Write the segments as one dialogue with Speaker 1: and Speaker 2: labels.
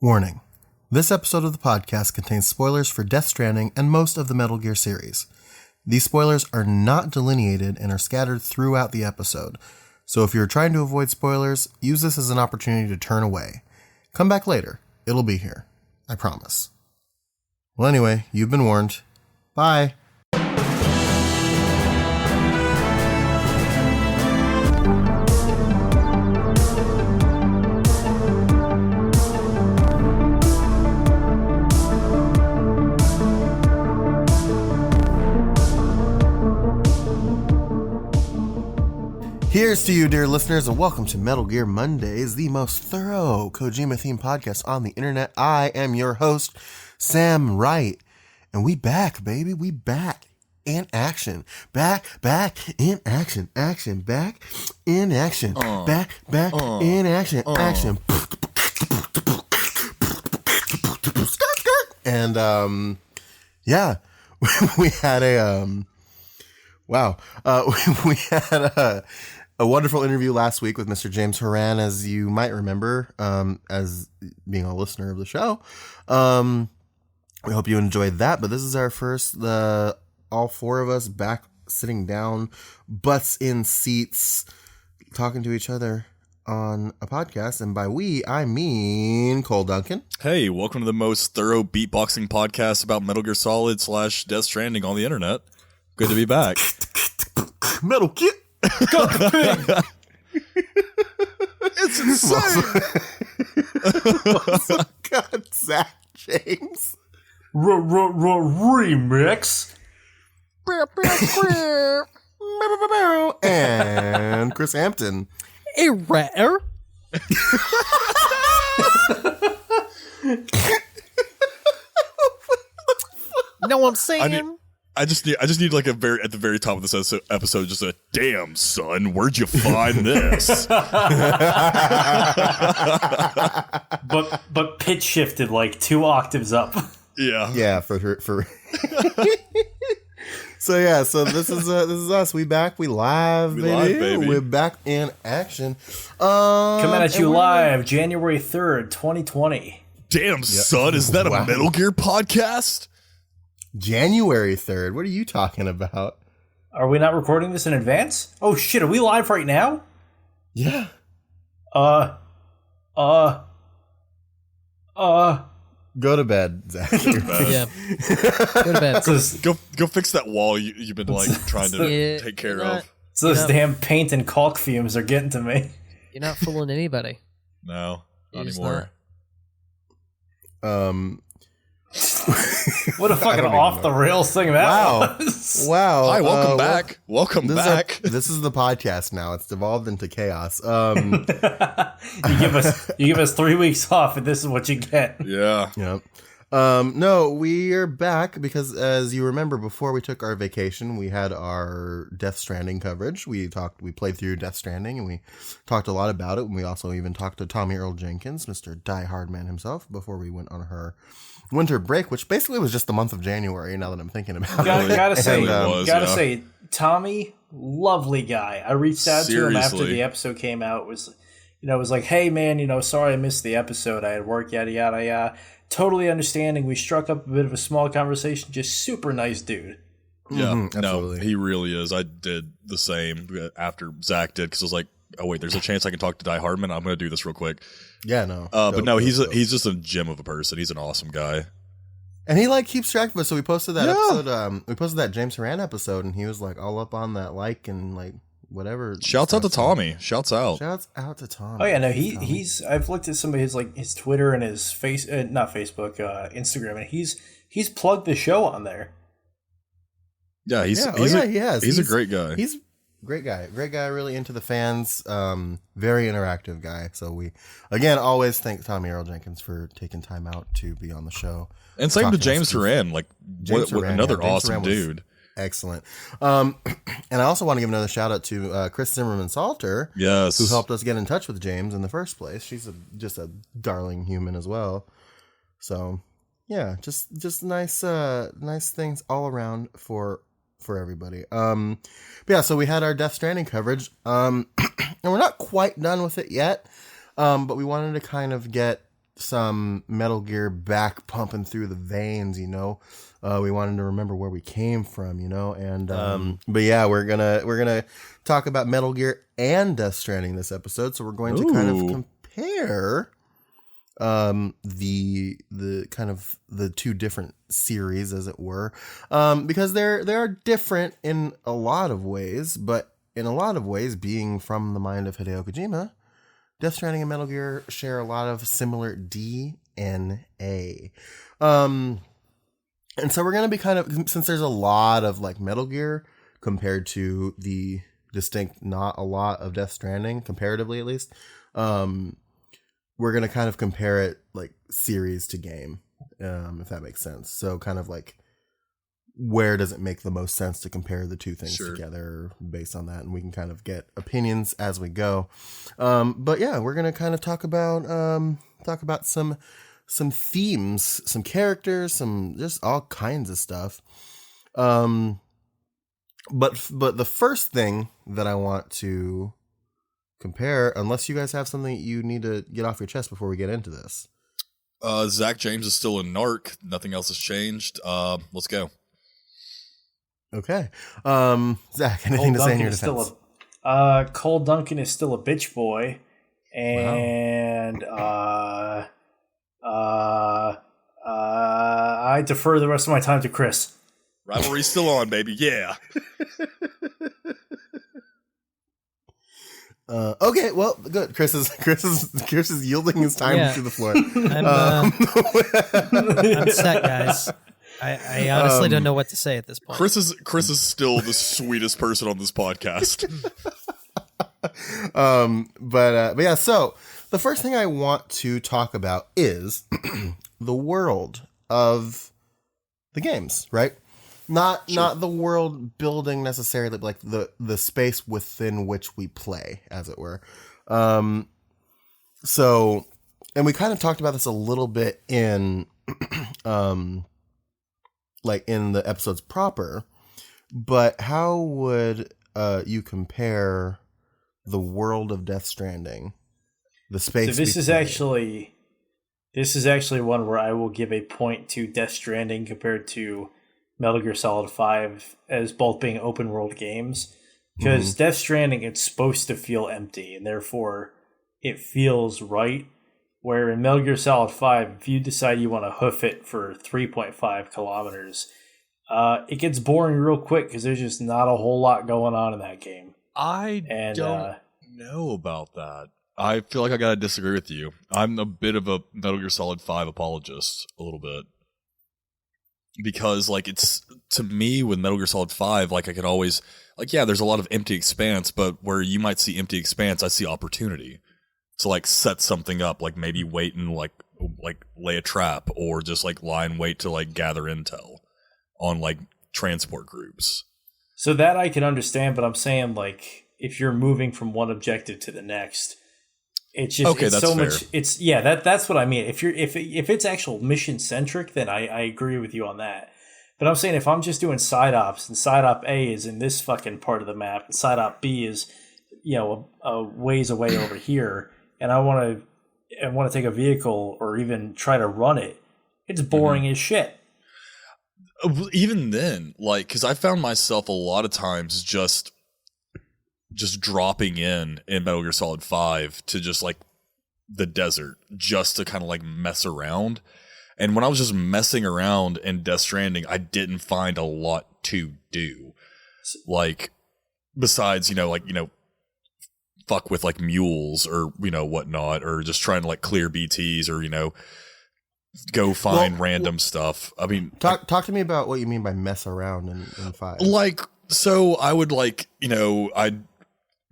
Speaker 1: Warning. This episode of the podcast contains spoilers for Death Stranding and most of the Metal Gear series. These spoilers are not delineated and are scattered throughout the episode, so if you're trying to avoid spoilers, use this as an opportunity to turn away. Come back later. It'll be here. I promise. Well, anyway, you've been warned. Bye. Here's to you, dear listeners, and welcome to Metal Gear Mondays, the most thorough Kojima-themed podcast on the internet. I am your host, Sam Wright, and we back, baby. We back in action. Back in action. Action. Back in action. Back in action. Action. And, yeah, we had we had a wonderful interview last week with Mr. James Horan, as you might remember, as being a listener of the show. We hope you enjoyed that, but this is our first, all four of us back sitting down, butts in seats, talking to each other on a podcast. And by we, I mean Cole Duncan.
Speaker 2: Hey, welcome to the most thorough beatboxing podcast about Metal Gear Solid / Death Stranding on the internet. Good to be back.
Speaker 1: Metal Gear.
Speaker 2: It's insane.
Speaker 1: Also got Zach James.
Speaker 3: Remix.
Speaker 1: And Chris Hampton.
Speaker 4: Rare. Know what I'm saying?
Speaker 2: I just need like at the very top of this episode, just a damn son, where'd you find this?
Speaker 3: but pitch shifted like 2 octaves up.
Speaker 2: Yeah,
Speaker 1: for So this is us. We back. We live, baby. We're back in action.
Speaker 3: Coming at you live, January 3rd, 2020.
Speaker 2: Damn son, is that a Metal Gear podcast?
Speaker 1: January 3rd. What are you talking about?
Speaker 3: Are we not recording this in advance? Oh shit, are we live right now?
Speaker 1: Yeah.
Speaker 3: Go
Speaker 1: to bed, Zach.
Speaker 4: Yeah. Go to bed.
Speaker 2: Go fix that wall you've been like trying to take care of.
Speaker 3: So those damn paint and caulk fumes are getting to me.
Speaker 4: You're not fooling anybody.
Speaker 2: No, not anymore.
Speaker 3: What a fucking off the rails thing that was.
Speaker 1: Wow.
Speaker 2: Hi, welcome back. Welcome back.
Speaker 1: This is the podcast now. It's devolved into chaos.
Speaker 3: You give us 3 weeks off and this is what you get.
Speaker 2: Yeah.
Speaker 1: Yep. No, we are back because, as you remember, before we took our vacation, we had our Death Stranding coverage. We played through Death Stranding, and we talked a lot about it. And we also even talked to Tommy Earl Jenkins, Mr. Die Hard Man himself, before we went on her winter break, which basically was just the month of January. Now that I'm thinking about it,
Speaker 3: gotta say, Tommy, lovely guy. I reached out to him after the episode came out. It was like, hey man, sorry I missed the episode. I had work, yada yada yada. Totally understanding. We struck up a bit of a small conversation. Just super nice dude.
Speaker 2: Yeah,
Speaker 1: absolutely.
Speaker 2: No, he really is. I did the same after Zach did, because I was like, oh wait, there's a chance I can talk to Die Hardman. I'm going to do this real quick.
Speaker 1: Yeah, no.
Speaker 2: But no, he's just a gem of a person. He's an awesome guy.
Speaker 1: And he keeps track of us. So we posted that episode. We posted that James Horan episode, and he was all up on that and whatever.
Speaker 2: Shouts out to Tommy. Shouts out
Speaker 1: to Tommy.
Speaker 3: Oh yeah, no, he's. I've looked at some of his Twitter and his not Facebook, Instagram, and he's plugged the show on there.
Speaker 2: Yeah, he's a great guy.
Speaker 1: He's a great guy. Really into the fans. Very interactive guy. So we again always thank Tommy Earl Jenkins for taking time out to be on the show.
Speaker 2: And same to James Horan. Another awesome dude.
Speaker 1: Excellent. And I also want to give another shout out to Chris Zimmerman Salter,
Speaker 2: yes,
Speaker 1: who helped us get in touch with James in the first place. She's just a darling human as well. So yeah, just nice things all around for everybody. But yeah, so we had our Death Stranding coverage, and we're not quite done with it yet. But we wanted to kind of get some Metal Gear back pumping through the veins, we wanted to remember where we came from, and but yeah, we're gonna talk about Metal Gear and Death Stranding this episode, so we're going to kind of compare the kind of the two different series, as it were, because they are different in a lot of ways, but in a lot of ways, being from the mind of Hideo Kojima, Death Stranding and Metal Gear share a lot of similar DNA. And so we're going to be kind of, since there's a lot of like Metal Gear compared to the distinct not a lot of Death Stranding, comparatively at least, we're going to kind of compare it like series to game, if that makes sense. So kind of like, where does it make the most sense to compare the two things together based on that? And we can kind of get opinions as we go. But yeah, we're going to kind of talk about some themes, some characters, some just all kinds of stuff. But the first thing that I want to compare, unless you guys have something you need to get off your chest before we get into this.
Speaker 2: Zach James is still in Narc. Nothing else has changed. Let's go.
Speaker 1: Okay. Zach, anything to say in your defense?
Speaker 3: Cole Duncan is still a bitch boy. And I defer the rest of my time to Chris.
Speaker 2: Rivalry's still on, baby. Yeah.
Speaker 1: Okay, well, good. Chris is yielding his time to the floor.
Speaker 4: I'm set, guys. I honestly don't know what to say at this point.
Speaker 2: Chris is still the sweetest person on this podcast.
Speaker 1: But yeah, so the first thing I want to talk about is the world of the games, right? Not the world building necessarily, but like the space within which we play, as it were. So, and we kind of talked about this a little bit in like in the episodes proper, but how would you compare the world of Death Stranding, the space?
Speaker 3: So this is actually one where I will give a point to Death Stranding compared to Metal Gear Solid 5 as both being open world games, because Death Stranding, it's supposed to feel empty and therefore it feels right. Where in Metal Gear Solid 5, if you decide you want to hoof it for 3.5 kilometers, it gets boring real quick because there's just not a whole lot going on in that game.
Speaker 2: I don't know about that. I feel like I gotta disagree with you. I'm a bit of a Metal Gear Solid 5 apologist, a little bit. Because, like, it's, to me, with Metal Gear Solid 5, like, I could always, like, yeah, there's a lot of empty expanse, but where you might see empty expanse, I see opportunity to, like, set something up, like, maybe wait and, like lay a trap, or just, like, lie in wait to, like, gather intel on, like, transport groups.
Speaker 3: So that I can understand, but I'm saying, like, if you're moving from one objective to the next, it's just
Speaker 2: okay,
Speaker 3: it's
Speaker 2: that's
Speaker 3: so
Speaker 2: fair.
Speaker 3: much. It's that's what I mean. If it's actual mission centric, then I agree with you on that. But I'm saying if I'm just doing side ops, and side op A is in this fucking part of the map, and side op B is a ways away over here, and I want to take a vehicle or even try to run it, it's boring as shit.
Speaker 2: Even then, like, because I found myself a lot of times just dropping in Metal Gear Solid 5 to just, like, the desert, just to kind of, like, mess around. And when I was just messing around in Death Stranding, I didn't find a lot to do. Like, besides, fuck with, like, mules or, whatnot, or just trying to, like, clear BTs or, go find random stuff. I mean,
Speaker 1: talk to me about what you mean by mess around in 5.
Speaker 2: Like, so I would, like, I'd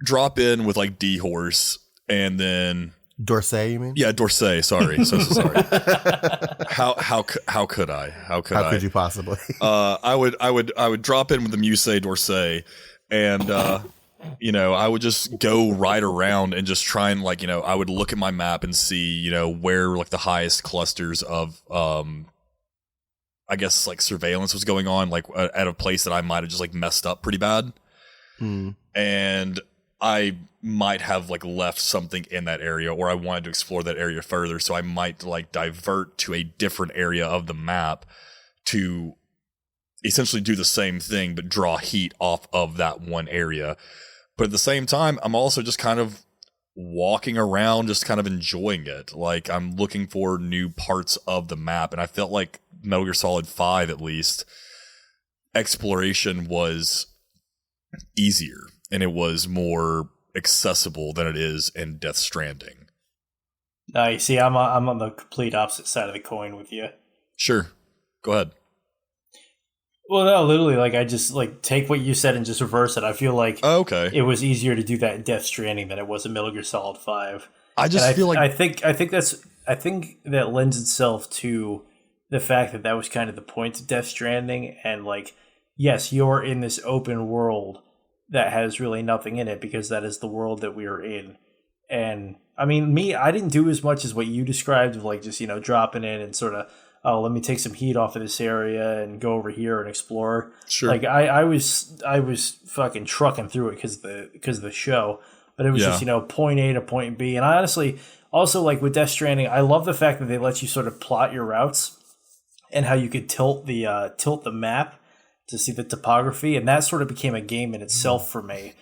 Speaker 2: drop in with, like, D-Horse, and then
Speaker 1: Dorsey, you mean?
Speaker 2: Yeah, Dorsey. Sorry, so sorry. How could I? How could
Speaker 1: you possibly?
Speaker 2: I would drop in with the Musée Dorsey, and I would just go right around and just try and, like, I would look at my map and see, where, like, the highest clusters of I guess, like, surveillance was going on, like, at a place that I might have just, like, messed up pretty bad. And I might have like left something in that area, or I wanted to explore that area further, so I might like divert to a different area of the map to essentially do the same thing but draw heat off of that one area. But at the same time, I'm also just kind of walking around, just kind of enjoying it. Like, I'm looking for new parts of the map, and I felt like Metal Gear Solid 5, at least, exploration was easier, and it was more accessible than it is in Death Stranding.
Speaker 3: You see, I'm on the complete opposite side of the coin with you.
Speaker 2: Sure. Go ahead.
Speaker 3: Well, no, literally, like, I just, like, take what you said and just reverse it. I feel like it was easier to do that in Death Stranding than it was in Metal Gear Solid 5.
Speaker 2: I feel like...
Speaker 3: I think that lends itself to the fact that was kind of the point of Death Stranding, and, like, yes, you're in this open world that has really nothing in it because that is the world that we are in. And, I mean, I didn't do as much as what you described of, like, just, dropping in and sort of, oh, let me take some heat off of this area and go over here and explore.
Speaker 2: Sure.
Speaker 3: Like, I was fucking trucking through it because of the show, but it was just, point A to point B. And I honestly, also, like, with Death Stranding, I love the fact that they let you sort of plot your routes and how you could tilt the map to see the topography, and that sort of became a game in itself for me.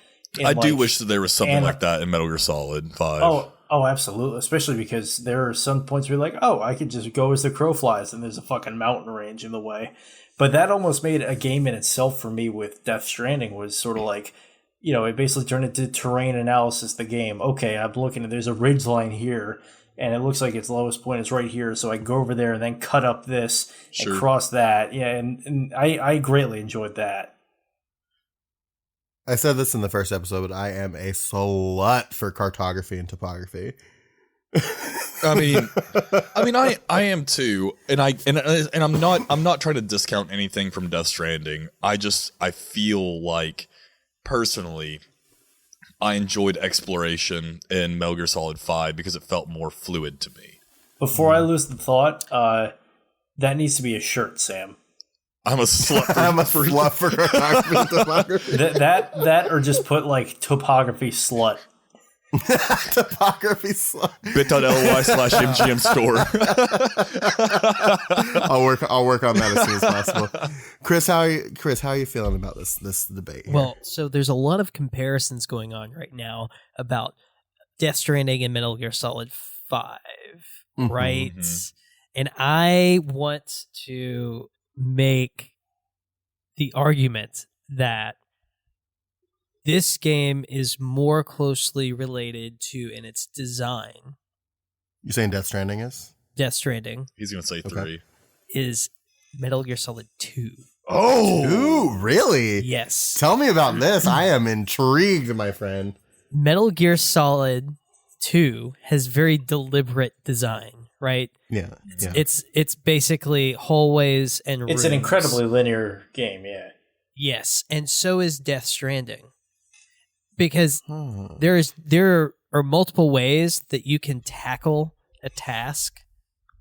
Speaker 2: I do wish that there was something like that in Metal Gear Solid 5.
Speaker 3: Oh, absolutely. Especially because there are some points where you're like, oh, I could just go as the crow flies and there's a fucking mountain range in the way. But that almost made a game in itself for me with Death Stranding, was sort of like, it basically turned into terrain analysis, the game. Okay, I'm looking at, there's a ridge line here, and it looks like its lowest point is right here, so I go over there and then cut up this and cross that. Yeah, and I greatly enjoyed that.
Speaker 1: I said this in the first episode, but I am a slut for cartography and topography.
Speaker 2: I am too, and I'm not trying to discount anything from Death Stranding. I feel like personally, I enjoyed exploration in Metal Gear Solid 5 because it felt more fluid to me.
Speaker 3: Before I lose the thought, that needs to be a shirt, Sam.
Speaker 2: I'm a slut
Speaker 1: for cartography and topography.
Speaker 3: That or just put like topography slut.
Speaker 1: Topography slut.
Speaker 2: bit.ly/MGM store.
Speaker 1: I'll work on that as soon as possible. Chris, how are you feeling about this debate here?
Speaker 4: Well, so there's a lot of comparisons going on right now about Death Stranding and Metal Gear Solid 5, right? Mm-hmm. And I want to make the argument that this game is more closely related to, in its design.
Speaker 1: You saying Death Stranding is?
Speaker 4: Death Stranding.
Speaker 2: He's going to say 3.
Speaker 4: Is Metal Gear Solid 2.
Speaker 1: Oh, 2? Really?
Speaker 4: Yes.
Speaker 1: Tell me about this. I am intrigued, my friend.
Speaker 4: Metal Gear Solid 2 has very deliberate design, right?
Speaker 1: Yeah.
Speaker 4: It's basically hallways and rooms.
Speaker 3: It's an incredibly linear game, yeah.
Speaker 4: Yes, and so is Death Stranding. Because there are multiple ways that you can tackle a task,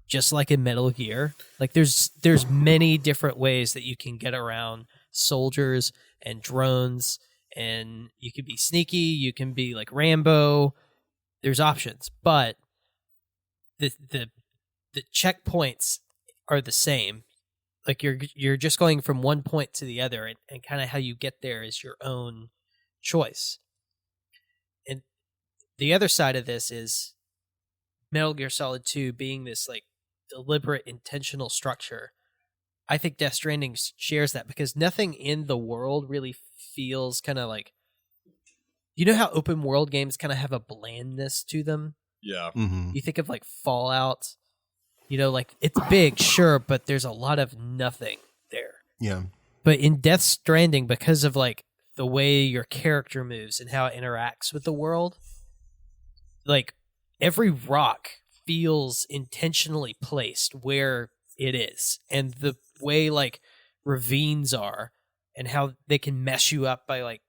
Speaker 4: just like in Metal Gear. Like there's many different ways that you can get around soldiers and drones, and you can be sneaky, you can be like Rambo. There's options, but the checkpoints are the same. Like you're just going from one point to the other, and kind of how you get there is your own choice. And the other side of this is Metal Gear Solid 2 being this like deliberate, intentional structure. I think Death Stranding shares that because nothing in the world really feels kind of like, you know how open world games kind of have a blandness to them?
Speaker 2: Yeah.
Speaker 1: Mm-hmm.
Speaker 4: You think of like Fallout, like it's big, sure, but there's a lot of nothing there.
Speaker 1: Yeah.
Speaker 4: But in Death Stranding, because of like the way your character moves and how it interacts with the world, like every rock feels intentionally placed where it is, and the way like ravines are and how they can mess you up by like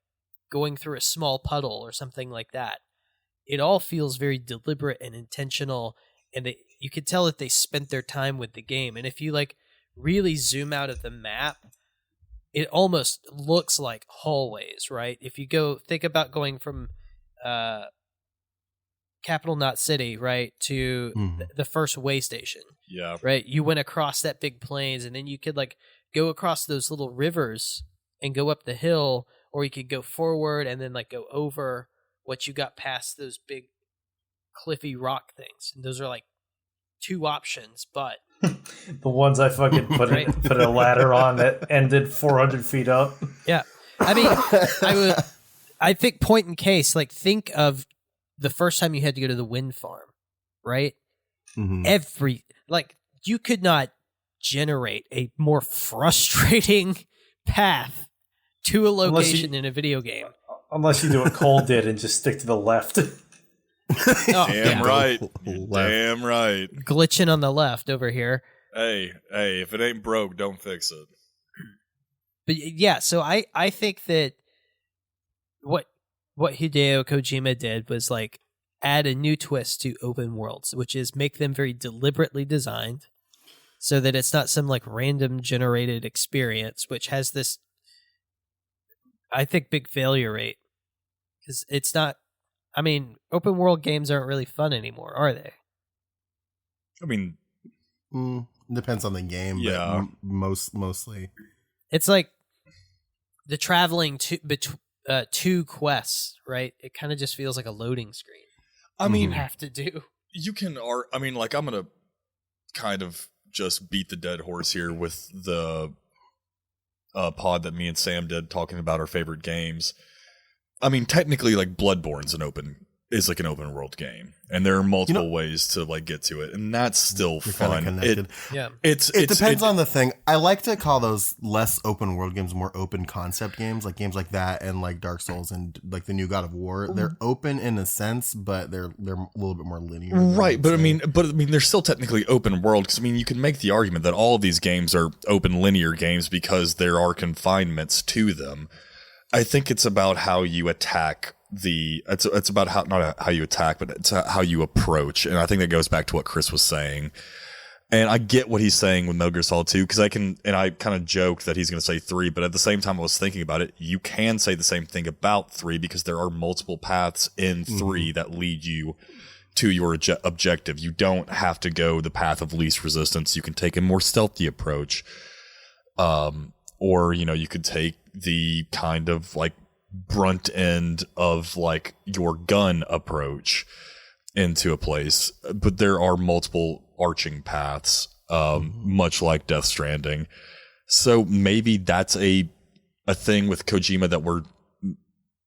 Speaker 4: going through a small puddle or something like that. It all feels very deliberate and intentional, and you could tell that they spent their time with the game. And if you like really zoom out of the map, it almost looks like hallways, right? If you think about going from Capital Knot City, right, to the first way station.
Speaker 2: Yeah.
Speaker 4: Right? You went across that big plains, and then you could like go across those little rivers and go up the hill, or you could go forward and then like go over what you got past those big cliffy rock things. And those are like 2 options, but
Speaker 3: the ones I fucking put a ladder on that ended 400 feet up.
Speaker 4: Yeah. I mean, I think point in case, like think of the first time you had to go to the wind farm, right? Mm-hmm. You could not generate a more frustrating path to a location in a video game.
Speaker 3: Unless you do what Cole did and just stick to the left.
Speaker 2: Damn right. Damn right.
Speaker 4: Glitching on the left over here.
Speaker 2: Hey, if it ain't broke, don't fix it.
Speaker 4: But yeah, so I think that what Hideo Kojima did was like add a new twist to open worlds, which is make them very deliberately designed so that it's not some like random generated experience, which has this, I think, big failure rate. Because it's not, I mean, open world games aren't really fun anymore, are they?
Speaker 2: I mean,
Speaker 1: depends on the game,
Speaker 2: yeah.
Speaker 1: But mostly.
Speaker 4: It's like the traveling two quests, right? It kind of just feels like a loading screen.
Speaker 2: I mean,
Speaker 4: you have to do.
Speaker 2: You can, I mean, like, I'm going to kind of just beat the dead horse here with the pod that me and Sam did talking about our favorite games. I mean, technically, like, Bloodborne's is like an open world game, and there are multiple ways to like get to it, and that's still fun. It
Speaker 1: depends on the thing. I like to call those less open world games more open concept games, like games like that and like Dark Souls and like the new God of War. They're open in a sense, but they're a little bit more linear.
Speaker 2: Right, but I mean, they're still technically open world, because I mean, you can make the argument that all of these games are open linear games because there are confinements to them. I think it's about how you attack it's about how, not how you attack, but it's how you approach. And I think that goes back to what Chris was saying. And I get what he's saying with Metal Gear Solid 2, because I kind of joked that he's going to say 3, but at the same time I was thinking about it, you can say the same thing about 3, because there are multiple paths in 3 that lead you to your objective. You don't have to go the path of least resistance. You can take a more stealthy approach. Or, you could take the kind of like brunt end of like your gun approach into a place, but there are multiple arching paths, much like Death Stranding. So maybe that's a thing with Kojima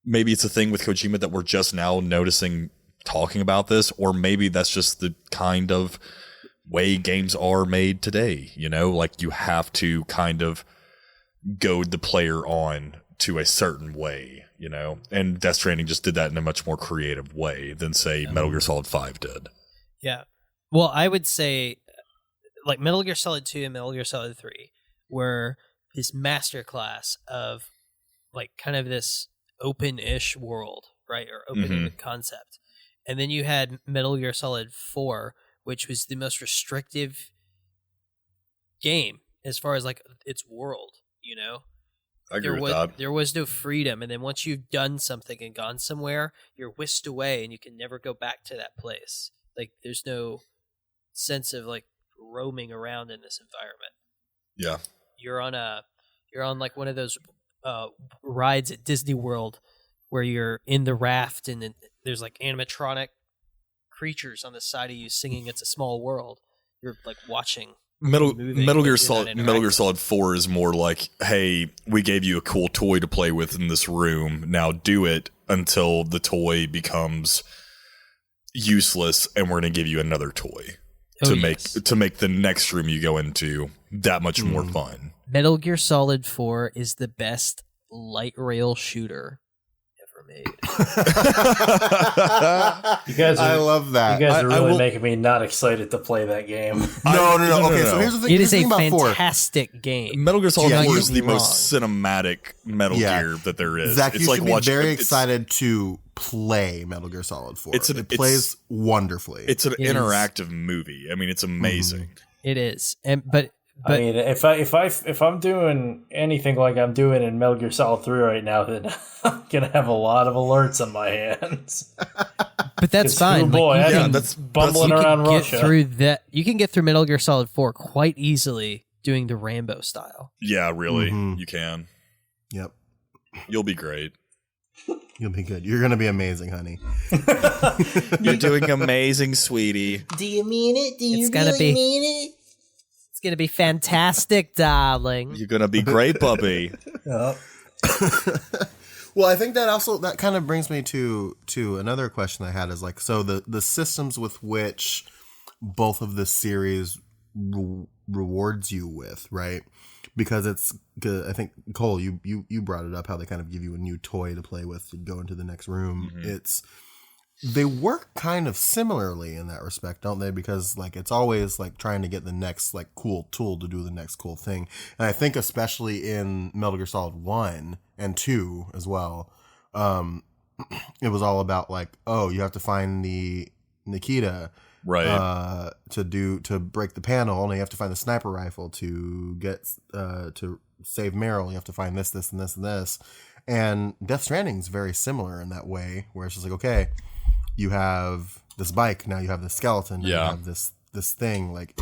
Speaker 2: it's a thing with Kojima that we're just now noticing talking about this, or maybe that's just the kind of way games are made today, like you have to kind of goad the player on to a certain way, and Death Stranding just did that in a much more creative way than, say, Metal Gear Solid 5 did.
Speaker 4: Yeah. Well, I would say, like, Metal Gear Solid 2 and Metal Gear Solid 3 were this masterclass of, like, kind of this open-ish world, right? Or open concept. And then you had Metal Gear Solid 4, which was the most restrictive game as far as, like, its world,
Speaker 2: I agree with that.
Speaker 4: There was no freedom, and then once you've done something and gone somewhere, you're whisked away, and you can never go back to that place. Like, there's no sense of like roaming around in this environment.
Speaker 2: Yeah,
Speaker 4: you're on like one of those rides at Disney World where you're in the raft, and then there's like animatronic creatures on the side of you singing "It's a Small World." You're like watching.
Speaker 2: Metal Gear Solid 4 is more like, hey, we gave you a cool toy to play with in this room. Now do it until the toy becomes useless, and we're going to give you another toy to make the next room you go into that much more fun.
Speaker 4: Metal Gear Solid 4 is the best light rail shooter ever made.
Speaker 1: I love that.
Speaker 3: You guys are really making me not excited to play that game.
Speaker 1: No. Okay, so here's the thing.
Speaker 4: It is a fantastic game.
Speaker 2: Metal Gear Solid 4 is the most cinematic Metal Gear that there is.
Speaker 1: Zach, you should be very excited to play Metal Gear Solid 4. It plays wonderfully.
Speaker 2: It's an interactive movie. I mean, it's amazing.
Speaker 4: It is. But But,
Speaker 3: I mean, if I'm doing anything like I'm doing in Metal Gear Solid 3 right now, then I'm gonna have a lot of alerts on my hands.
Speaker 4: But that's fine.
Speaker 3: Oh boy,
Speaker 2: that's
Speaker 3: bumbling around Russia.
Speaker 4: You can get through Metal Gear Solid 4 quite easily doing the Rambo style.
Speaker 2: Yeah, really, you can.
Speaker 1: Yep.
Speaker 2: You'll be great.
Speaker 1: You'll be good. You're gonna be amazing, honey.
Speaker 2: You're doing amazing, sweetie.
Speaker 3: Do you mean it? Do you
Speaker 4: mean it? It's gonna be fantastic, darling.
Speaker 2: You're gonna be great, Bubby.
Speaker 3: Yep.
Speaker 1: Well, I think that kind of brings me to another question I had is like, so the systems with which both of the series rewards you with, right? Because it's good. I think Cole, you brought it up how they kind of give you a new toy to play with to go into the next room. They work kind of similarly in that respect, don't they? Because like it's always like trying to get the next like cool tool to do the next cool thing. And I think especially in Metal Gear Solid 1 and 2 as well, it was all about like, oh, you have to find the Nikita
Speaker 2: right
Speaker 1: to break the panel, and you have to find the sniper rifle to get to save Meryl. You have to find this and this and this. And Death Stranding is very similar in that way, where it's just like, okay, you have this bike, now you have this skeleton, now you have this thing. Like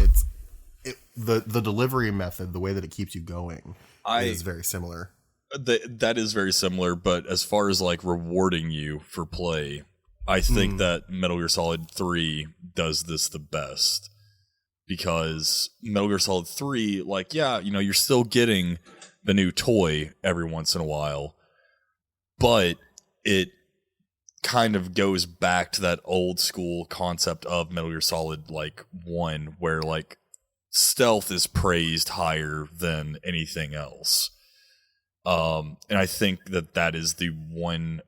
Speaker 1: the delivery method, the way that it keeps you going is very similar.
Speaker 2: That is very similar, but as far as like rewarding you for play, I think that Metal Gear Solid 3 does this the best. Because Metal Gear Solid 3, like, yeah, you know, you're still getting the new toy every once in a while, but it kind of goes back to that old school concept of Metal Gear Solid like 1, where like stealth is praised higher than anything else. And I think that is the one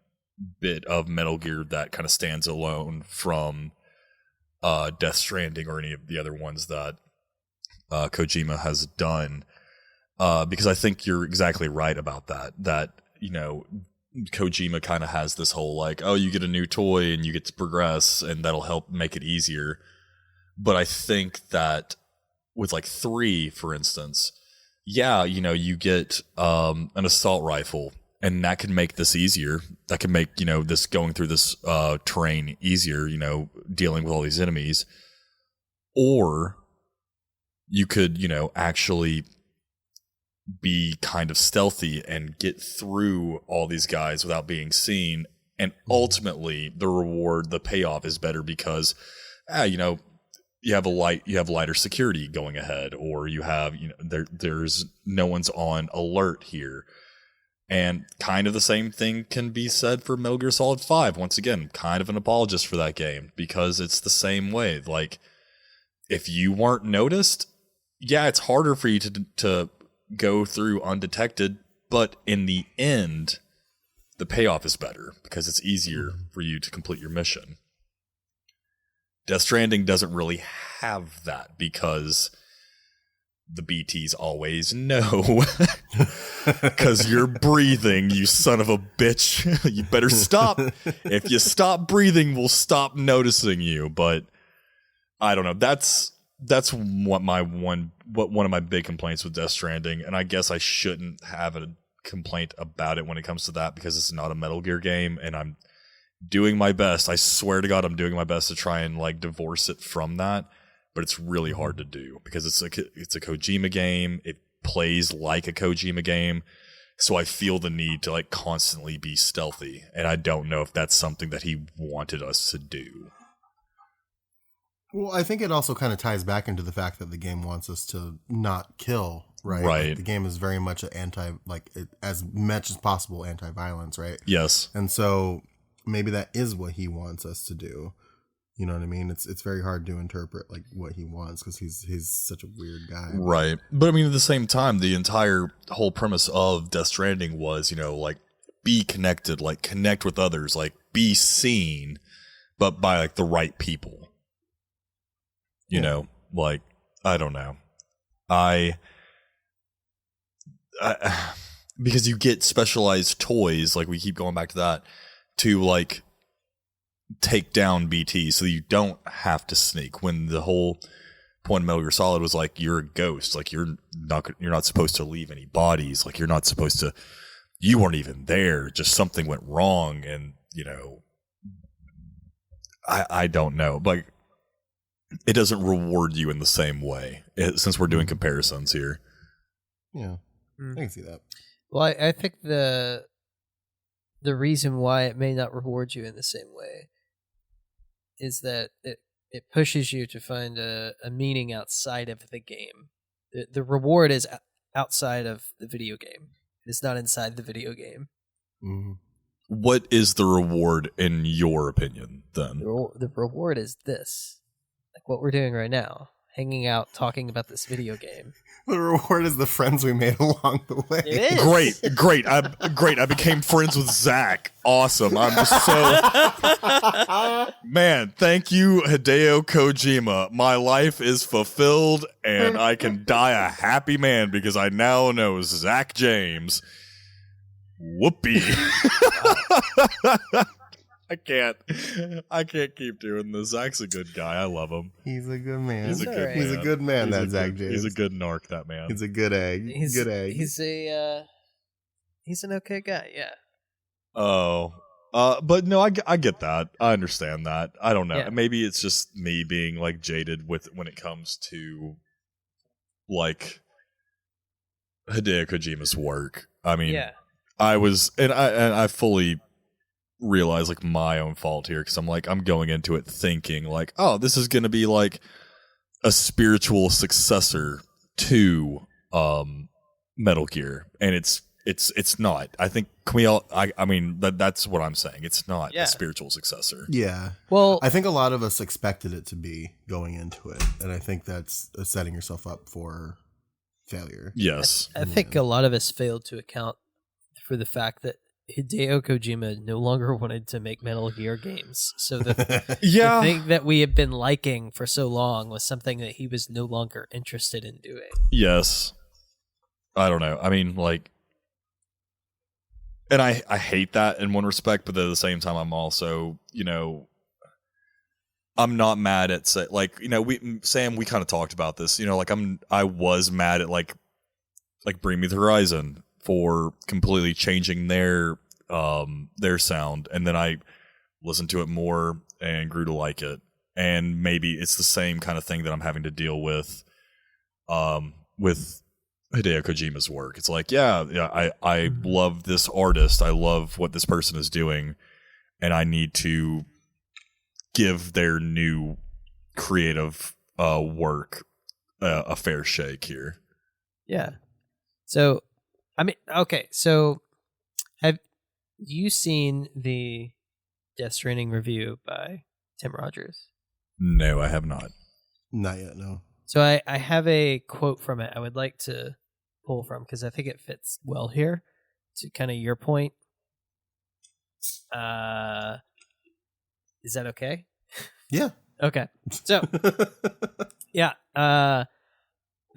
Speaker 2: bit of Metal Gear that kind of stands alone from Death Stranding or any of the other ones that Kojima has done. Because I think you're exactly right about that, you know, Kojima kind of has this whole like, oh, you get a new toy and you get to progress and that'll help make it easier. But I think that with like 3, for instance, yeah, you know, you get an assault rifle and that can make this easier. That can make, you know, this going through this terrain easier, you know, dealing with all these enemies. Or you could, you know, actually be kind of stealthy and get through all these guys without being seen. And ultimately the reward, the payoff is better because, you know, you have lighter security going ahead, or you have, you know, there's no one's on alert here. And kind of the same thing can be said for Metal Gear Solid 5. Once again, kind of an apologist for that game because it's the same way. Like, if you weren't noticed, yeah, it's harder for you to go through undetected, but in the end, the payoff is better because it's easier for you to complete your mission. Death Stranding doesn't really have that because the BTs always know because you're breathing, you son of a bitch. You better stop. If you stop breathing, we'll stop noticing you. But I don't know. That's one of my big complaints with Death Stranding, and I guess I shouldn't have a complaint about it when it comes to that because it's not a Metal Gear game, and I'm doing my best. I swear to God, I'm doing my best to try and like divorce it from that, but it's really hard to do because it's a Kojima game. It plays like a Kojima game, so I feel the need to like constantly be stealthy, and I don't know if that's something that he wanted us to do.
Speaker 1: Well, I think it also kind of ties back into the fact that the game wants us to not kill, right?
Speaker 2: Right.
Speaker 1: Like the game is very much as much as possible anti-violence, right?
Speaker 2: Yes.
Speaker 1: And so maybe that is what he wants us to do. You know what I mean? It's very hard to interpret like what he wants because he's such a weird guy.
Speaker 2: Right. But I mean, at the same time, the entire whole premise of Death Stranding was, you know, like be connected, like connect with others, like be seen, but by like the right people. You know, like, I don't know. Because you get specialized toys, like we keep going back to that, to like take down BT so you don't have to sneak when the whole point of Metal Gear Solid was like, you're a ghost. Like, you're not supposed to leave any bodies. Like, you're not supposed to, you weren't even there. Just something went wrong. And, you know, I don't know. Like, it doesn't reward you in the same way, since we're doing comparisons here.
Speaker 1: Yeah, I can see that.
Speaker 4: Well, I think the reason why it may not reward you in the same way is that it pushes you to find a meaning outside of the game. The reward is outside of the video game. It's not inside the video game.
Speaker 1: Mm-hmm.
Speaker 2: What is the reward in your opinion, then?
Speaker 4: The reward is this. Like what we're doing right now. Hanging out, talking about this video game.
Speaker 1: The reward is the friends we made along the way.
Speaker 4: It is.
Speaker 2: Great. I became friends with Zach. Awesome. I'm just so... Man, thank you, Hideo Kojima. My life is fulfilled, and I can die a happy man because I now know Zach James. Whoopee. I can't keep doing this. Zach's a good guy. I love him.
Speaker 1: He's a good man.
Speaker 2: He's a
Speaker 1: good man, that Zach James.
Speaker 2: He's a good narc, that man.
Speaker 1: He's a good egg.
Speaker 4: He's an okay guy, yeah.
Speaker 2: Oh. But no, I get that. I understand that. I don't know.
Speaker 4: Yeah.
Speaker 2: Maybe it's just me being like jaded when it comes to like Hideo Kojima's work. I mean,
Speaker 4: yeah.
Speaker 2: I fully realize like my own fault here, because I'm going into it thinking like, oh, this is going to be like a spiritual successor to Metal Gear, and it's not. I think I mean that's what I'm saying. It's not a spiritual successor.
Speaker 1: Yeah.
Speaker 4: Well,
Speaker 1: I think a lot of us expected it to be going into it, and I think that's setting yourself up for failure.
Speaker 2: Yes.
Speaker 4: I think a lot of us failed to account for the fact that Hideo Kojima no longer wanted to make Metal Gear games. So the thing that we have been liking for so long was something that he was no longer interested in doing.
Speaker 2: Yes. I don't know. I mean, like, and I hate that in one respect, but at the same time, I'm also, you know, I'm not mad at, like, you know, Sam, we kind of talked about this, you know, like I was mad at like Bring Me the Horizon for completely changing their sound, and then I listened to it more and grew to like it. And maybe it's the same kind of thing that I'm having to deal with Hideo Kojima's work. It's like, I love this artist, I love what this person is doing, and I need to give their new creative work a fair shake here.
Speaker 4: Yeah. So I mean, okay, so have you seen the Death Stranding review by Tim Rogers?
Speaker 2: No, I have not.
Speaker 1: Not yet, no.
Speaker 4: So I have a quote from it I would like to pull from, because I think it fits well here to kind of your point. Is that okay?
Speaker 1: Yeah.
Speaker 4: Okay. So, yeah, the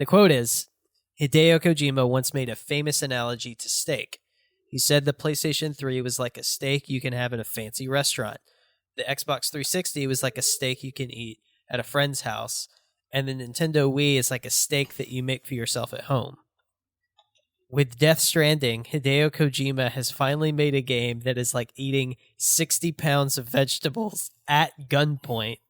Speaker 4: quote is, Hideo Kojima once made a famous analogy to steak. He said the PlayStation 3 was like a steak you can have in a fancy restaurant. The Xbox 360 was like a steak you can eat at a friend's house. And the Nintendo Wii is like a steak that you make for yourself at home. With Death Stranding, Hideo Kojima has finally made a game that is like eating 60 pounds of vegetables at gunpoint.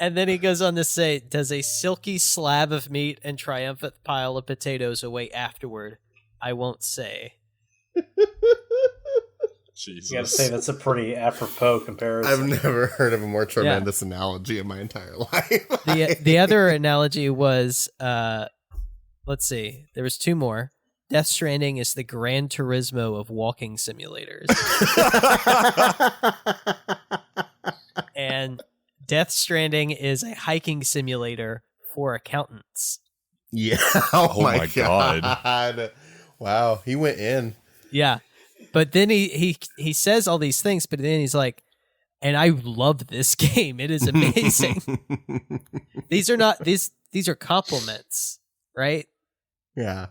Speaker 4: And then he goes on to say, does a silky slab of meat and triumphant pile of potatoes await afterward? I won't say.
Speaker 2: Jesus.
Speaker 3: You gotta say that's a pretty apropos comparison.
Speaker 1: I've never heard of a more tremendous analogy in my entire life.
Speaker 4: The other analogy was, let's see, there was two more. Death Stranding is the Gran Turismo of walking simulators. And Death Stranding is a hiking simulator for accountants.
Speaker 1: Yeah.
Speaker 2: Oh my God.
Speaker 1: Wow. He went in.
Speaker 4: Yeah. But then he says all these things, but then he's like, and I love this game. It is amazing. These are compliments, right?
Speaker 1: Yeah.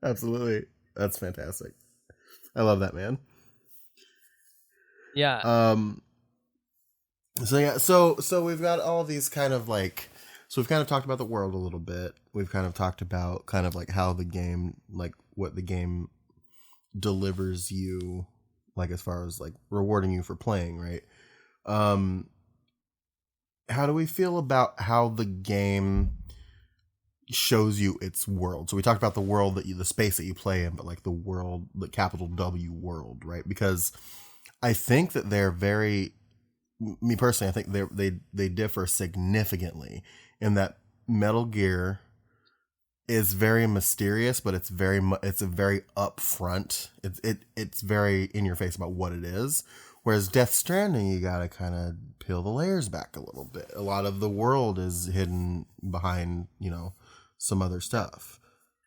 Speaker 1: Absolutely. That's fantastic. I love that, man.
Speaker 4: Yeah.
Speaker 1: So yeah, so we've got all these kind of like, so we've kind of talked about the world a little bit. We've kind of talked about kind of like how the game, like what the game delivers you, like as far as like rewarding you for playing, right? How do we feel about how the game shows you its world? So we talked about the world the space that you play in, but like the world, the capital W world, right? Because I think that they're very, me personally, I think they differ significantly in that Metal Gear is very mysterious, but it's a very upfront. It's very in your face about what it is. Whereas Death Stranding, you gotta kind of peel the layers back a little bit. A lot of the world is hidden behind, some other stuff.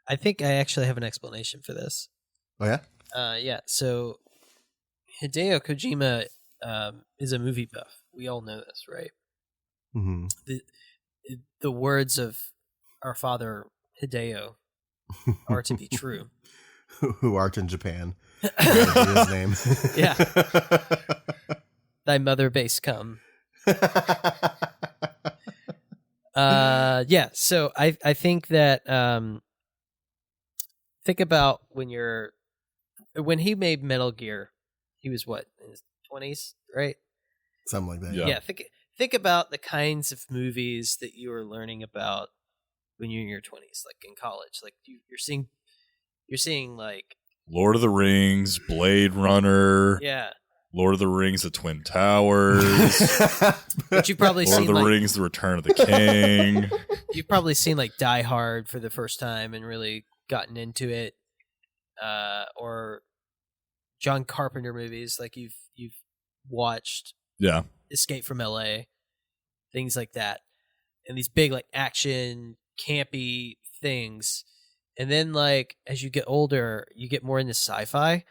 Speaker 4: I think I actually have an explanation for this.
Speaker 1: Oh yeah?
Speaker 4: Yeah. So Hideo Kojima is a movie buff. We all know this, right?
Speaker 1: Mm-hmm.
Speaker 4: The words of our father Hideo are to be true.
Speaker 1: Who art in Japan? His name.
Speaker 4: Yeah. Thy mother base come. Yeah. So I think that think about when he made Metal Gear, he was what, in his 20s, right?
Speaker 1: Something like that.
Speaker 4: Yeah. Think about the kinds of movies that you were learning about when you're in your 20s, like in college. Like you're seeing like
Speaker 2: Lord of the Rings, Blade Runner.
Speaker 4: Yeah.
Speaker 2: Lord of the Rings, The Twin Towers.
Speaker 4: But you've probably
Speaker 2: Lord
Speaker 4: seen
Speaker 2: of the Rings, The Return of the King.
Speaker 4: You've probably seen like Die Hard for the first time and really gotten into it, or John Carpenter movies like you've watched.
Speaker 2: Yeah.
Speaker 4: Escape from LA, things like that, and these big like action campy things. And then like as you get older, you get more into sci-fi.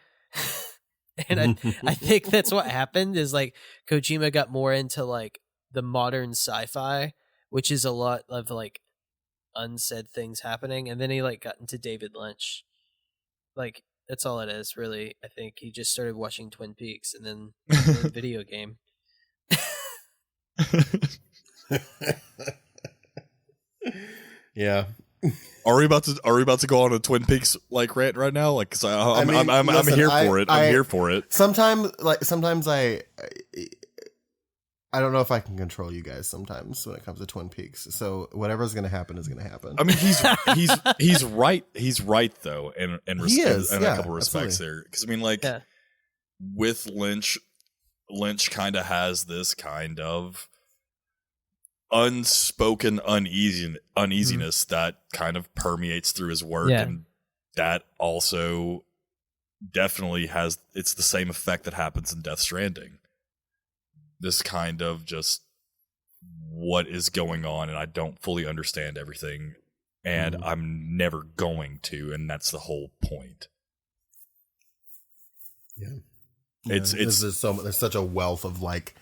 Speaker 4: And I think that's what happened is like Kojima got more into like the modern sci-fi, which is a lot of like unsaid things happening. And then he like got into David Lynch. Like that's all it is, really. I think he just started watching Twin Peaks and then the video game.
Speaker 1: Yeah.
Speaker 2: Are we about to go on a Twin Peaks like rant right now? Like, cause I'm here for it. I'm here for it.
Speaker 1: Sometimes I don't know if I can control you guys sometimes when it comes to Twin Peaks. So whatever's going to happen is going to happen.
Speaker 2: I mean, he's right. He's right though, in a couple of respects there. Because I mean, like with Lynch kind of has this kind of unspoken uneasiness that kind of permeates through his work, and that also definitely it's the same effect that happens in Death Stranding. This kind of just what is going on, and I don't fully understand everything, and I'm never going to, and that's the whole point.
Speaker 1: Yeah. There's such a wealth of like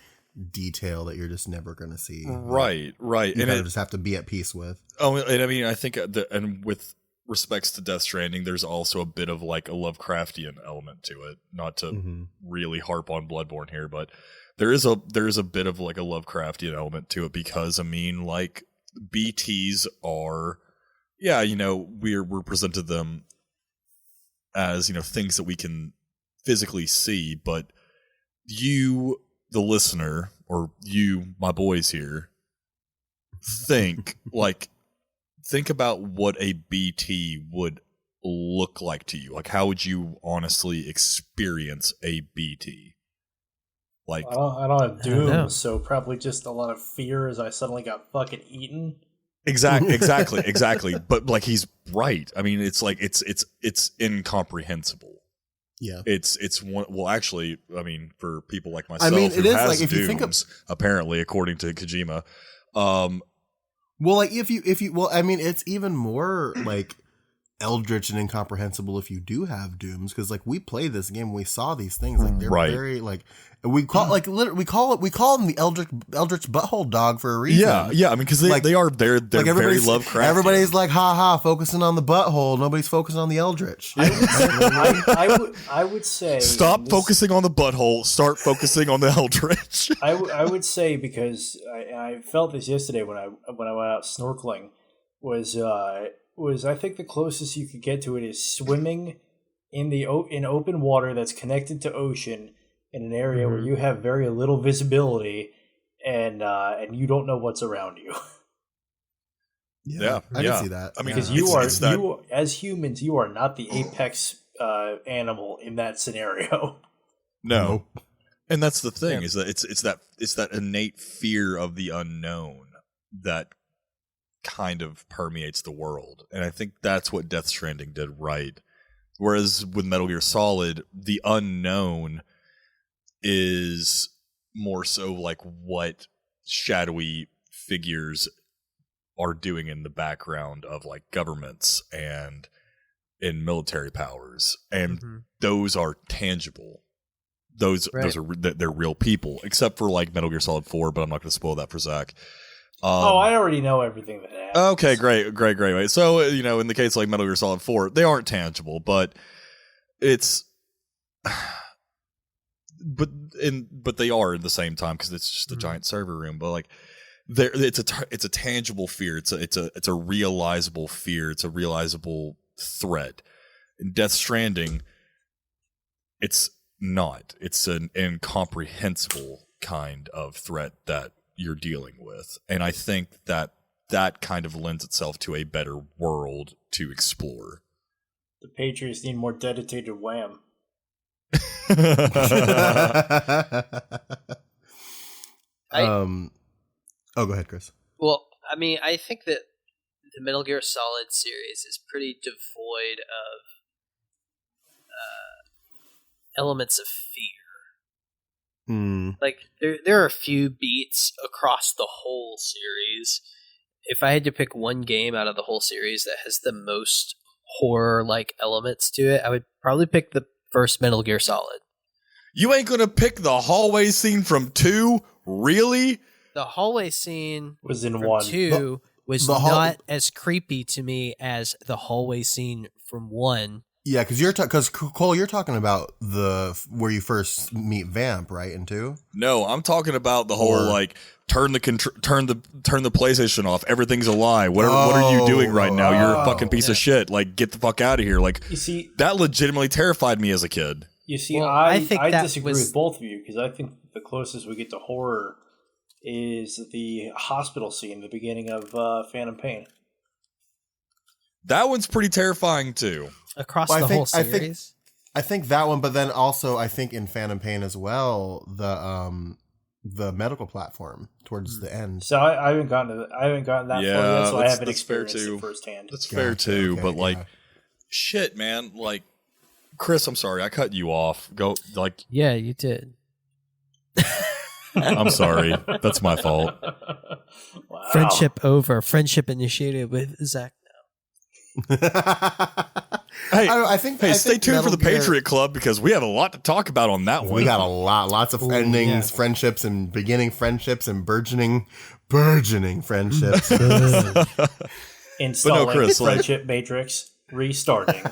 Speaker 1: detail that you're just never going to see.
Speaker 2: Right.
Speaker 1: You kind of just have to be at peace with.
Speaker 2: Oh, and I mean, I think and with respects to Death Stranding, there's also a bit of like a Lovecraftian element to it. Not to really harp on Bloodborne here, but there is a bit of like a Lovecraftian element to it because I mean, like BTs are, we're presented them as things that we can physically see, but you, the listener, or you, my boys here, think about what a BT would look like to you. Like, how would you honestly experience a BT? Like,
Speaker 3: I don't have Doom, so probably just a lot of fear as I suddenly got fucking eaten.
Speaker 2: Exactly. But like, he's right. I mean, it's like it's incomprehensible.
Speaker 1: Yeah,
Speaker 2: it's one. Well, actually, I mean, for people like myself,
Speaker 1: it is like if you think of,
Speaker 2: apparently, according to Kojima,
Speaker 1: well, like if you, well, I mean, it's even more like eldritch and incomprehensible if you do have dooms, because like we played this game, we saw these things, like they're very like we call we call them the eldritch butthole dog for a reason.
Speaker 2: Yeah. I mean, because they're like very Lovecraftian.
Speaker 1: Everybody's like, focusing on the butthole. Nobody's focusing on the eldritch.
Speaker 3: I would say
Speaker 2: stop focusing on the butthole. Start focusing on the eldritch.
Speaker 3: I would say, because I felt this yesterday when I went out snorkeling, was I think the closest you could get to it is swimming in open water that's connected to ocean in an area where you have very little visibility and you don't know what's around you.
Speaker 2: Yeah,
Speaker 1: I can see that.
Speaker 3: I mean, because you as humans, you are not the apex animal in that scenario.
Speaker 2: No. Nope. And that's the thing, is that it's that innate fear of the unknown that kind of permeates the world. And I think that's what Death Stranding did right. Whereas with Metal Gear Solid, the unknown is more so like what shadowy figures are doing in the background of like governments and in military powers, and those are tangible. Those are they're real people, except for like Metal Gear Solid 4, but I'm not going to spoil that for Zach.
Speaker 3: I already know everything that happens.
Speaker 2: Okay, great. So, in the case like Metal Gear Solid 4, they aren't tangible, but it's but they are at the same time, because it's just a giant server room. But like it's a tangible fear. It's a realizable fear. It's a realizable threat. In Death Stranding, it's not. It's an incomprehensible kind of threat that you're dealing with, and I think that kind of lends itself to a better world to explore.
Speaker 3: The Patriots need more dedicated Wham.
Speaker 1: Go ahead, Chris.
Speaker 4: Well, I mean, I think that the Metal Gear Solid series is pretty devoid of elements of fear. Like there are a few beats across the whole series. If I had to pick one game out of the whole series that has the most horror-like elements to it, I would probably pick the first Metal Gear Solid.
Speaker 2: You ain't gonna pick the hallway scene from 2? Really?
Speaker 4: The hallway scene
Speaker 3: was in 1.
Speaker 4: 2 was not as creepy to me as the hallway scene from 1.
Speaker 1: Yeah, because Cole, you're talking about where you first meet Vamp, right? In 2.
Speaker 2: No, I'm talking about the whole like turn the PlayStation off. Everything's a lie. What are you doing right now? You're a fucking piece of shit. Like, get the fuck out of here. Like, you see, that legitimately terrified me as a kid.
Speaker 3: You see, well, I disagree with both of you, because I think the closest we get to horror is the hospital scene, the beginning of Phantom Pain.
Speaker 2: That one's pretty terrifying too.
Speaker 4: Across the whole series?
Speaker 1: I think that one, but then also I think in Phantom Pain as well, the medical platform towards the end.
Speaker 3: So I haven't gotten that far yet, so I haven't experienced it firsthand.
Speaker 2: That's fair too, but like, shit, man, like, Chris, I'm sorry, I cut you off. Go, like,
Speaker 4: yeah, you did.
Speaker 2: I'm sorry, that's my fault.
Speaker 3: Wow.
Speaker 4: Friendship over. Friendship initiated with Zach.
Speaker 2: Stay tuned for the Patriot Club, because we have a lot to talk about on that one.
Speaker 1: We got lots of endings, friendships, and beginning friendships, and burgeoning friendships.
Speaker 3: Installing friendship matrix, restarting.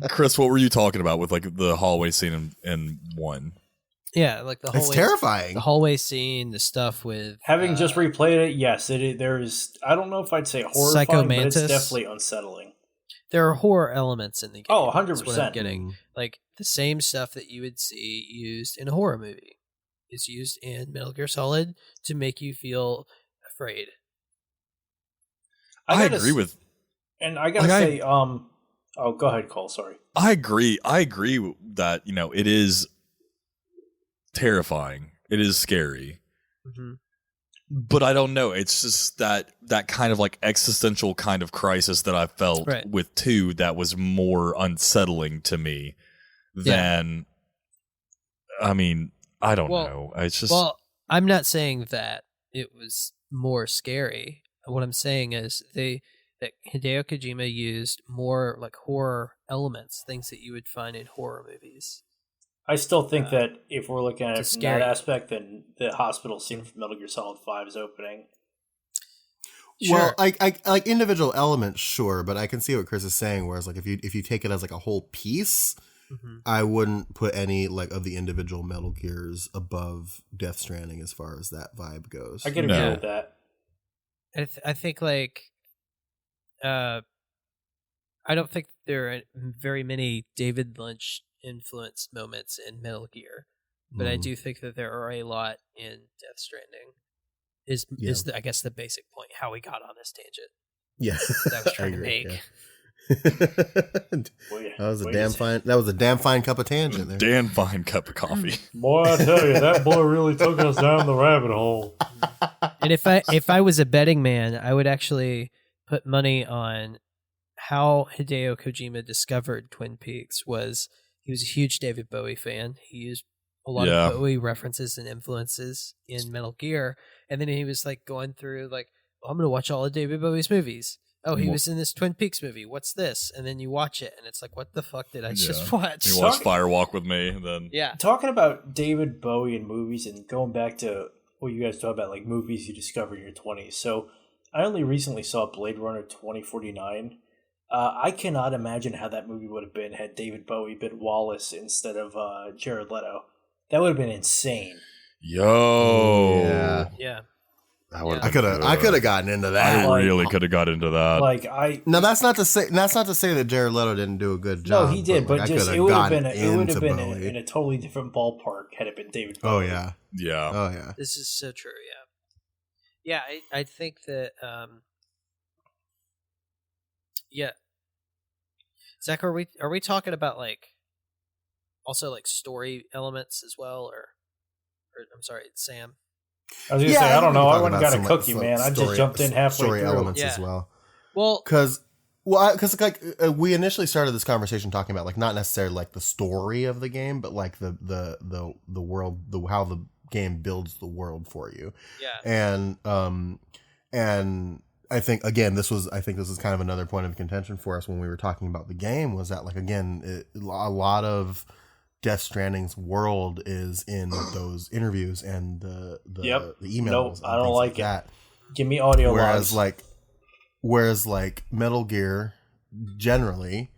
Speaker 2: Chris, what were you talking about with like the hallway scene in 1?
Speaker 4: Yeah, like the hallway.
Speaker 1: It's terrifying.
Speaker 4: The hallway scene, the stuff with
Speaker 3: having just replayed it. Yes, there's. I don't know if I'd say horrifying, but it's definitely unsettling.
Speaker 4: There are horror elements in the game.
Speaker 3: Oh, 100%.
Speaker 4: Getting like the same stuff that you would see used in a horror movie is used in Metal Gear Solid to make you feel afraid.
Speaker 2: I agree with,
Speaker 3: and I gotta say, oh, go ahead, Cole. Sorry.
Speaker 2: I agree that it is terrifying. It is scary.
Speaker 4: Mm-hmm.
Speaker 2: But I don't know. It's just that kind of like existential kind of crisis that I felt with 2 that was more unsettling to me than. I mean, I don't know. It's just.
Speaker 4: Well, I'm not saying that it was more scary. What I'm saying is that Hideo Kojima used more like horror elements, things that you would find in horror movies.
Speaker 3: I still think that if we're looking at it from that aspect, then the hospital scene from Metal Gear Solid 5's opening.
Speaker 1: Sure. Well, I like individual elements, sure, but I can see what Chris is saying. Whereas, like, if you take it as like a whole piece, I wouldn't put any like of the individual Metal Gears above Death Stranding as far as that vibe goes.
Speaker 3: I can agree with that.
Speaker 4: I think like, I don't think there are very many David Lynch influenced moments in Metal Gear, but I do think that there are a lot in Death Stranding. Is I guess the basic point how we got on this tangent?
Speaker 1: Yeah,
Speaker 4: that I was trying to make.
Speaker 1: Yeah. That was a damn fine cup of tangent there.
Speaker 2: Damn fine cup of coffee.
Speaker 3: Boy, I tell you, that boy really took us down the rabbit hole.
Speaker 4: And if I was a betting man, I would actually put money on how Hideo Kojima discovered Twin Peaks. He was a huge David Bowie fan. He used a lot of Bowie references and influences in Metal Gear. And then he was like going through like, I'm going to watch all of David Bowie's movies. Oh, he was in this Twin Peaks movie. What's this? And then you watch it and it's like, what the fuck did I just watch?
Speaker 2: You watch Firewalk with me. And then
Speaker 3: talking about David Bowie and movies and going back to what you guys talk about, like movies you discovered in your 20s. So I only recently saw Blade Runner 2049. I cannot imagine how that movie would have been had David Bowie been Wallace instead of Jared Leto. That would have been insane.
Speaker 2: Yo.
Speaker 4: Yeah.
Speaker 1: I could have gotten into that.
Speaker 2: I really could have got into that.
Speaker 1: Now that's not to say that Jared Leto didn't do a good job.
Speaker 3: No, he did, but just it would have been in a totally different ballpark had it been David Bowie.
Speaker 1: Oh yeah.
Speaker 4: This is so true. Yeah. I think that. Yeah. Zach, are we talking about like also like story elements as well, or I'm sorry, Sam?
Speaker 3: I was gonna say I don't know. I went and got a cookie, man. I just jumped in halfway
Speaker 1: story
Speaker 3: through.
Speaker 1: Elements as well.
Speaker 4: Because
Speaker 1: like we initially started this conversation talking about like not necessarily like the story of the game, but like the world, how the game builds the world for you.
Speaker 4: Yeah.
Speaker 1: And I think again, this is kind of another point of contention for us when we were talking about the game, was that like again, a lot of Death Stranding's world is in those interviews and the emails.
Speaker 3: Nope, I don't like it.
Speaker 1: That.
Speaker 3: Give me audio.
Speaker 1: Whereas like Metal Gear, generally,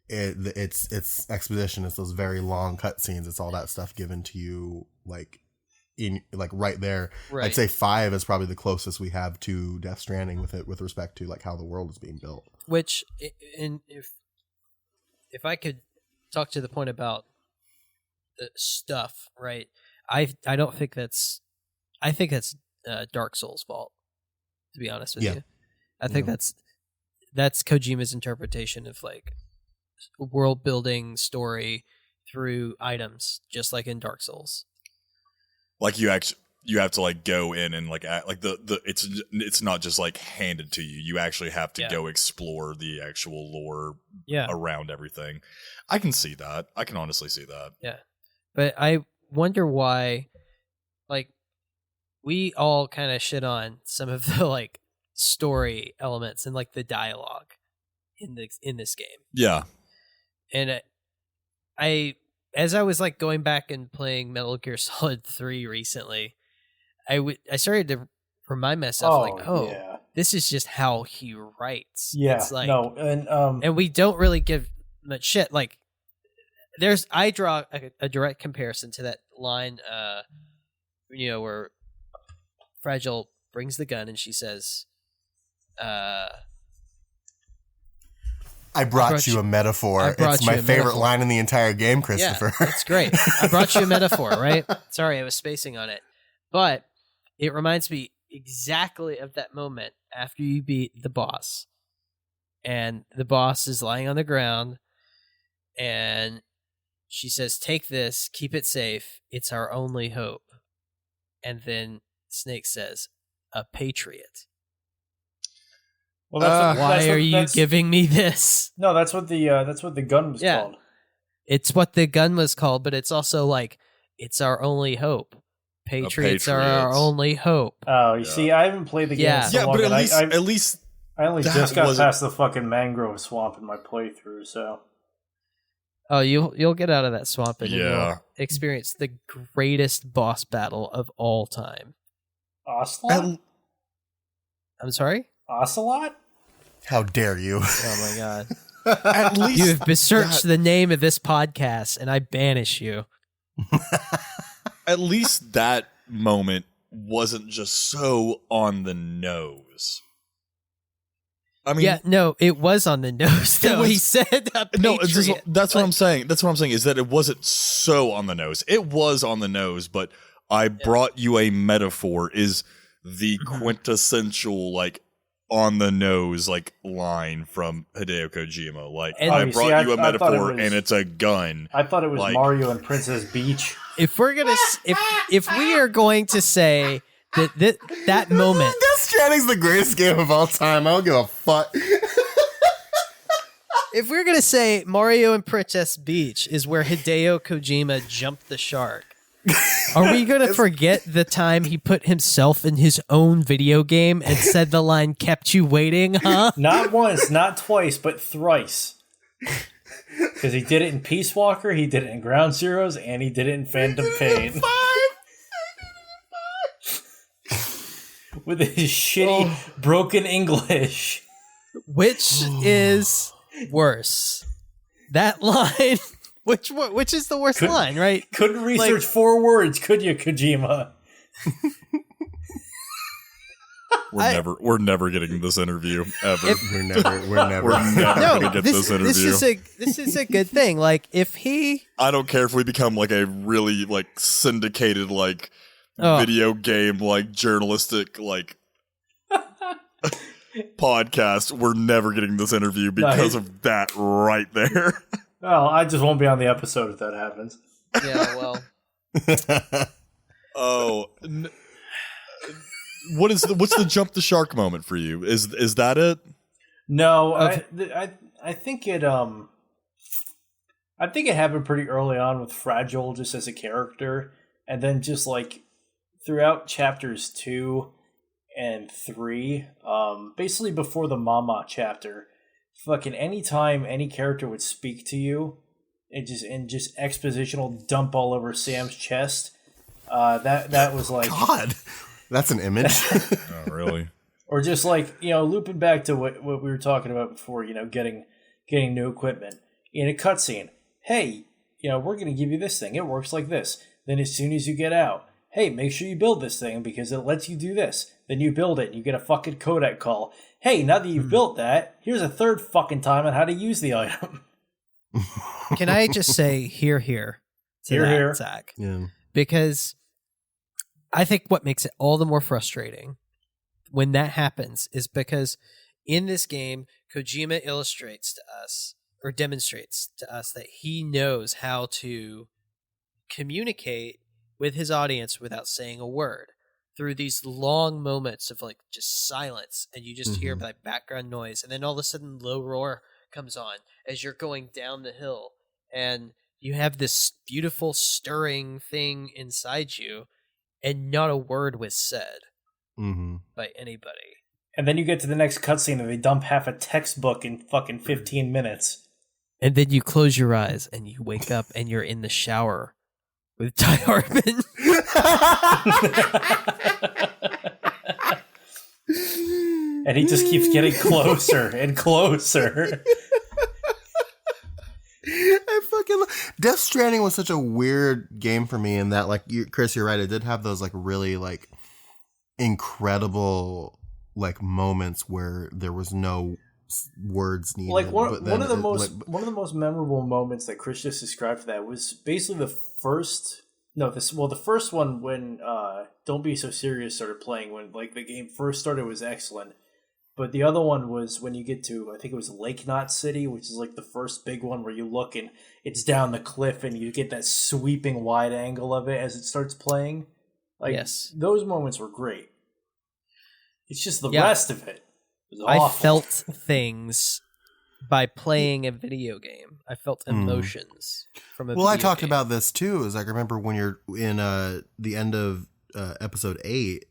Speaker 1: it's exposition. It's those very long cutscenes. It's all that stuff given to you like in like right there. Right. I'd say 5 is probably the closest we have to Death Stranding with respect to like how the world is being built.
Speaker 4: Which, if I could talk to the point about the stuff, right? I don't think that's. I think that's Dark Souls' fault. To be honest with you, I think that's Kojima's interpretation of like world building story through items, just like in Dark Souls.
Speaker 2: Like you have to like go in and like act, like it's not just like handed to you. You actually have to go explore the actual lore around everything. I can see that. I can honestly see that.
Speaker 4: Yeah. But I wonder why, like, we all kind of shit on some of the like story elements and like the dialogue in this game.
Speaker 2: Yeah.
Speaker 4: And as I was like going back and playing Metal Gear Solid 3 recently, I started to remind myself this is just how he writes.
Speaker 3: Yeah.
Speaker 4: It's like,
Speaker 3: and
Speaker 4: we don't really give much shit. Like, I draw a direct comparison to that line, where Fragile brings the gun and she says,
Speaker 1: I brought you a metaphor. It's my favorite line in the entire game, Christopher.
Speaker 4: Yeah, it's great. I brought you a metaphor, right? Sorry, I was spacing on it. But it reminds me exactly of that moment after you beat the boss. And the boss is lying on the ground and she says, "Take this, keep it safe. It's our only hope." And then Snake says, "A patriot."
Speaker 3: Well,
Speaker 4: why are you giving me this?
Speaker 3: No, that's what the gun was called.
Speaker 4: It's what the gun was called, but it's also like, it's our only hope. Patriots are our only hope.
Speaker 3: Oh, you see, I haven't played the game.
Speaker 2: But at least
Speaker 3: I only just got past the fucking mangrove swamp in my playthrough, so.
Speaker 4: Oh, you'll get out of that swamp and you'll experience the greatest boss battle of all time.
Speaker 3: Ocelot?
Speaker 4: I'm sorry?
Speaker 3: Ocelot?
Speaker 1: How dare you?
Speaker 4: Oh my god. At least you have besmirched the name of this podcast, and I banish you.
Speaker 2: At least that moment wasn't just so on the nose. I mean,
Speaker 4: yeah, no, it was on the nose. Though he said,
Speaker 2: "No, that's what I'm saying. That's what I'm saying is that it wasn't so on the nose. It was on the nose, but I brought you a metaphor. Is the quintessential like on the nose like line from Hideo Kojima? Like I brought you a metaphor, and it's a gun.
Speaker 3: I thought it was like, Mario and Princess Peach.
Speaker 4: If we're gonna, if we are going to say. That moment.
Speaker 1: Death Stranding's the greatest game of all time. I don't give a fuck.
Speaker 4: If we're going to say Mario and Princess Peach is where Hideo Kojima jumped the shark, are we going to forget the time he put himself in his own video game and said the line, "Kept you waiting, huh?"
Speaker 3: Not once, not twice, but thrice. Because he did it in Peace Walker, he did it in Ground Zeroes, and he did it in Phantom Pain. With his shitty, broken English.
Speaker 4: Which is worse? That line, which is the worst line, right?
Speaker 3: Couldn't research 4 words, could you, Kojima?
Speaker 2: We're never getting this interview ever.
Speaker 1: We're never
Speaker 2: gonna get this interview.
Speaker 4: This is a good thing. Like if he,
Speaker 2: I don't care if we become like a really like syndicated like. Video game like journalistic like podcast. We're never getting this interview because of that right there.
Speaker 3: Well, I just won't be on the episode if that happens.
Speaker 4: Yeah, well.
Speaker 2: What's the jump the shark moment for you? Is that it?
Speaker 3: No, I think it happened pretty early on with Fragile just as a character, and then just like throughout chapters 2 and 3, basically before the Mama chapter, fucking anytime any character would speak to you, and just expositional dump all over Sam's chest, that was like
Speaker 1: God, that's an image.
Speaker 2: Oh, really?
Speaker 3: Or just like looping back to what we were talking about before, getting new equipment in a cutscene. Hey, we're gonna give you this thing. It works like this. Then as soon as you get out. Hey, make sure you build this thing because it lets you do this. Then you build it and you get a fucking codec call. Hey, now that you've built that, here's a third fucking time on how to use the item.
Speaker 4: Can I just say here to that, Zach?
Speaker 1: Yeah.
Speaker 4: Because I think what makes it all the more frustrating when that happens is because in this game, Kojima illustrates to us or demonstrates to us that he knows how to communicate with his audience without saying a word through these long moments of like just silence, and you just hear like background noise, and then all of a sudden low roar comes on as you're going down the hill, and you have this beautiful stirring thing inside you, and not a word was said by anybody.
Speaker 3: And then you get to the next cutscene and they dump half a textbook in fucking 15 minutes.
Speaker 4: And then you close your eyes and you wake up and you're in the shower with Ty Hartman.
Speaker 3: And he just keeps getting closer and closer.
Speaker 1: I fucking Death Stranding was such a weird game for me in that, like, Chris, you're right. It did have those like really like incredible like moments where there was no words needed.
Speaker 3: Like one of the most memorable moments that Chris just described for that was basically the first one when Don't Be So Serious started playing, when like the game first started was excellent. But the other one was when you get to, I think it was Lake Knot City, which is like the first big one where you look and it's down the cliff and you get that sweeping wide angle of it as it starts playing. Like, yes, those moments were great. It's just the rest of it was awful.
Speaker 4: I felt things by playing a video game. I felt emotions from a video game.
Speaker 1: Well, I talked about this too. Is like, I remember when you're in the end of episode 8,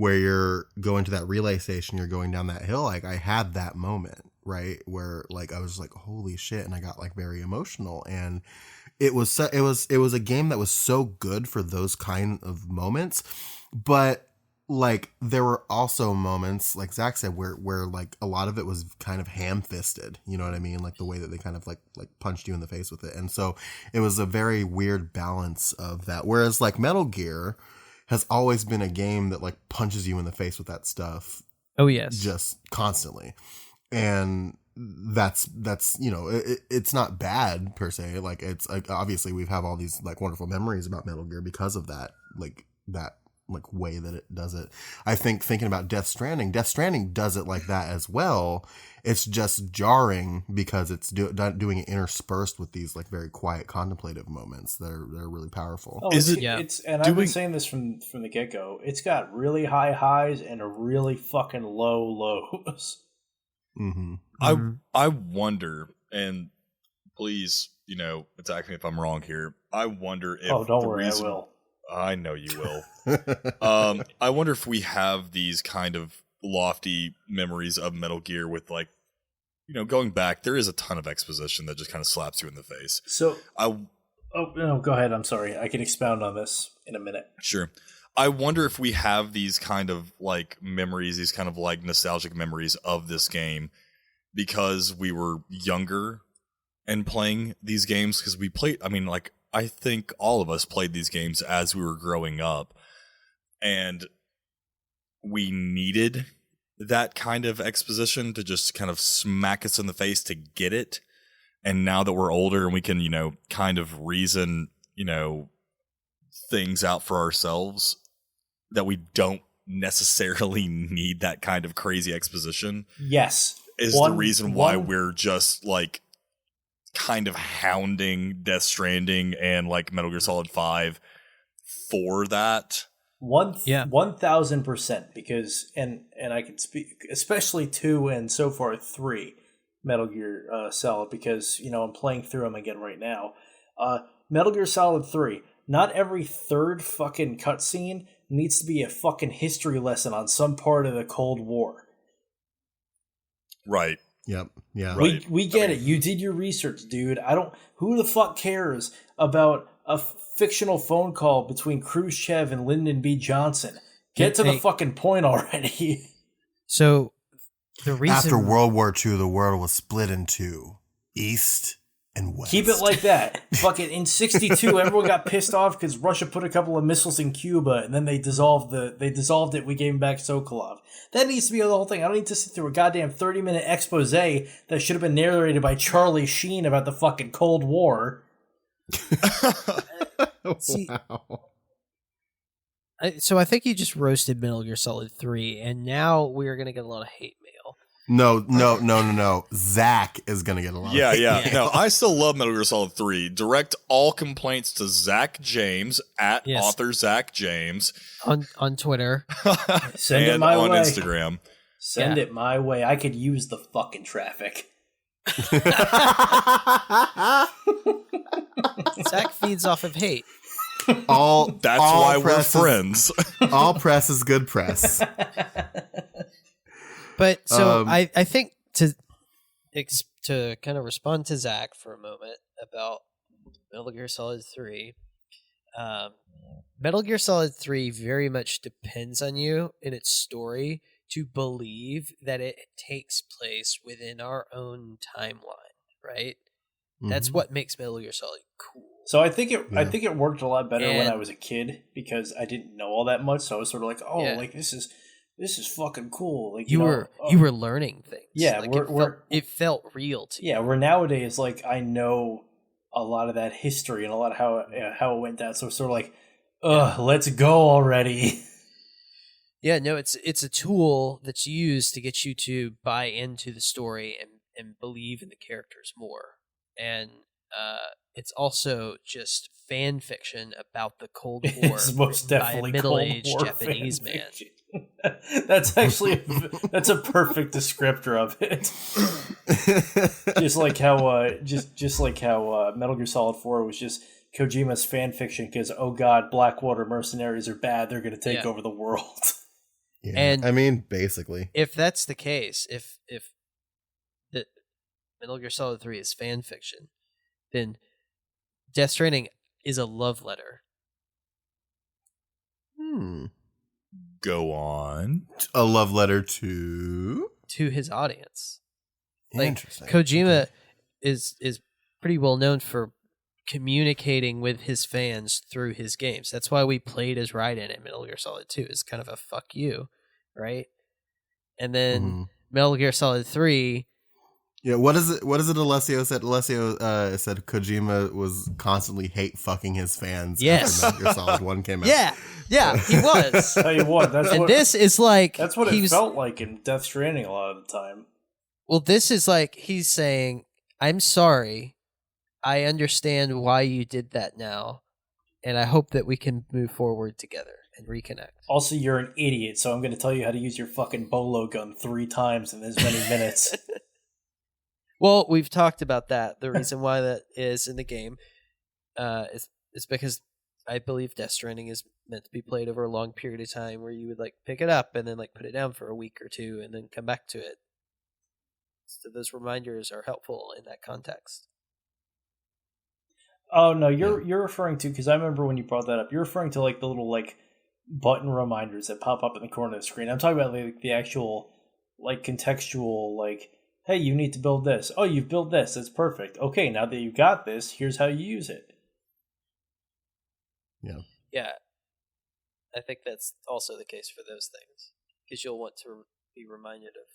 Speaker 1: where you're going to that relay station, you're going down that hill. Like I had that moment, right, where like I was like, holy shit, and I got like very emotional, and it was a game that was so good for those kind of moments, but like there were also moments, like Zach said, where like a lot of it was kind of ham-fisted, you know what I mean? Like the way that they kind of like punched you in the face with it. And so it was a very weird balance of that. Whereas like Metal Gear has always been a game that like punches you in the face with that stuff.
Speaker 4: Oh yes.
Speaker 1: Just constantly. And that's you know, it's not bad per se. Like it's like obviously we have all these like wonderful memories about Metal Gear because of that way that it does it. I think thinking about Death Stranding does it like that as well. It's just jarring because it's doing it interspersed with these like very quiet contemplative moments that are really powerful.
Speaker 3: Oh, I've been saying this from the get-go. It's got really high highs and a really fucking low lows.
Speaker 1: Mm-hmm.
Speaker 2: I wonder, and please, you know, attack me if I'm wrong here. I wonder if
Speaker 3: don't worry, I will.
Speaker 2: I know you will. I wonder if we have these kind of lofty memories of Metal Gear with like, you know, going back, there is a ton of exposition that just kind of slaps you in the face.
Speaker 3: So, go ahead. I'm sorry. I can expound on this in a minute.
Speaker 2: Sure. I wonder if we have these kind of like memories, these kind of like nostalgic memories of this game because we were younger and playing these games because we played, I mean, like, I think all of us played these games as we were growing up, and we needed that kind of exposition to just kind of smack us in the face to get it. And now that we're older and we can, you know, kind of reason, you know, things out for ourselves, that we don't necessarily need that kind of crazy exposition.
Speaker 3: Yes.
Speaker 2: Is the reason why we're just like kind of hounding Death Stranding and like Metal Gear Solid 5 for that.
Speaker 3: 1000%, because and I can speak especially 2 and so far 3 Metal Gear Solid, because you know I'm playing through them again right now. Metal Gear Solid 3, not every third fucking cutscene needs to be a fucking history lesson on some part of the Cold War.
Speaker 2: Right.
Speaker 1: Yep. Yeah.
Speaker 3: We get it. You did your research, dude. Who the fuck cares about a fictional phone call between Khrushchev and Lyndon B. Johnson? Get to the fucking point already.
Speaker 4: So the reason
Speaker 1: after World War II, the world was split in two, East and West.
Speaker 3: Keep it like that. Fucking in '62, everyone got pissed off because Russia put a couple of missiles in Cuba, and then they dissolved it. We gave them back Sokolov. That needs to be the whole thing. I don't need to sit through a goddamn 30-minute expose that should have been narrated by Charlie Sheen about the fucking Cold War.
Speaker 4: See, wow. So I think you just roasted Metal Gear Solid 3, and now we are going to get a lot of hate mail.
Speaker 1: No. Zach is going to get a lot of hate mail.
Speaker 2: No, I still love Metal Gear Solid 3. Direct all complaints to Zach James at author Zach James.
Speaker 4: On Twitter.
Speaker 3: Send it my way.
Speaker 2: And on Instagram.
Speaker 3: Send it my way. I could use the fucking traffic.
Speaker 4: Zach feeds off of hate.
Speaker 2: That's why we're friends.
Speaker 1: All press is good press.
Speaker 4: But so I think to kind of respond to Zach for a moment about Metal Gear Solid 3, Metal Gear Solid 3 very much depends on you in its story to believe that it takes place within our own timeline, right? Mm-hmm. That's what makes Metal Gear Solid cool.
Speaker 3: So I think it worked a lot better when I was a kid because I didn't know all that much. So I was sort of like, like this is fucking cool. Like you
Speaker 4: were learning things.
Speaker 3: Yeah,
Speaker 4: like it felt real to you.
Speaker 3: Yeah, where nowadays like I know a lot of that history and a lot of how it went down. So it's sort of like, let's go already.
Speaker 4: Yeah, no, it's a tool that's used to get you to buy into the story and believe in the characters more. And it's also just fan fiction about the Cold War.
Speaker 3: It's most definitely
Speaker 4: by a middle-aged Japanese man.
Speaker 3: That's actually that's a perfect descriptor of it. just like how Metal Gear Solid 4 was just Kojima's fan fiction because oh god, Blackwater mercenaries are bad. They're going to take over the world.
Speaker 1: Yeah,
Speaker 4: and
Speaker 1: I mean, basically,
Speaker 4: if that's the case, if the Metal Gear Solid 3 is fan fiction, then Death Stranding is a love letter.
Speaker 2: Go on.
Speaker 1: A love letter to
Speaker 4: his audience.
Speaker 1: Interesting.
Speaker 4: Kojima is pretty well known for communicating with his fans through his games. That's why we played as Raiden in Metal Gear Solid 2. It's kind of a fuck you, right? And then Metal Gear Solid 3.
Speaker 1: Yeah, what is it Alessio said? Alessio said Kojima was constantly hate fucking his fans
Speaker 4: yes.
Speaker 1: after Metal Gear Solid 1 came out.
Speaker 4: Yeah, he was.
Speaker 3: Tell you what, that's
Speaker 4: and
Speaker 3: what,
Speaker 4: this is like...
Speaker 3: That's what it felt like in Death Stranding a lot of the time.
Speaker 4: Well, this is like he's saying, I'm sorry. I understand why you did that now, and I hope that we can move forward together and reconnect.
Speaker 3: Also, you're an idiot, so I'm going to tell you how to use your fucking bolo gun 3 times in as many minutes.
Speaker 4: Well, we've talked about that. The reason why that is in the game is because I believe Death Stranding is meant to be played over a long period of time where you would like pick it up and then like put it down for a week or two and then come back to it. So those reminders are helpful in that context.
Speaker 3: Oh no, you're referring to, because I remember when you brought that up, you're referring to like the little like button reminders that pop up in the corner of the screen. I'm talking about like the actual like contextual like, hey, you need to build this. Oh, you've built this. That's perfect. Okay, now that you've got this, here's how you use it.
Speaker 4: Yeah. I think that's also the case for those things, because you'll want to be reminded of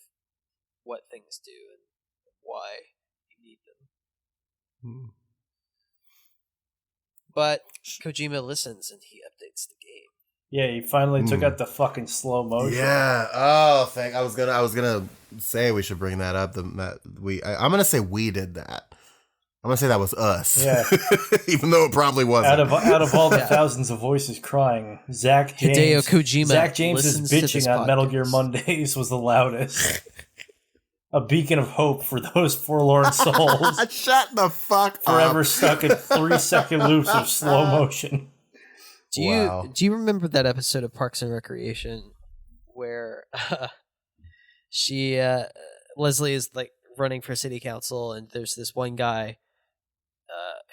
Speaker 4: what things do and why you need them. But Kojima listens and he updates the game.
Speaker 3: Yeah, he finally took out the fucking slow motion.
Speaker 1: Yeah. Oh, I was gonna say we should bring that up. I'm gonna say we did that. I'm gonna say that was us.
Speaker 3: Yeah.
Speaker 1: Even though it probably wasn't.
Speaker 3: Out of all the thousands of voices crying, Zach James is bitching on Metal Gear Mondays was the loudest. A beacon of hope for those forlorn souls.
Speaker 1: Shut the fuck
Speaker 3: forever
Speaker 1: up.
Speaker 3: stuck in 3-second loops of slow motion.
Speaker 4: Do you remember that episode of Parks and Recreation where Leslie is like running for city council and there's this one guy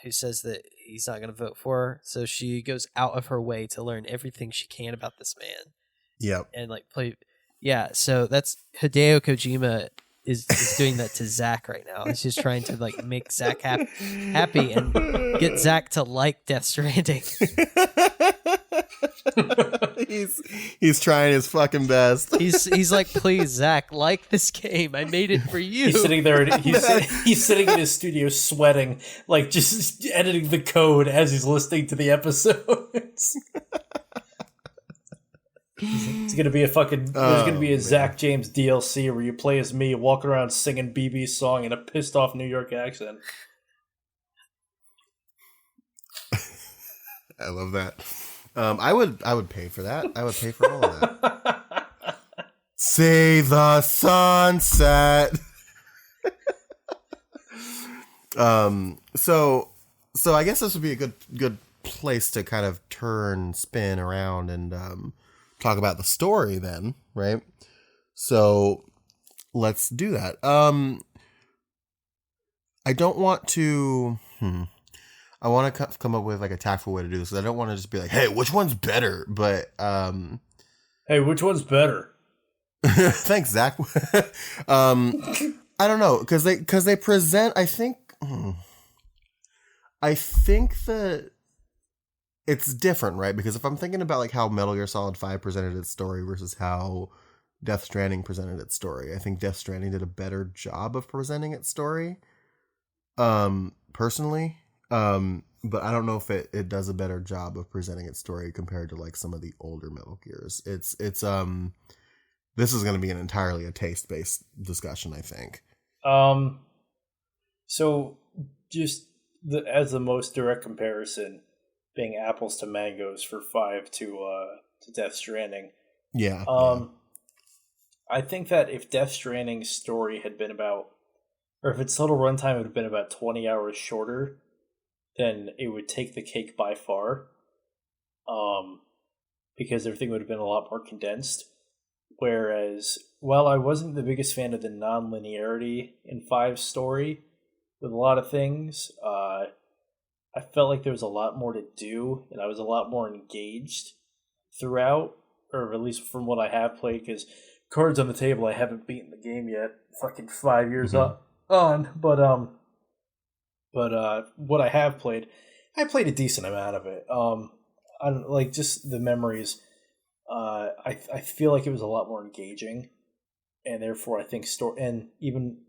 Speaker 4: who says that he's not going to vote for her, so she goes out of her way to learn everything she can about this man.
Speaker 1: Yep.
Speaker 4: And like play. Yeah, so that's Hideo Kojima is doing that to Zach right now. He's just trying to like make Zach happy and get Zach to like Death Stranding.
Speaker 1: he's trying his fucking best.
Speaker 4: He's like, please, Zach, like this game. I made it for you.
Speaker 3: He's sitting there. He's sitting in his studio, sweating, like just editing the code as he's listening to the episodes. It's gonna be a fucking. There's gonna be a Zach James DLC where you play as me, walking around singing BB's song in a pissed off New York accent.
Speaker 1: I love that. I would pay for that. I would pay for all of that. See the sunset. So I guess this would be a good place to kind of spin around and talk about the story then, right? So let's do that. I don't want to. I want to come up with like a tactful way to do this. I don't want to just be like, "Hey, which one's better?" But
Speaker 3: hey, which one's better?
Speaker 1: Thanks, Zach. I don't know, because they present. I think that it's different, right? Because if I'm thinking about like how Metal Gear Solid 5 presented its story versus how Death Stranding presented its story, I think Death Stranding did a better job of presenting its story. Personally. But I don't know if it does a better job of presenting its story compared to like some of the older Metal Gears. It's this is going to be entirely a taste-based discussion, I think.
Speaker 3: So just as the most direct comparison, being apples to mangoes for 5 to Death Stranding.
Speaker 1: Yeah.
Speaker 3: I think that if Death Stranding's story had been about, or if its total runtime would have been about 20 hours shorter, then it would take the cake by far. Because everything would have been a lot more condensed. Whereas, while I wasn't the biggest fan of the non-linearity in 5's story with a lot of things, I felt like there was a lot more to do, and I was a lot more engaged throughout, or at least from what I have played, because cards on the table, I haven't beaten the game yet. Fucking 5 years on, but what I have played, I played a decent amount of it. I don't like just the memories. I feel like it was a lot more engaging, and therefore I think and even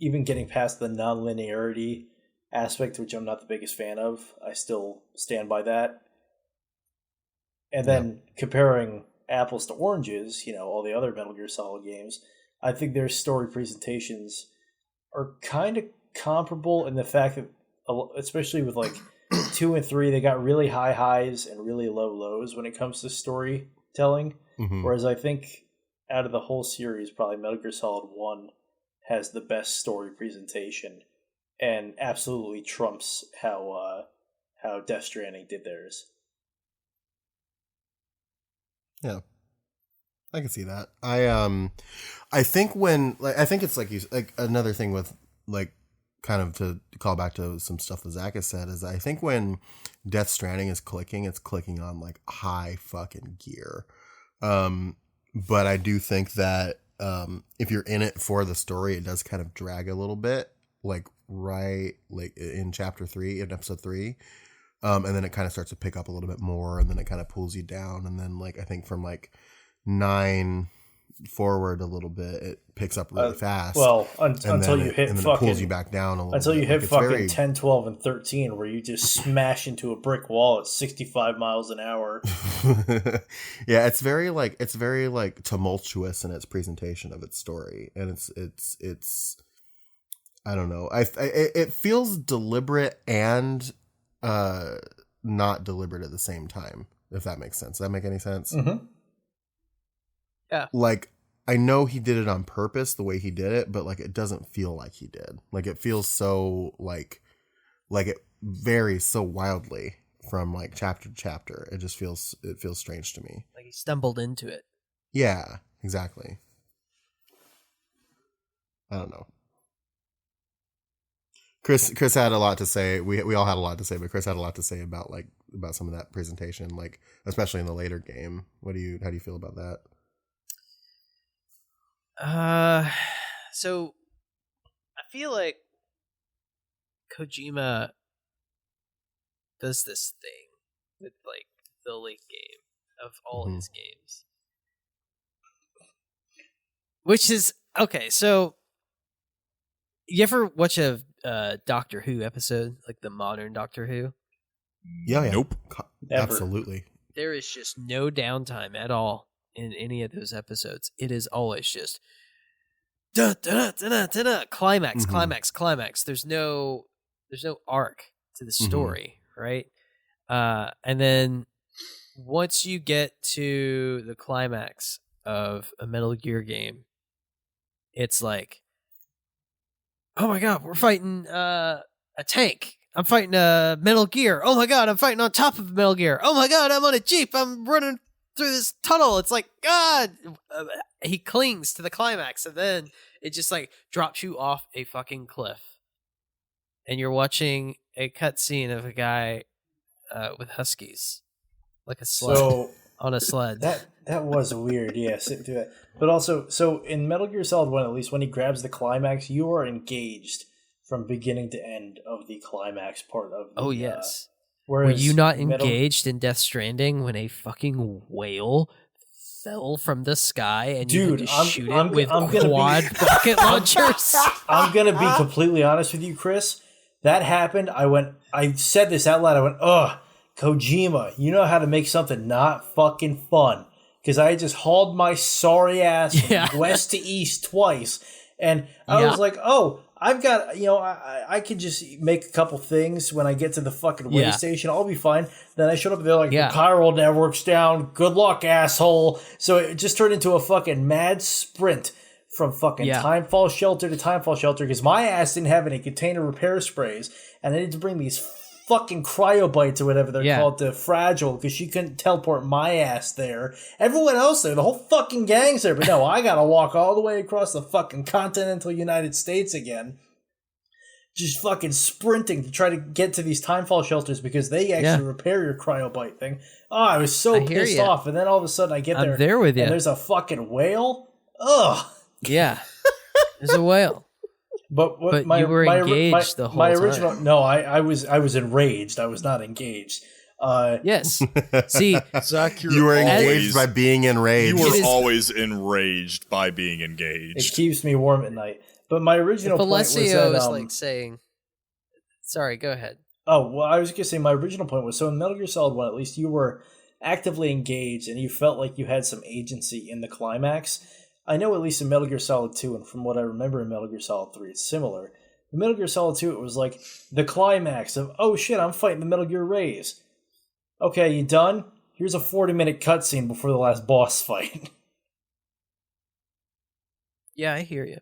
Speaker 3: getting past the non-linearity aspect, which I'm not the biggest fan of, I still stand by that. And then comparing apples to oranges, all the other Metal Gear Solid games, I think their story presentations are kind of comparable in the fact that, especially with like 2 and 3, they got really high highs and really low lows when it comes to storytelling. Whereas I think out of the whole series, probably Metal Gear Solid 1 has the best story presentation and absolutely trumps how Death Stranding did theirs.
Speaker 1: Yeah, I can see that. I think I think it's like another thing with like kind of to call back to some stuff that Zach has said is I think when Death Stranding is clicking, it's clicking on like high fucking gear. But I do think that if you're in it for the story, it does kind of drag a little bit, like in chapter 3, in episode 3. And then it kind of starts to pick up a little bit more, and then it kind of pulls you down. And then like I think from like 9 forward a little bit, it picks up really fast.
Speaker 3: Well, until you hit fucking,
Speaker 1: it pulls you back down a little
Speaker 3: until
Speaker 1: bit.
Speaker 3: You hit fucking 10, 12, and 13, where you just smash into a brick wall at 65 miles an hour.
Speaker 1: Yeah, it's very tumultuous in its presentation of its story, and it's I don't know. It feels deliberate and not deliberate at the same time, if that makes sense. Does that make any sense?
Speaker 3: Mm-hmm.
Speaker 4: Yeah.
Speaker 1: Like, I know he did it on purpose the way he did it, but like it doesn't feel like he did. Like it feels so like it varies so wildly from like chapter to chapter. It feels strange to me.
Speaker 4: Like he stumbled into it.
Speaker 1: Yeah, exactly. I don't know. Chris had a lot to say. We all had a lot to say, but Chris had a lot to say about some of that presentation, like especially in the later game. How do you feel about that?
Speaker 4: So I feel like Kojima does this thing with like the late game of all his games, which is okay. So you ever watch a Doctor Who episode, like the modern Doctor Who?
Speaker 1: Yeah.
Speaker 2: Nope.
Speaker 1: Absolutely.
Speaker 4: There is just no downtime at all in any of those episodes. It is always just climax. There's no arc to the story, right? And then once you get to the climax of a Metal Gear game, it's like, oh my god, we're fighting a tank. I'm fighting a Metal Gear. Oh my god, I'm fighting on top of Metal Gear. Oh my god, I'm on a Jeep. I'm running through this tunnel. It's like, God, he clings to the climax, and then it just like drops you off a fucking cliff, and you're watching a cutscene of a guy with huskies, like a sled on a sled.
Speaker 3: That was weird. Yeah, sitting through that. But also, so in Metal Gear Solid 1, at least when he grabs the climax, you are engaged from beginning to end of the climax part of the,
Speaker 4: yes.
Speaker 3: Were
Speaker 4: you not engaged in Death Stranding when a fucking whale fell from the sky and you had to shoot it with quad rocket launchers?
Speaker 3: I'm going to be completely honest with you, Chris. That happened. I said this out loud. I went, ugh, Kojima, you know how to make something not fucking fun. Because I just hauled my sorry ass from west to east twice. And I was like, oh, I've got, I can just make a couple things when I get to the fucking way station. I'll be fine. Then I showed up there like, the chiral network's down. Good luck, asshole. So it just turned into a fucking mad sprint from fucking timefall shelter to timefall shelter because my ass didn't have any container repair sprays. And I needed to bring these fucking cryobites or whatever they're called to Fragile because she couldn't teleport my ass there. Everyone else there, the whole fucking gang's there, but no, I gotta walk all the way across the fucking continental United States again. Just fucking sprinting to try to get to these timefall shelters because they actually repair your cryobite thing. Oh, I was so pissed off. And then all of a sudden I get there.
Speaker 4: I'm there with you.
Speaker 3: And there's a fucking whale. Ugh.
Speaker 4: Yeah. There's a whale.
Speaker 3: But
Speaker 4: you were engaged the whole time.
Speaker 3: No, I was enraged. I was not engaged.
Speaker 4: Yes. See,
Speaker 2: Zach,
Speaker 1: you were engaged by being enraged.
Speaker 2: You were always enraged by being engaged.
Speaker 3: It keeps me warm at night. But my original point was that...
Speaker 4: is like saying... Sorry, go ahead.
Speaker 3: Oh, well, I was going to say my original point was, so in Metal Gear Solid 1, at least you were actively engaged and you felt like you had some agency in the climax. I know at least in Metal Gear Solid 2, and from what I remember in Metal Gear Solid 3, it's similar. In Metal Gear Solid 2, it was like the climax of, oh shit, I'm fighting the Metal Gear Rays. Okay, you done? Here's a 40-minute cutscene before the last boss fight.
Speaker 4: Yeah, I hear you.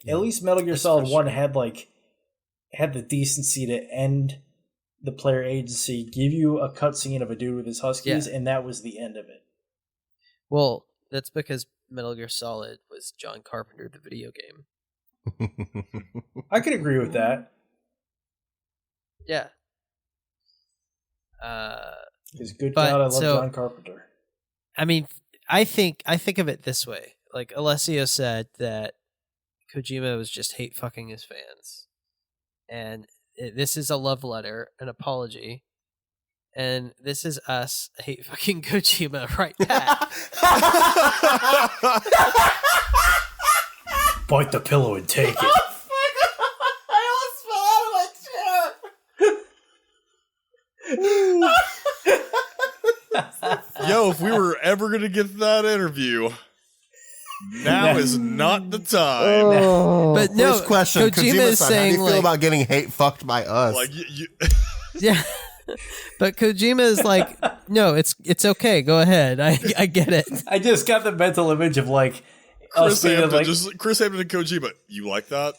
Speaker 3: At least Metal Gear Solid 1 had the decency to end the player agency, give you a cutscene of a dude with his huskies, and that was the end of it.
Speaker 4: Well, that's because Metal Gear Solid was John Carpenter, the video game.
Speaker 3: I could agree with that.
Speaker 4: Yeah.
Speaker 3: Because good God, I love John Carpenter.
Speaker 4: I mean, I think of it this way. Like Alessio said that Kojima was just hate fucking his fans. And this is a love letter, an apology. And this is us hate fucking Kojima right back.
Speaker 3: Bite the pillow and take it.
Speaker 1: I almost fell out of my chair.
Speaker 2: Yo, if we were ever going to get that interview, now is not the time.
Speaker 1: Oh.
Speaker 4: But no,
Speaker 1: first question,
Speaker 4: Kojima is saying,
Speaker 1: how do you feel about getting hate fucked by us?
Speaker 2: Like,
Speaker 4: yeah. But Kojima is like, no, it's okay. Go ahead. I get it.
Speaker 3: I just got the mental image of like
Speaker 2: Chris Hampton and Kojima. You like that?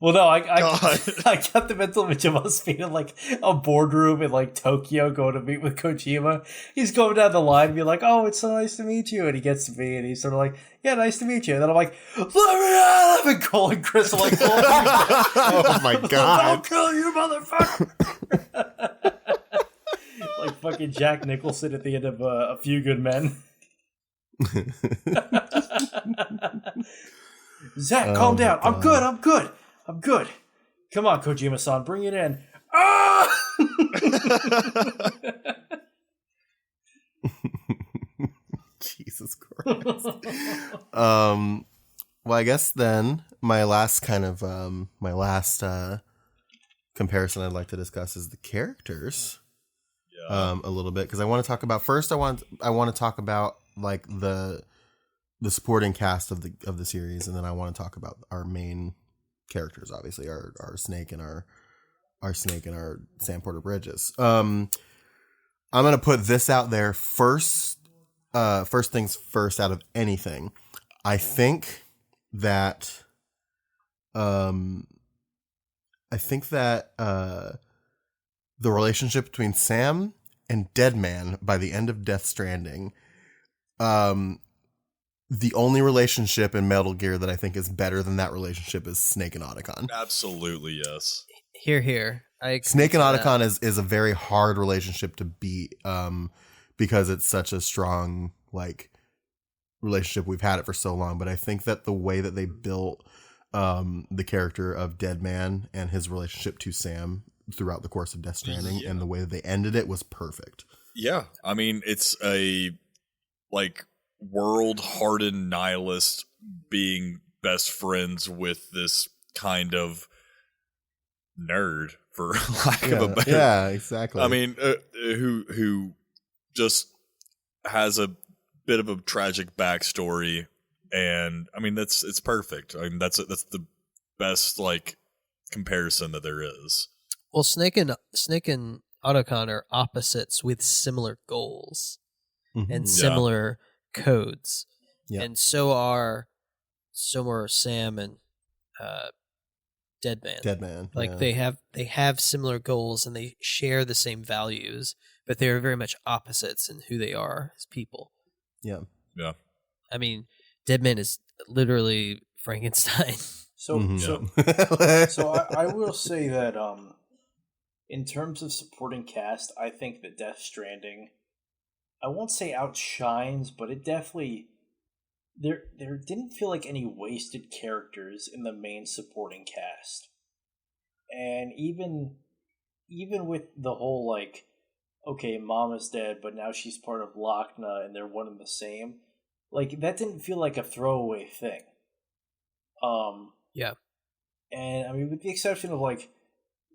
Speaker 3: Well, no, I got the mental image of us being in like a boardroom in like Tokyo going to meet with Kojima. He's going down the line and be like, "Oh, it's so nice to meet you," and he gets to me and he's sort of like, "Yeah, nice to meet you." And then I'm like, "Let me out!" And calling Chris like,
Speaker 1: "Oh my God,
Speaker 3: I'll kill you, motherfucker!" Like fucking Jack Nicholson at the end of A Few Good Men. Zach, calm down. I'm good. Come on, Kojima-san, bring it in. Ah!
Speaker 1: Jesus Christ. Well, I guess then my last comparison I'd like to discuss is the characters. A little bit, because I want to talk about I want to talk about like the supporting cast of the series, and then I want to talk about our main characters, obviously our Snake and our Sam Porter Bridges. I'm gonna put this out there first. First things first, out of anything, I think that the relationship between Sam and Deadman by the end of Death Stranding, the only relationship in Metal Gear that I think is better than that relationship is Snake and Otacon.
Speaker 2: Absolutely, yes.
Speaker 4: Here.
Speaker 1: Snake and Otacon is a very hard relationship to beat, because it's such a strong like relationship. We've had it for so long, but I think that the way that they built the character of Deadman and his relationship to Sam throughout the course of Death Stranding and the way that they ended it was perfect.
Speaker 2: Yeah, I mean, it's a like world-hardened nihilist being best friends with this kind of nerd, for lack of a better.
Speaker 1: Yeah, exactly.
Speaker 2: I mean, who just has a bit of a tragic backstory, and I mean it's perfect. I mean that's the best like comparison that there is.
Speaker 4: Well, Snake and Otacon are opposites with similar goals and similar codes, and so are Sam and Deadman. Like they have similar goals and they share the same values, but they're very much opposites in who they are as people.
Speaker 1: Yeah.
Speaker 2: Yeah.
Speaker 4: I mean, Deadman is literally Frankenstein.
Speaker 3: So I will say that in terms of supporting cast, I think that Death Stranding, I won't say outshines, but it definitely there didn't feel like any wasted characters in the main supporting cast. And even with the whole like, okay, Mama's dead, but now she's part of Lochna and they're one and the same, like that didn't feel like a throwaway thing.
Speaker 4: Yeah.
Speaker 3: And I mean, with the exception of like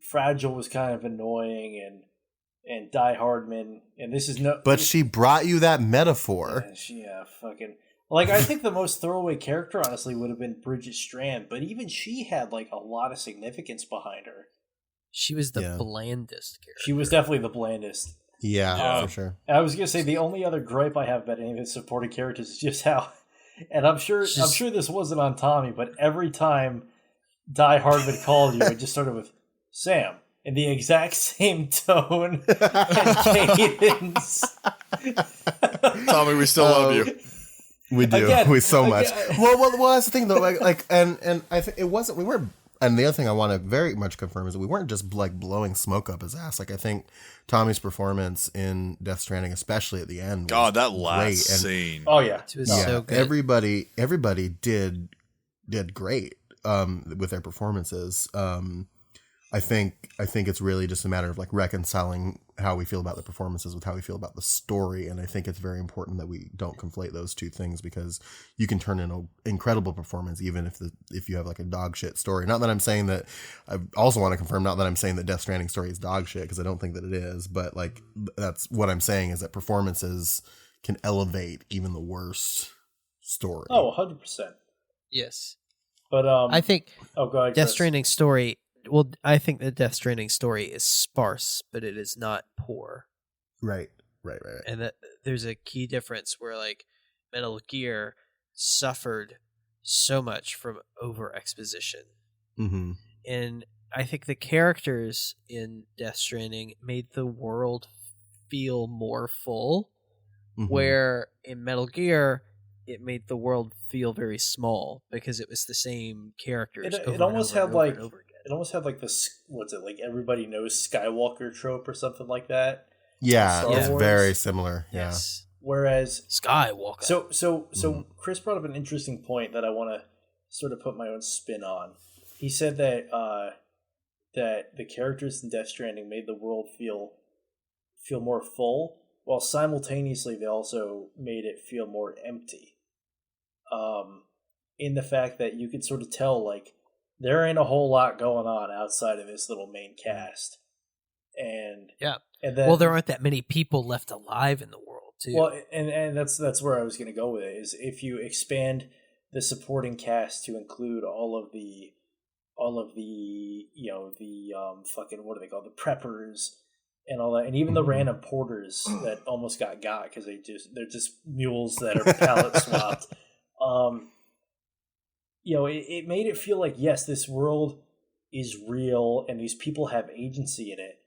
Speaker 3: Fragile was kind of annoying and Die Hardman, and this is no.
Speaker 1: But she brought you that metaphor.
Speaker 3: Yeah, fucking. Like, I think the most throwaway character, honestly, would have been Bridget Strand, but even she had, like, a lot of significance behind her.
Speaker 4: She was the blandest character.
Speaker 3: She was definitely the blandest.
Speaker 1: Yeah, for sure.
Speaker 3: I was going to say, the only other gripe I have about any of the supporting characters is just how, and I'm sure this wasn't on Tommy, but every time Die Hardman called you, it just started with, Sam, in the exact same tone and cadence.
Speaker 2: Tommy, we still love you.
Speaker 1: We do. We so much. Well, that's the thing though. Like, and I think it wasn't. We weren't. And the other thing I want to very much confirm is that we weren't just like blowing smoke up his ass. Like, I think Tommy's performance in Death Stranding, especially at the end,
Speaker 2: God, that last scene.
Speaker 3: Oh yeah,
Speaker 4: it was so good.
Speaker 1: Everybody did great with their performances. I think it's really just a matter of like reconciling how we feel about the performances with how we feel about the story, and I think it's very important that we don't conflate those two things, because you can turn in an incredible performance even if you have like a dog shit story. Not that I'm saying that. I also want to confirm, not that I'm saying that Death Stranding story is dog shit, because I don't think that it is, but like that's what I'm saying is that performances can elevate even the worst story.
Speaker 3: Oh, 100%.
Speaker 4: Yes,
Speaker 3: but
Speaker 4: I think
Speaker 3: go ahead,
Speaker 4: Death
Speaker 3: Chris.
Speaker 4: Stranding story. Well, I think the Death Stranding story is sparse, but it is not poor.
Speaker 1: Right.
Speaker 4: And that there's a key difference where like Metal Gear suffered so much from over exposition.
Speaker 1: Mm-hmm.
Speaker 4: And I think the characters in Death Stranding made the world feel more full, where in Metal Gear it made the world feel very small because it was the same characters.
Speaker 3: It almost had like it almost had like this, what's it, like everybody knows Skywalker trope or something like that.
Speaker 1: Yeah, it's very similar. Yeah.
Speaker 4: Yes.
Speaker 3: Whereas
Speaker 4: Skywalker.
Speaker 3: So Chris brought up an interesting point that I want to sort of put my own spin on. He said that that the characters in Death Stranding made the world feel more full, while simultaneously they also made it feel more empty. In the fact that you could sort of tell, like, there ain't a whole lot going on outside of this little main cast. And then,
Speaker 4: there aren't that many people left alive in the world too.
Speaker 3: Well, and that's where I was going to go with it, is if you expand the supporting cast to include all of the fucking, what are they called, the preppers and all that, and even the random porters that almost got because they're just mules that are pallet swapped. It made it feel like, yes, this world is real and these people have agency in it,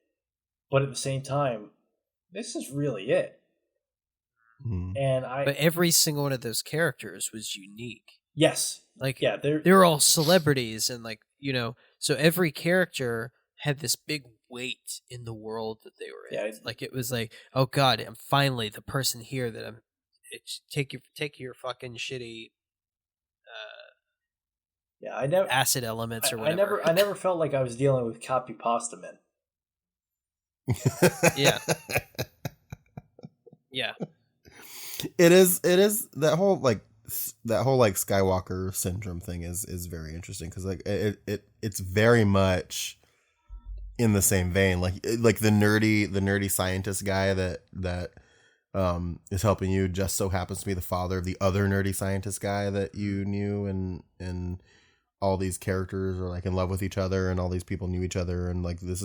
Speaker 3: but at the same time, this is really it. But
Speaker 4: every single one of those characters was unique.
Speaker 3: Yes,
Speaker 4: like
Speaker 3: they're
Speaker 4: all celebrities, and like so every character had this big weight in the world that they were in. Like it was like, oh God, I'm finally the person here that I'm. Take your fucking shitty.
Speaker 3: I never
Speaker 4: acid elements or whatever.
Speaker 3: I never felt like I was dealing with copy pasta men.
Speaker 4: Yeah. Yeah.
Speaker 1: It is that whole Skywalker syndrome thing is very interesting, because like it's very much in the same vein, like the nerdy scientist guy that is helping you just so happens to be the father of the other nerdy scientist guy that you knew, and all these characters are like in love with each other, and all these people knew each other, and like this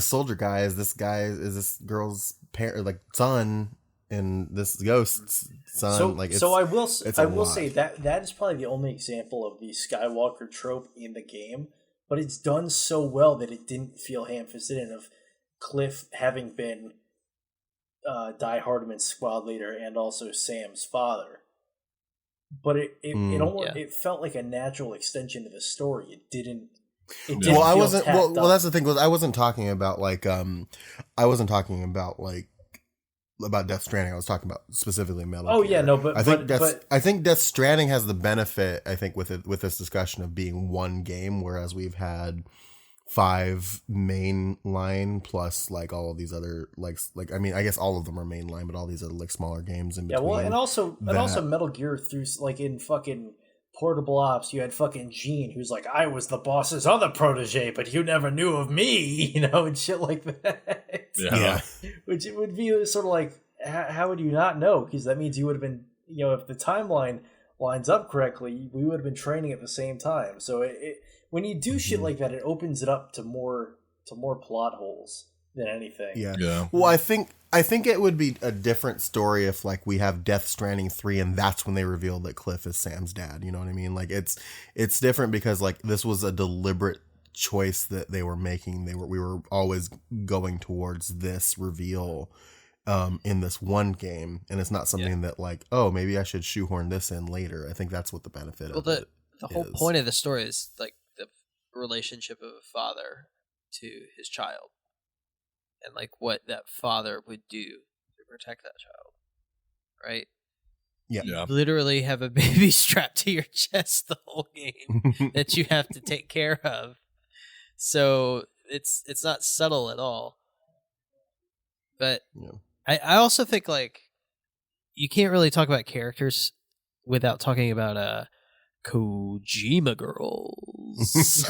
Speaker 1: soldier guy is this girl's parent, like son, in this ghost's son.
Speaker 3: So,
Speaker 1: like,
Speaker 3: I will say that is probably the only example of the Skywalker trope in the game, but it's done so well that it didn't feel ham-fisted. And of Cliff having been Die Hardiman's squad leader and also Sam's father, but it felt like a natural extension of the story. It didn't.
Speaker 1: Well, I wasn't. Well, that's the thing, was I wasn't talking about like about Death Stranding. I was talking about specifically Metal Gear.
Speaker 3: Yeah, no, but
Speaker 1: I think Death Stranding has the benefit, I think, with this discussion of being one game, whereas we've had 5 mainline plus like all of these other like I mean, I guess all of them are mainline, but all these other like smaller games in between.
Speaker 3: Yeah, well, and also Metal Gear through like in fucking Portable Ops, you had fucking Gene, who's like, I was the boss's other protege, but you never knew of me, and shit like that.
Speaker 1: Yeah.
Speaker 3: Which it would be sort of like, how would you not know? Because that means you would have been, if the timeline lines up correctly, we would have been training at the same time. So when you do shit like that, it opens it up to more plot holes than anything.
Speaker 1: Yeah. Well, I think it would be a different story if like we have Death Stranding 3 and that's when they reveal that Cliff is Sam's dad. You know what I mean? Like it's different because like this was a deliberate choice that they were making. We were always going towards this reveal in this one game, and it's not something that like, oh, maybe I should shoehorn this in later. I think that's what the benefit of it.
Speaker 4: The whole point of the story is like the relationship of a father to his child. And like what that father would do to protect that child, right?
Speaker 1: Yeah.
Speaker 4: You literally have a baby strapped to your chest the whole game that you have to take care of. So it's not subtle at all. But I also think like you can't really talk about characters without talking about Kojima girls.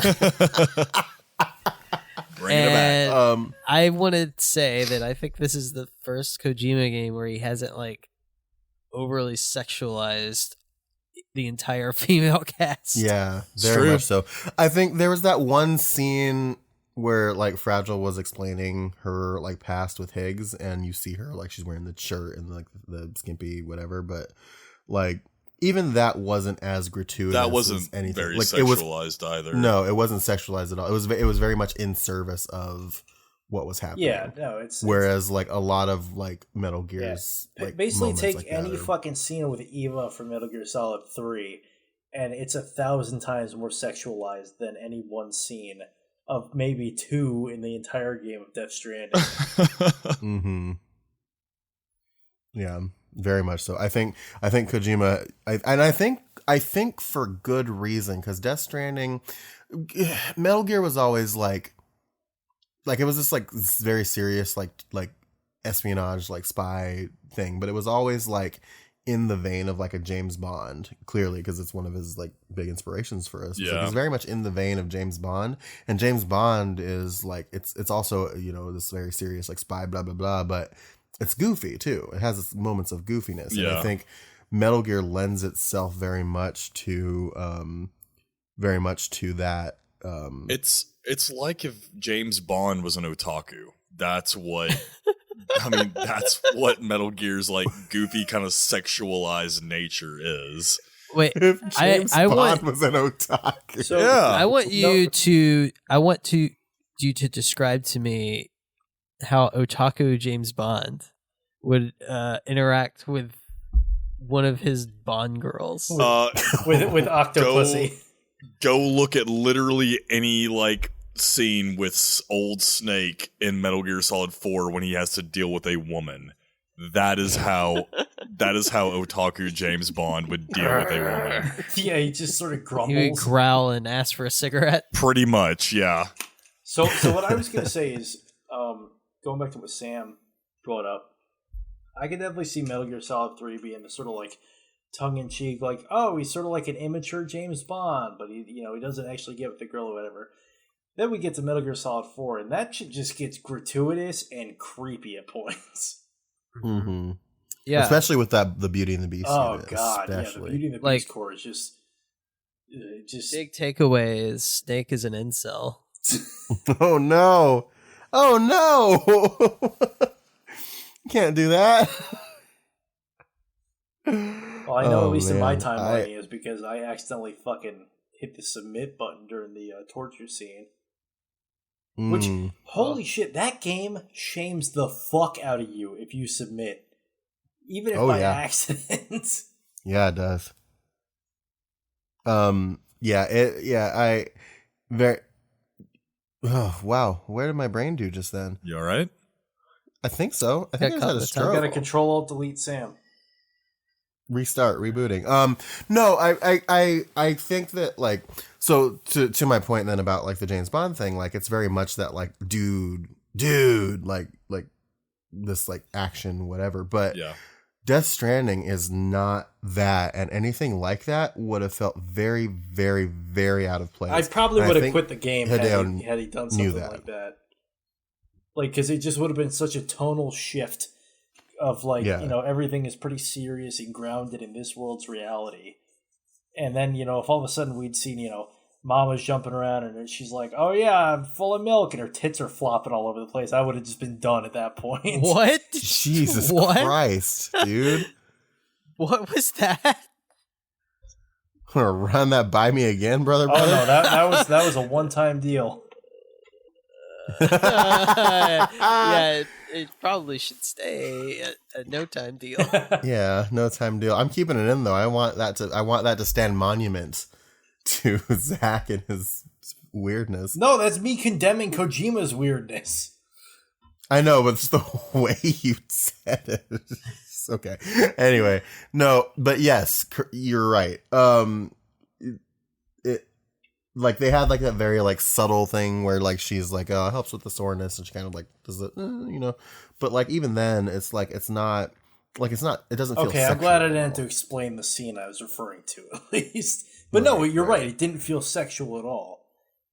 Speaker 2: Bring it back.
Speaker 4: I want to say that I think this is the first Kojima game where he hasn't like overly sexualized the entire female cast.
Speaker 1: Yeah, very much so. I think there was that one scene where like Fragile was explaining her like past with Higgs, and you see her like she's wearing the shirt and like the skimpy whatever, but like even that wasn't as gratuitous.
Speaker 2: That wasn't
Speaker 1: anything.
Speaker 2: Very
Speaker 1: like,
Speaker 2: sexualized either.
Speaker 1: No, it wasn't sexualized at all. It was very much in service of what was happening.
Speaker 3: Yeah, no,
Speaker 1: whereas like a lot of like Metal Gear's like
Speaker 3: basically take
Speaker 1: like
Speaker 3: any fucking scene with Eva from Metal Gear Solid 3, and it's 1,000 times more sexualized than any one scene of maybe 2 in the entire game of Death Stranding.
Speaker 1: Mm-hmm. Yeah. Very much so. I think Kojima, I think for good reason, because Death Stranding, Metal Gear was always like it was just like this very serious like espionage like spy thing, but it was always like in the vein of like a James Bond, clearly, because it's one of his like big inspirations for us.
Speaker 2: Yeah.
Speaker 1: It's very much in the vein of James Bond, and James Bond is like it's also this very serious like spy blah blah blah, but it's goofy too. It has its moments of goofiness.
Speaker 2: Yeah.
Speaker 1: And I think Metal Gear lends itself very much to that.
Speaker 2: It's like if James Bond was an otaku. That's what that's what Metal Gear's like goofy kind of sexualized nature is.
Speaker 4: Wait,
Speaker 1: If James Bond was an otaku.
Speaker 3: So,
Speaker 4: I want you to describe to me how otaku James Bond would interact with one of his Bond girls.
Speaker 3: With Octopussy.
Speaker 2: Go look at literally any like scene with old Snake in Metal Gear Solid 4 when he has to deal with a woman. That is how otaku James Bond would deal with a woman.
Speaker 3: Yeah, he just sort of grumbles.
Speaker 4: He would growl and ask for a cigarette.
Speaker 2: Pretty much, yeah.
Speaker 3: So what I was gonna say is, going back to what Sam brought up, I could definitely see Metal Gear Solid 3 being the sort of like tongue-in-cheek, like, oh, he's sort of like an immature James Bond, but he doesn't actually get with the girl or whatever. Then we get to Metal Gear Solid 4, and that shit just gets gratuitous and creepy at points.
Speaker 1: Mm-hmm.
Speaker 4: Yeah,
Speaker 1: especially with the Beauty and the Beast.
Speaker 3: Oh
Speaker 1: unit,
Speaker 3: god,
Speaker 1: especially.
Speaker 3: the Beauty and the Beast
Speaker 4: Like,
Speaker 3: core is just
Speaker 4: big takeaway is Snake is an incel.
Speaker 1: Oh no! Oh no! Can't do that.
Speaker 3: Well, I know at least in my timeline he is because I accidentally fucking hit the submit button during the torture scene. Which, holy shit, that game shames the fuck out of you if you submit. Even if by accident.
Speaker 1: Yeah, it does. Oh, wow. Where did my brain do just then?
Speaker 2: You all right?
Speaker 1: I think so. I think I just had a stroke.
Speaker 3: You got to Control-Alt-Delete Sam.
Speaker 1: Restart, rebooting. No, I think that, like, so to my point then about like the James Bond thing, like it's very much that like dude, like this like action whatever, but
Speaker 2: yeah.
Speaker 1: Death Stranding is not that, and anything like that would have felt very, very, very out of place.
Speaker 3: I probably would have quit the game had he done something like that. Like, because it just would have been such a tonal shift of like, everything is pretty serious and grounded in this world's reality. And then, if all of a sudden we'd seen, Mama's jumping around and she's like, oh yeah, I'm full of milk, and her tits are flopping all over the place, I would have just been done at that point.
Speaker 4: What?
Speaker 1: Jesus Christ, dude.
Speaker 4: What was that?
Speaker 1: Run that by me again, brother?
Speaker 3: Oh no, that was a one-time deal.
Speaker 4: Yeah, it probably should stay a no-time deal.
Speaker 1: Yeah, no-time deal. I'm keeping it in though. I want that to stand monument to Zach and his weirdness.
Speaker 3: No, that's me condemning Kojima's weirdness.
Speaker 1: I know, but it's the way you said it. It's okay. Anyway, no, but yes, you're right. It like they had like that very like subtle thing where like she's like, oh, it helps with the soreness, and she kind of like does it, But like even then, it's like it doesn't feel
Speaker 3: okay. I'm glad I didn't have to explain the scene I was referring to at least. But no, you're right. It didn't feel sexual at all.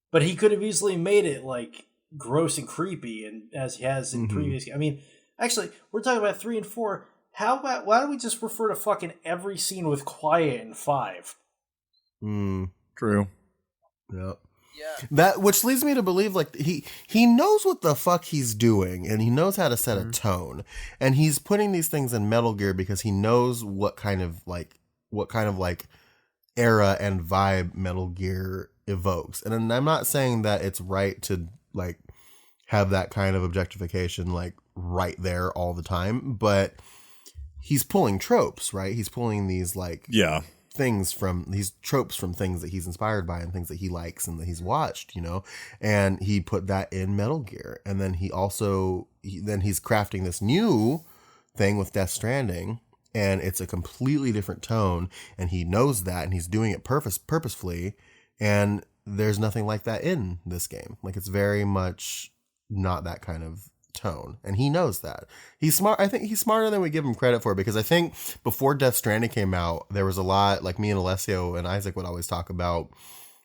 Speaker 3: But he could have easily made it like gross and creepy, and as he has in previous. I mean, actually, we're talking about 3 and 4. Why don't we just refer to fucking every scene with quiet in 5?
Speaker 2: True.
Speaker 1: Yep. Yeah. That which leads me to believe like he knows what the fuck he's doing, and he knows how to set a tone, and he's putting these things in Metal Gear because he knows what kind of era and vibe Metal Gear evokes. And I'm not saying that it's right to like have that kind of objectification like right there all the time, but he's pulling tropes, right? He's pulling these like things from these tropes from things that he's inspired by and things that he likes and that he's watched, and he put that in Metal Gear. And then he's crafting this new thing with Death Stranding, and it's a completely different tone, and he knows that, and he's doing it purposefully, and there's nothing like that in this game. Like, it's very much not that kind of tone, and he knows that. He's smart. I think he's smarter than we give him credit for, because I think before Death Stranding came out, there was a lot, like me and Alessio and Isaac would always talk about,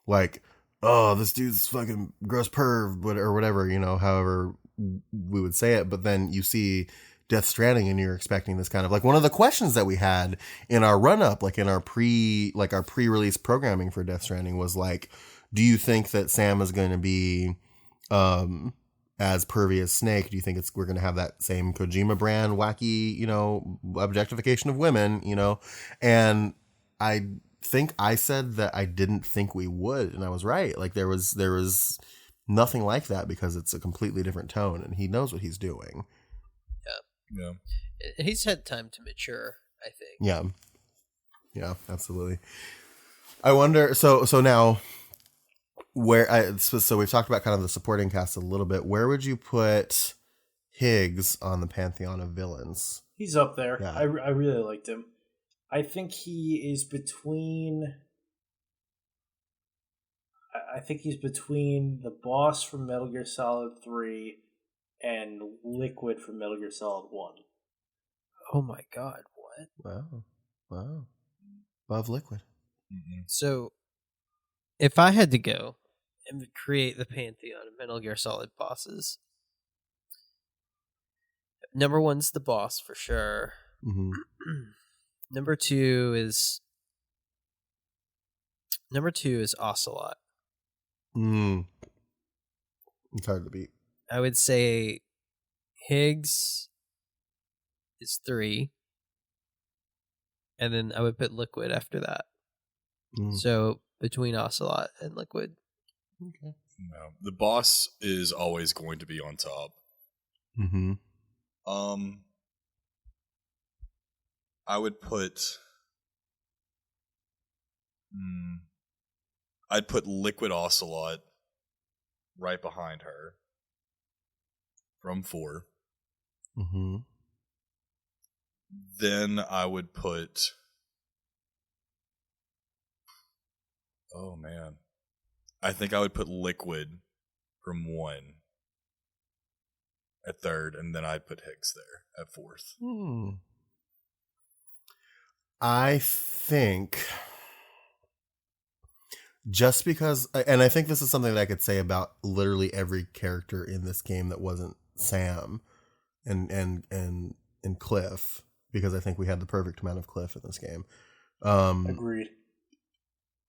Speaker 1: like, oh, this dude's fucking gross perv, or whatever, however we would say it. But then you see Death Stranding and you're expecting this kind of, like, one of the questions that we had in our run-up, like in our pre-release programming for Death Stranding was like, do you think that Sam is going to be as pervy as Snake? Do you think we're going to have that same Kojima brand wacky, objectification of women, And I think I said that I didn't think we would, and I was right. Like, there was nothing like that, because it's a completely different tone, and he knows what he's doing.
Speaker 2: Yeah.
Speaker 4: He's had time to mature, I think.
Speaker 1: Yeah, absolutely. I wonder, so now, so we've talked about kind of the supporting cast a little bit. Where would you put Higgs on the pantheon of villains?
Speaker 3: He's up there. Yeah. I really liked him. I think he is between... I think he's between the boss from Metal Gear Solid 3 and Liquid from Metal Gear Solid 1.
Speaker 4: Oh my god, what?
Speaker 1: Wow. Above Liquid.
Speaker 2: Mm-hmm.
Speaker 4: So, if I had to go and create the pantheon of Metal Gear Solid bosses, number 1's the boss, for sure.
Speaker 1: Mm-hmm.
Speaker 4: Number 2 is Ocelot.
Speaker 1: It's hard to beat.
Speaker 4: I would say Higgs is 3. and then I would put Liquid after that. So between Ocelot and Liquid.
Speaker 2: Okay. No, the boss is always going to be on top.
Speaker 1: Mm-hmm.
Speaker 2: I would put. I'd put Liquid Ocelot right behind her from 4.
Speaker 1: Mm-hmm.
Speaker 2: Then I would put. Oh man. I think I would put Liquid from 1 at 3rd, and then I'd put Higgs there at 4th.
Speaker 1: I think just because, and I think this is something that I could say about literally every character in this game that wasn't Sam and Cliff, because I think we had the perfect amount of Cliff in this game.
Speaker 3: Agreed.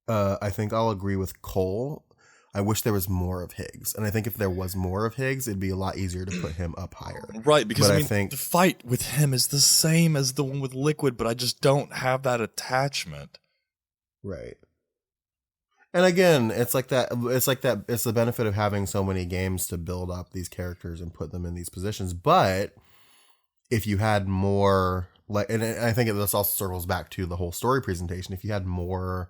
Speaker 1: I think I'll agree with Cole. I wish there was more of Higgs. And I think if there was more of Higgs, it'd be a lot easier to put him up higher.
Speaker 2: Right, because
Speaker 1: I
Speaker 2: think the fight with him is the same as the one with Liquid, but I just don't have that attachment.
Speaker 1: Right. And again, it's like that. It's the benefit of having so many games to build up these characters and put them in these positions. But if you had more, and I think this also circles back to the whole story presentation. If you had more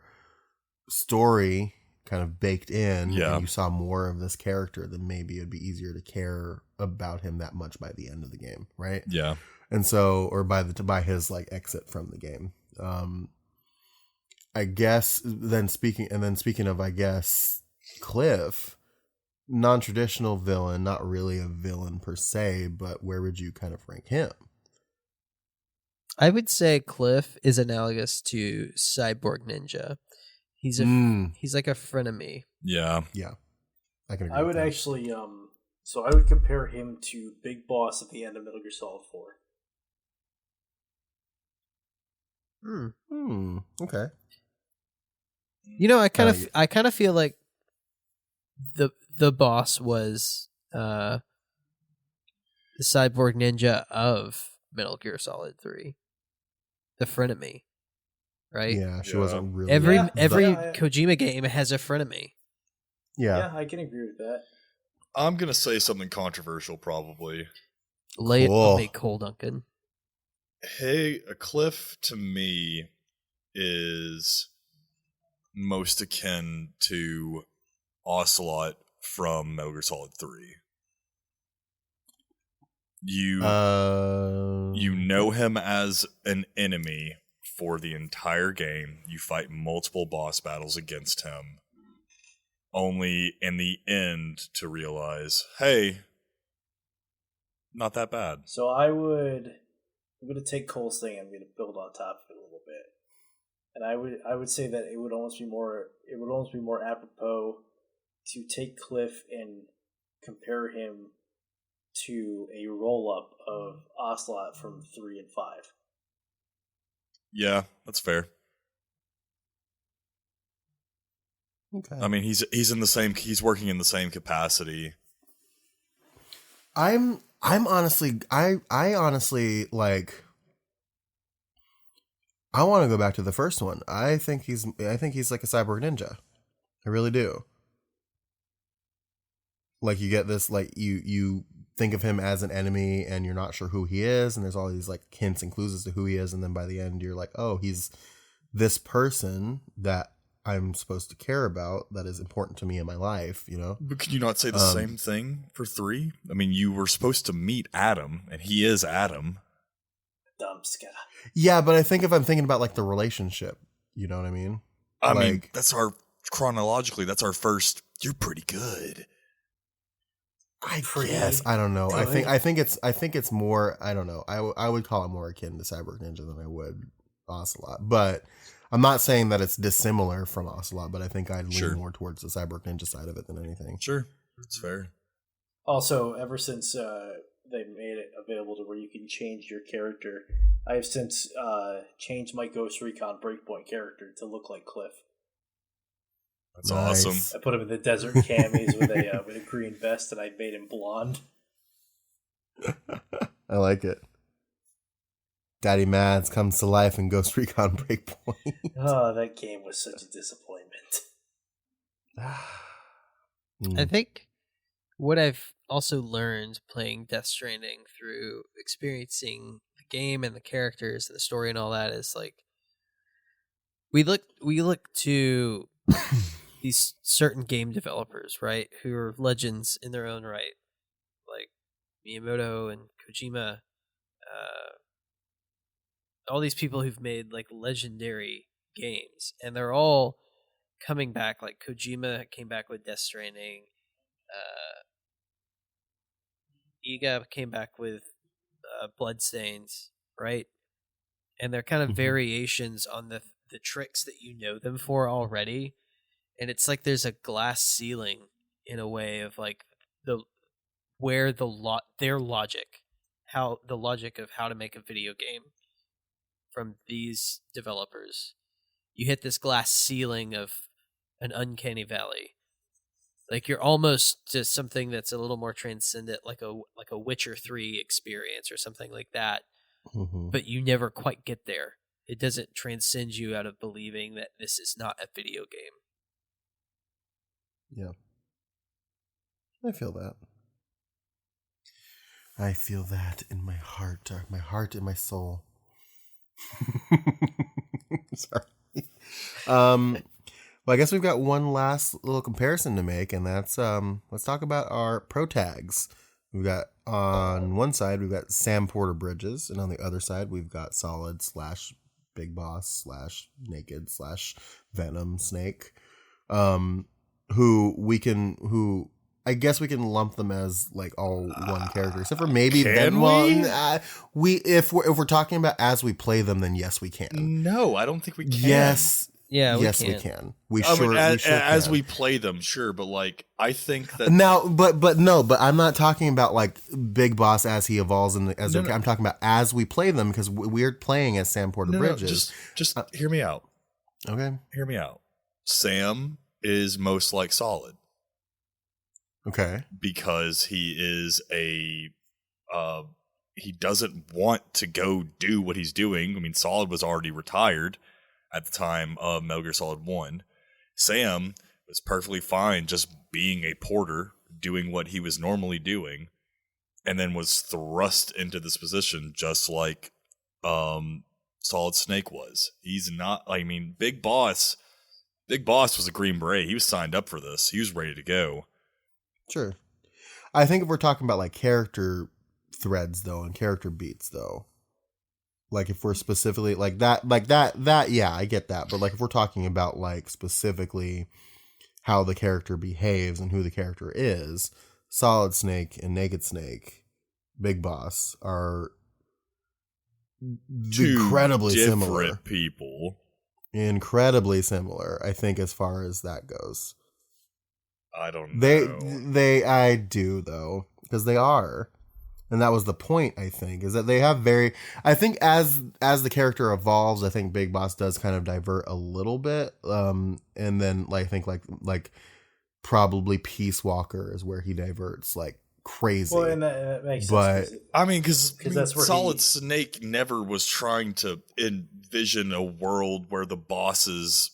Speaker 1: story kind of baked in, and you saw more of this character, then maybe it'd be easier to care about him that much by the end of the game, right?
Speaker 2: Yeah.
Speaker 1: And so, or by his exit from the game. I guess speaking of, I guess, Cliff, non-traditional villain, not really a villain per se, but where would you kind of rank him?
Speaker 4: I would say Cliff is analogous to Cyborg Ninja. He's like a frenemy.
Speaker 2: Yeah.
Speaker 1: Yeah. I can agree.
Speaker 3: I would actually so I would compare him to Big Boss at the end of Metal Gear Solid 4.
Speaker 1: Okay.
Speaker 4: You know, I kind of feel like the boss was the Cyborg Ninja of Metal Gear Solid 3. The frenemy. Right?
Speaker 1: Yeah, she wasn't really.
Speaker 4: Every Kojima game has a frenemy.
Speaker 1: Yeah,
Speaker 3: I can agree with that.
Speaker 2: I'm gonna say something controversial, probably.
Speaker 4: Lay it on me, Cole Duncan.
Speaker 2: Hey, a Cliff to me is most akin to Ocelot from Metal Gear Solid 3. You know him as an enemy for the entire game. You fight multiple boss battles against him, only in the end to realize, hey, not that bad.
Speaker 3: So I'm going to take Cole's thing. I'm going to build on top of it a little bit, and I would say that it would almost be more apropos to take Cliff and compare him to a roll up of Ocelot from 3 and 5.
Speaker 2: Yeah, that's fair.
Speaker 1: Okay.
Speaker 2: I mean, he's working in the same capacity.
Speaker 1: I honestly like. I want to go back to the first one. I think he's like a cyborg ninja. I really do. Like, you get this, like, you think of him as an enemy and you're not sure who he is, and there's all these like hints and clues as to who he is, and then by the end you're like, oh, he's this person that I'm supposed to care about, that is important to me in my life, you know?
Speaker 2: But could you not say the same thing for 3? I mean, you were supposed to meet Adam, and he is Adam.
Speaker 3: Dumpska.
Speaker 1: Yeah, but I think if I'm thinking about like the relationship, you know what I mean?
Speaker 2: I mean, that's our first, you're pretty good.
Speaker 1: I guess, I don't know. I think it's more, I don't know. I would call it more akin to Cyborg Ninja than I would Ocelot. But I'm not saying that it's dissimilar from Ocelot, but I think I'd lean more towards the Cyborg Ninja side of it than anything.
Speaker 2: Sure. That's fair.
Speaker 3: Also, ever since they made it available to where you can change your character, I have since changed my Ghost Recon Breakpoint character to look like Cliff.
Speaker 2: That's awesome.
Speaker 3: I put him in the desert camis with a green vest, and I made him blonde.
Speaker 1: I like it. Daddy Mads comes to life in Ghost Recon Breakpoint.
Speaker 3: Oh, that game was such a disappointment.
Speaker 4: I think what I've also learned playing Death Stranding through experiencing the game and the characters and the story and all that is like we look to these certain game developers, right, who are legends in their own right, like Miyamoto and Kojima, all these people who've made like legendary games, and they're all coming back. Like Kojima came back with Death Stranding. Iga came back with Bloodstains, right? And they're kind of variations on the tricks that you know them for already. And it's like there's a glass ceiling in a way of like their logic, how the logic of how to make a video game from these developers. You hit this glass ceiling of an uncanny valley. Like you're almost to something that's a little more transcendent, like a Witcher 3 experience or something like that.
Speaker 1: Mm-hmm.
Speaker 4: But you never quite get there. It doesn't transcend you out of believing that this is not a video game.
Speaker 1: Yeah. I feel that. I feel that in my heart and my soul. Sorry. Well, I guess we've got one last little comparison to make, and that's let's talk about our pro tags. We've got on one side we've got Sam Porter Bridges, and on the other side we've got Solid / Big Boss / Naked / Venom Snake, who I guess we can lump them as like all one character, except for maybe Venom. If we're talking about as we play them, then yes, we can.
Speaker 2: No, I don't think we can.
Speaker 1: Yes.
Speaker 4: Yeah,
Speaker 1: we can. We
Speaker 2: as we play them, sure, but like I think that
Speaker 1: now, but I'm not talking about like Big Boss as he evolves I'm talking about as we play them because we're playing as Sam Porter Bridges.
Speaker 2: Just hear me out.
Speaker 1: Okay,
Speaker 2: hear me out. Sam is most like Solid.
Speaker 1: Okay,
Speaker 2: because he is he doesn't want to go do what he's doing. I mean, Solid was already retired at the time of Metal Gear Solid 1. Sam was perfectly fine just being a porter, doing what he was normally doing, and then was thrust into this position just like Solid Snake was. He's not, I mean, Big Boss was a Green Beret. He was signed up for this. He was ready to go.
Speaker 1: Sure. I think if we're talking about like character threads though and character beats though, like if we're specifically like that, yeah, I get that. But like if we're talking about like specifically how the character behaves and who the character is, Solid Snake and Naked Snake, Big Boss are incredibly similar
Speaker 2: people.
Speaker 1: Incredibly similar, I think, as far as that goes.
Speaker 2: I don't know.
Speaker 1: I do though, because they are. And that was the point, I think, is that they have I think as the character evolves, I think Big Boss does kind of divert a little bit. And then I think like probably Peace Walker is where he diverts like crazy.
Speaker 3: Well, and that makes sense.
Speaker 2: I mean, because
Speaker 3: that's where
Speaker 2: Solid Snake never was trying to envision a world where the boss's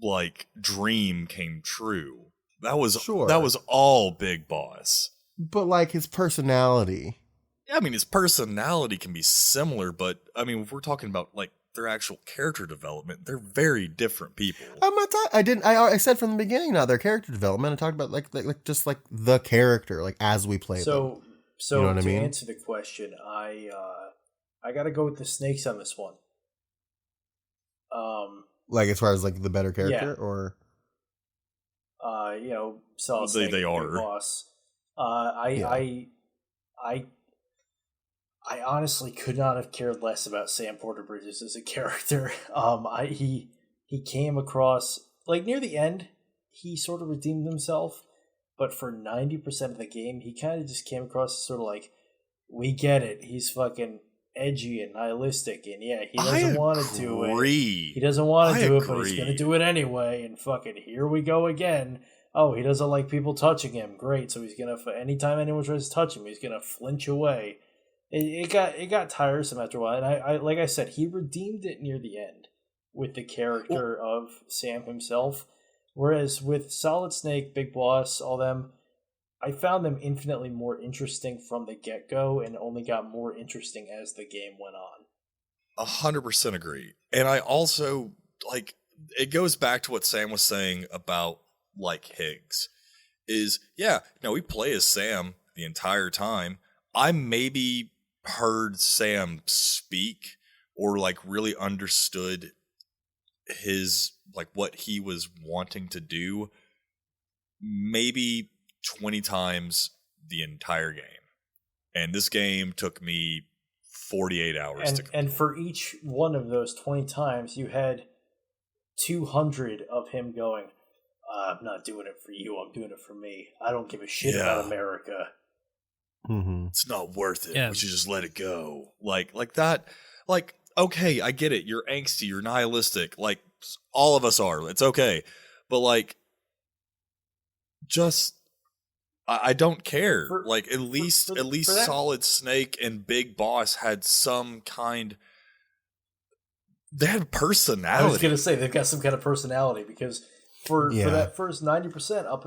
Speaker 2: like dream came true. That was all Big Boss.
Speaker 1: But like his personality.
Speaker 2: Yeah, I mean, his personality can be similar, but I mean, if we're talking about like their actual character development, they're very different people.
Speaker 1: I'm not talking. I said from the beginning, not their character development. I talked about like just like the character, like as we play them.
Speaker 3: So you know what I mean? Answer the question, I got to go with the Snakes on this one.
Speaker 1: Like as far as like the better character, or
Speaker 3: Solid Snake,
Speaker 2: they are.
Speaker 3: Big Boss. I honestly could not have cared less about Sam Porter Bridges as a character. He came across like near the end, he sort of redeemed himself, but for 90% of the game, he kind of just came across as sort of like, we get it. He's fucking edgy and nihilistic, and yeah, he doesn't want to do it. He doesn't want to do it, but he's going to do it anyway. And fucking here we go again. Oh, he doesn't like people touching him. Great, so he's gonna anytime anyone tries to touch him, he's gonna flinch away. it got tiresome after a while, and I like I said, he redeemed it near the end with the character of Sam himself, whereas with Solid Snake, Big Boss, all them, I found them infinitely more interesting from the get-go and only got more interesting as the game went on.
Speaker 2: 100% agree. And I also, like, it goes back to what Sam was saying about, like, Higgs. Is, yeah, we play as Sam the entire time. I maybe heard Sam speak or, like, really understood his, like, what he was wanting to do maybe 20 times the entire game. And this game took me 48 hours to complete.
Speaker 3: And for each one of those 20 times, you had 200 of him going, I'm not doing it for you, I'm doing it for me. I don't give a shit about America.
Speaker 1: Mm-hmm.
Speaker 2: It's not worth it. We should just let it go. Like that. Like, okay, I get it. You're angsty, you're nihilistic. Like, all of us are. It's okay. But, like, just... I don't care. At least Solid Snake and Big Boss had some kind. They had personality.
Speaker 3: I was gonna say they've got some kind of personality because for that first 90% up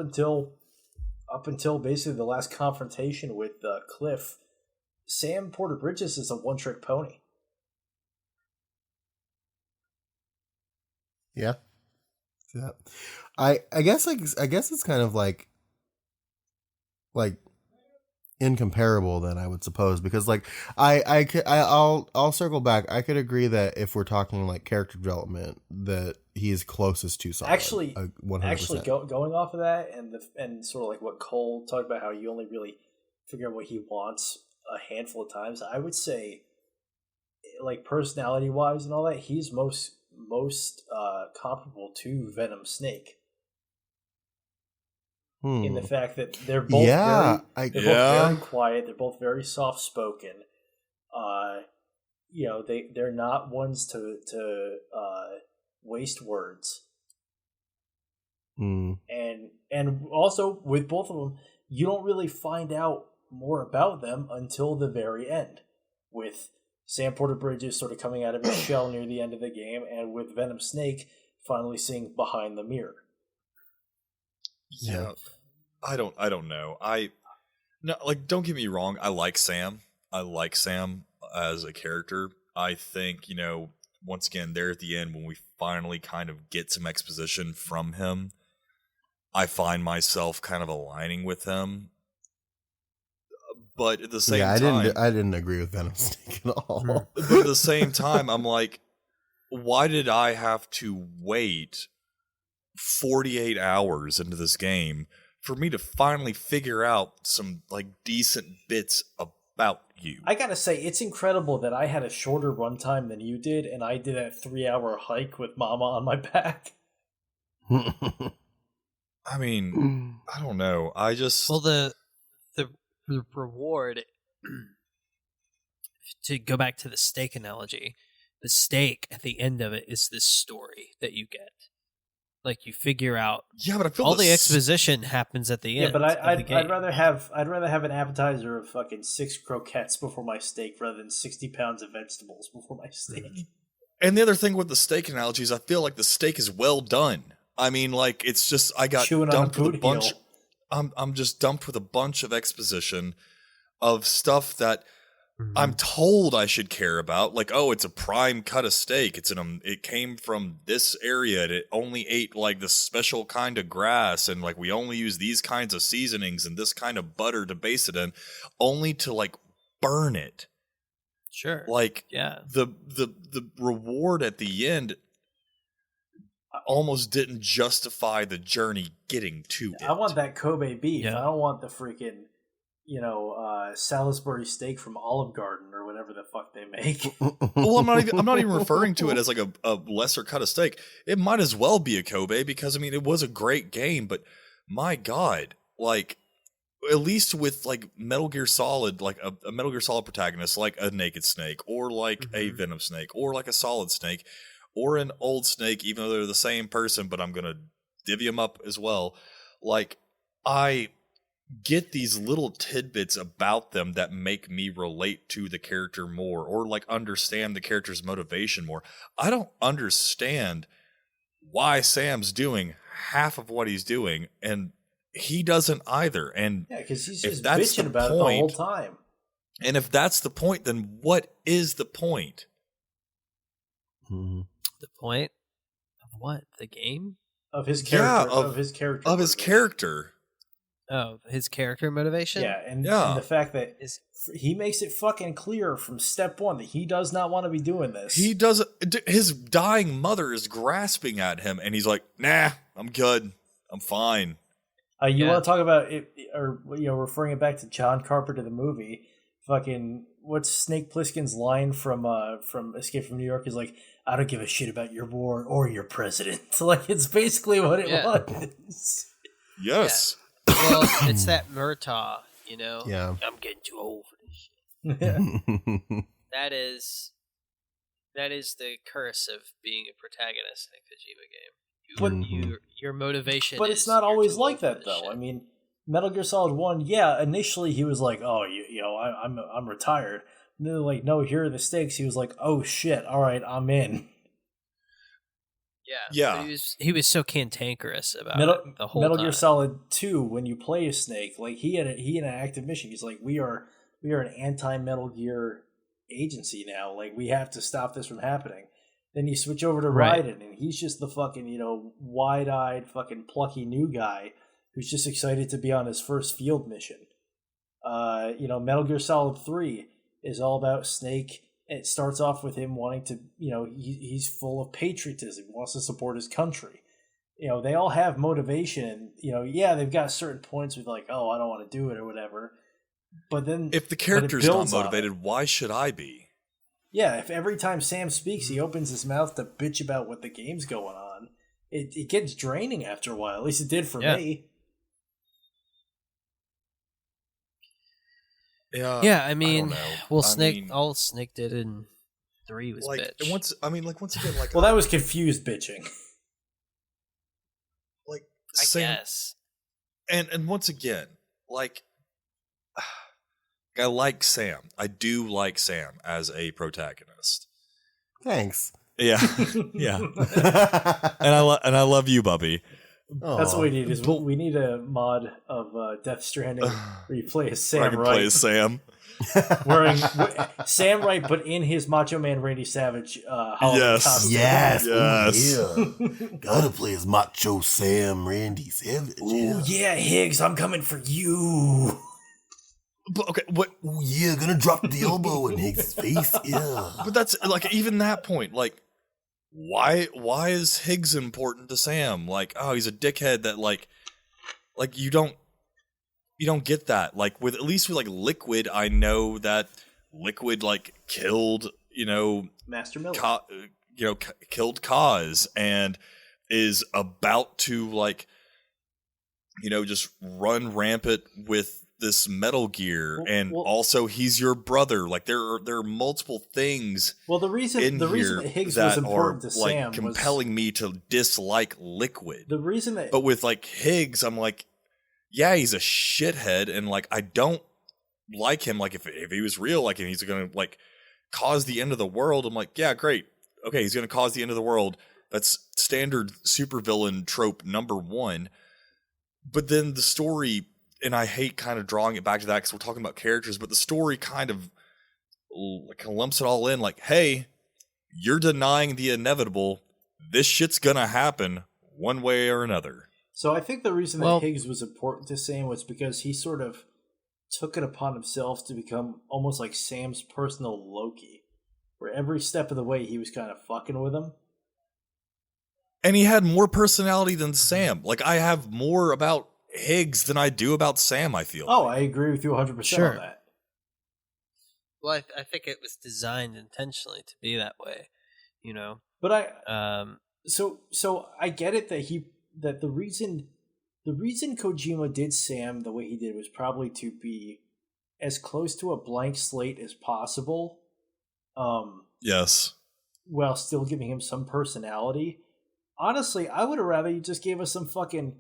Speaker 3: until basically the last confrontation with Cliff, Sam Porter Bridges is a one-trick pony.
Speaker 1: Yeah. I guess it's kind of like incomparable then, I would suppose, because like I'll circle back. I could agree that if we're talking like character development, that he is closest to Solid.
Speaker 3: Actually,
Speaker 1: 100%.
Speaker 3: Going off of that and sort of like what Cole talked about, how you only really figure out what he wants a handful of times. I would say, like personality wise and all that, he's most comparable to Venom Snake. In the fact that they're both both very quiet, they're both very soft spoken. They're not ones to waste words. And also with both of them, you don't really find out more about them until the very end, with Sam Porter Bridges sort of coming out of his shell near the end of the game, and with Venom Snake finally seeing behind the mirror.
Speaker 2: Yeah. I don't know. Don't get me wrong. I like Sam. As a character. I think, once again, there at the end, when we finally kind of get some exposition from him, I find myself kind of aligning with him. But at the same time...
Speaker 1: I didn't agree with Venom Snake at all.
Speaker 2: But at the same time, I'm like, why did I have to wait 48 hours into this game for me to finally figure out some like decent bits about you?
Speaker 3: I gotta say, it's incredible that I had a shorter runtime than you did, and I did a 3-hour hike with Mama on my back.
Speaker 2: I mean, I don't know.
Speaker 4: The reward, to go back to the steak analogy, the steak at the end of it is this story that you get. Like, you figure out,
Speaker 2: but I feel
Speaker 4: all the exposition happens at the end.
Speaker 3: Yeah, but I'd rather have an appetizer of fucking 6 croquettes before my steak rather than 60 pounds of vegetables before my steak.
Speaker 2: And the other thing with the steak analogy is I feel like the steak is well done. I mean, like, it's just, I got dumped with a bunch. I'm just dumped with a bunch of exposition of stuff that I'm told I should care about. Like, oh, it's a prime cut of steak. It came from this area, and it only ate like this special kind of grass, and like we only use these kinds of seasonings and this kind of butter to base it in, only to like burn it.
Speaker 4: Sure.
Speaker 2: Like,
Speaker 4: yeah.
Speaker 2: The reward at the end almost didn't justify the journey getting to it.
Speaker 3: I want that Kobe beef. Yeah. I don't want the freaking Salisbury steak from Olive Garden or whatever the fuck they make.
Speaker 2: Well, I'm not even referring to it as like a lesser cut of steak. It might as well be a Kobe, because I mean, it was a great game, but my God, like, at least with like Metal Gear Solid, like a Metal Gear Solid protagonist, like a Naked Snake, or like a Venom Snake, or like a Solid Snake, or an Old Snake, even though they're the same person, but I'm gonna divvy them up as well. Like, I get these little tidbits about them that make me relate to the character more, or like understand the character's motivation more. I don't understand why Sam's doing half of what he's doing, and he doesn't either. And
Speaker 3: yeah, because he's just bitching about it the whole time.
Speaker 2: And if that's the point, then what is the point?
Speaker 4: The point of what? The game?
Speaker 3: Of his character.
Speaker 2: Yeah,
Speaker 3: of his character.
Speaker 2: Of his character.
Speaker 4: Oh, his character motivation?
Speaker 3: Yeah, and the fact that he makes it fucking clear from step one that he does not want to be doing this.
Speaker 2: He doesn't. His dying mother is grasping at him, and he's like, "Nah, I'm good. I'm fine."
Speaker 3: You want to talk about it, or referring it back to John Carpenter the movie? Fucking what's Snake Plissken's line from Escape from New York is like, "I don't give a shit about your war or your president." Like it's basically what it was.
Speaker 2: Yes.
Speaker 4: Yeah. Well, it's that Murtaugh,
Speaker 1: Yeah.
Speaker 4: I'm getting too old for this shit. That is the curse of being a protagonist in a Kojima game. Your motivation.
Speaker 3: But it's not always like that, though. Shit. I mean, Metal Gear Solid 1, initially he was like, "Oh, I'm retired." And they're like, "No, here are the stakes." He was like, "Oh shit, all right, I'm in."
Speaker 4: Yeah. He was so cantankerous about it the whole
Speaker 3: Metal
Speaker 4: time.
Speaker 3: Gear Solid 2, when you play as Snake, like he had an active mission. He's like, we are an anti-Metal Gear agency now. Like we have to stop this from happening. Then you switch over to Raiden, and he's just the fucking wide-eyed fucking plucky new guy who's just excited to be on his first field mission. Metal Gear Solid 3 is all about Snake. It starts off with him wanting to, he's full of patriotism, wants to support his country. They all have motivation. They've got certain points with like, oh, I don't want to do it or whatever. But then,
Speaker 2: if the character's not motivated, why should I be?
Speaker 3: Yeah, if every time Sam speaks, he opens his mouth to bitch about what the game's going on, it gets draining after a while. At least it did for me.
Speaker 2: Yeah,
Speaker 4: I mean, all Snake did in 3 was bitch.
Speaker 2: Once again,
Speaker 3: well, that was confused bitching.
Speaker 2: Like,
Speaker 4: I guess.
Speaker 2: And once again, like, I like Sam. I do like Sam as a protagonist.
Speaker 1: Thanks.
Speaker 2: Yeah, yeah. and I love you, Bubby.
Speaker 3: That's what we need. We need a mod of Death Stranding where you play as Sam
Speaker 2: Where I can play as Sam,
Speaker 3: wearing Sam Wright, but in his Macho Man Randy Savage Halloween costume.
Speaker 1: Yes.
Speaker 2: Ooh,
Speaker 1: yeah. Gotta play as Macho Sam Randy Savage.
Speaker 3: Ooh, yeah, Higgs, I'm coming for you.
Speaker 2: But okay, what?
Speaker 1: Ooh, yeah, gonna drop the elbow in Higgs' face. Yeah.
Speaker 2: But that's like even that point, like. Why is Higgs important to Sam? Like, oh, he's a dickhead that like you don't get that. Like at least with like Liquid, I know that Liquid like killed,
Speaker 3: Master Miller.
Speaker 2: Killed Kaz and is about to like just run rampant with this Metal Gear, also he's your brother. Like there are multiple things.
Speaker 3: Well, the reason that Higgs was important to Sam
Speaker 2: was compelling me to dislike Liquid.
Speaker 3: The reason that,
Speaker 2: but with like Higgs, I'm like, yeah, he's a shithead, and like I don't like him. Like if he was real, like and he's gonna like cause the end of the world, I'm like, yeah, great, okay, he's gonna cause the end of the world. That's standard supervillain trope number 1. But then the story. And I hate kind of drawing it back to that because we're talking about characters, but the story kind of lumps it all in like, hey, you're denying the inevitable. This shit's going to happen one way or another.
Speaker 3: So I think the reason that Higgs was important to Sam was because he sort of took it upon himself to become almost like Sam's personal Loki, where every step of the way he was kind of fucking with him.
Speaker 2: And he had more personality than Sam. Like I have more about Higgs than I do about Sam, I feel.
Speaker 3: Oh, I agree with you 100% on that.
Speaker 4: Well, I think it was designed intentionally to be that way,
Speaker 3: But so I get it that the reason Kojima did Sam the way he did was probably to be as close to a blank slate as possible.
Speaker 2: Yes.
Speaker 3: While still giving him some personality. Honestly, I would have rather you just gave us some fucking,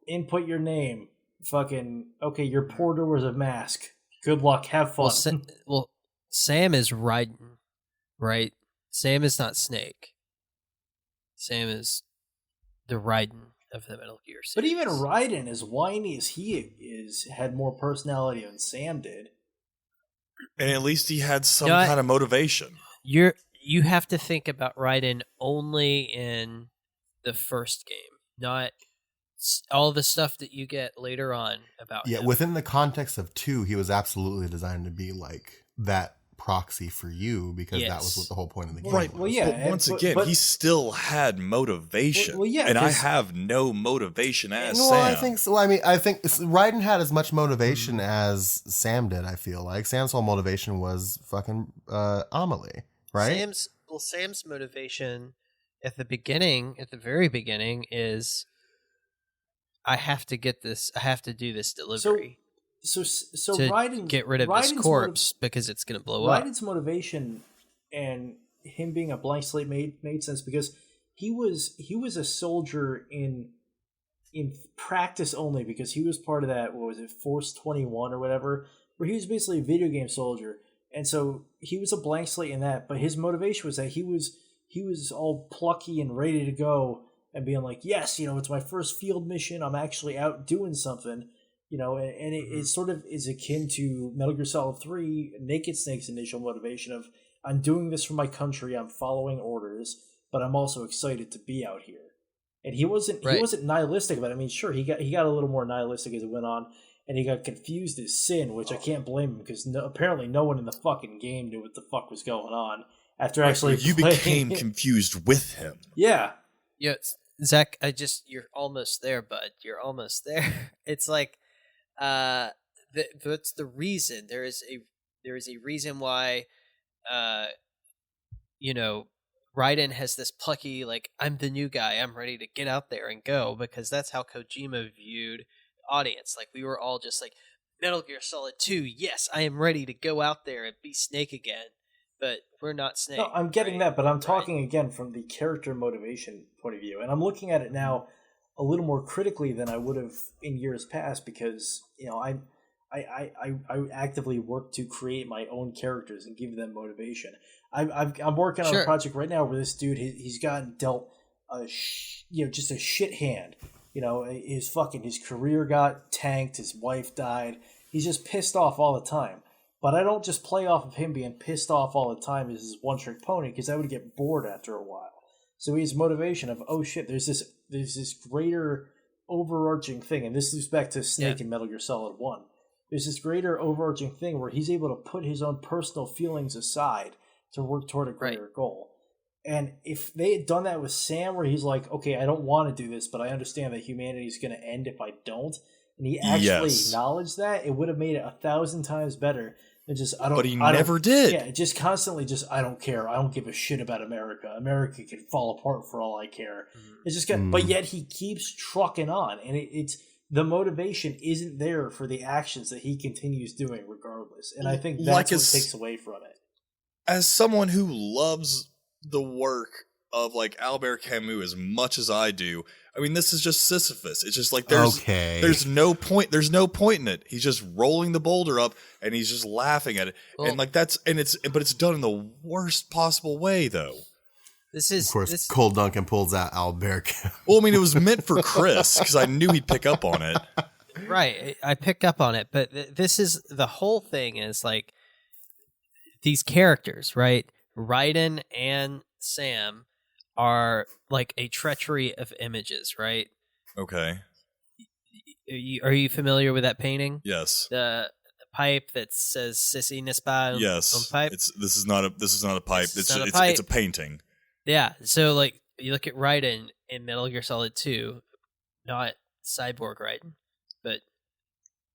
Speaker 3: input your name, fucking, okay, your porter was a mask. Good luck, have fun.
Speaker 4: Well, Sam is Raiden, right? Sam is not Snake. Sam is the Raiden of the Metal Gear series.
Speaker 3: But even Raiden, as whiny as he is, had more personality than Sam did.
Speaker 2: And at least he had some kind of motivation.
Speaker 4: You have to think about Raiden only in the first game, not all the stuff that you get later on about him.
Speaker 1: Within the context of 2, he was absolutely designed to be like that proxy for you, because that was what the whole point of the game was.
Speaker 3: Well, yeah.
Speaker 2: But once again, he still had motivation. And I have no motivation as Sam.
Speaker 1: I think so. I mean, I think Raiden had as much motivation as Sam did, I feel like. Sam's whole motivation was fucking Amelie, right?
Speaker 4: Sam's motivation at the very beginning is, I have to get this, I have to do this delivery.
Speaker 3: So
Speaker 4: to
Speaker 3: Raiden,
Speaker 4: get rid of this corpse because it's going to blow up.
Speaker 3: Raiden's motivation and him being a blank slate made sense, because he was a soldier in practice only, because he was part of that, what was it, Force 21 or whatever, where he was basically a video game soldier, and so he was a blank slate in that. But his motivation was that he was all plucky and ready to go and being like, yes, it's my first field mission. I'm actually out doing something. And it sort of is akin to Metal Gear Solid 3, Naked Snake's initial motivation of, I'm doing this for my country, I'm following orders, but I'm also excited to be out here. And he wasn't nihilistic about it. I mean, sure, he got a little more nihilistic as it went on, and he got confused as sin, which I can't blame him, because apparently no one in the fucking game knew what the fuck was going on after actually
Speaker 2: you became confused with him.
Speaker 3: Yeah.
Speaker 4: Yeah, Zach, you're almost there, bud. You're almost there. It's like, that's the reason. There is a reason why Raiden has this plucky, like, I'm the new guy, I'm ready to get out there and go, because that's how Kojima viewed the audience. Like, we were all just like, Metal Gear Solid 2, yes, I am ready to go out there and be Snake again, but we're not Snake.
Speaker 3: No, I'm getting that, but I'm talking again from the character motivation point of view, and I'm looking at it now a little more critically than I would have in years past, because I actively work to create my own characters and give them motivation. I'm working on a project right now where this dude, he's gotten dealt just a shit hand. His career got tanked, his wife died. He's just pissed off all the time. But I don't just play off of him being pissed off all the time as his one-trick pony, because I would get bored after a while. So his motivation of, oh shit, there's this greater overarching thing, and this loops back to Snake and Metal Gear Solid 1. There's this greater overarching thing where he's able to put his own personal feelings aside to work toward a greater goal. And if they had done that with Sam, where he's like, okay, I don't want to do this, but I understand that humanity is going to end if I don't, and he actually acknowledged that, it would have made it 1,000 times better.
Speaker 2: But he never did.
Speaker 3: Yeah, just constantly I don't care. I don't give a shit about America. America can fall apart for all I care. It's just but yet he keeps trucking on, and it's the motivation isn't there for the actions that he continues doing regardless. And I think that's what takes away from it.
Speaker 2: As someone who loves the work of like Albert Camus as much as I do, I mean, this is just Sisyphus. It's just like there's no point. There's no point in it. He's just rolling the boulder up and he's just laughing at it, and like but it's done in the worst possible way, though.
Speaker 1: Of course, Cole Duncan pulls out Albert Camus.
Speaker 2: Well, I mean, it was meant for Chris because I knew he'd pick up on it.
Speaker 4: Right, I picked up on it, but this is the whole thing. Is like these characters, right? Raiden and Sam are like a treachery of images, right?
Speaker 2: Okay.
Speaker 4: Are you familiar with that painting?
Speaker 2: Yes.
Speaker 4: The pipe that says "Sissy Nispa."
Speaker 2: Yes.
Speaker 4: On pipe.
Speaker 2: This is not a pipe. It's a painting.
Speaker 4: Yeah. So like you look at Raiden in Metal Gear Solid 2, not Cyborg Raiden, but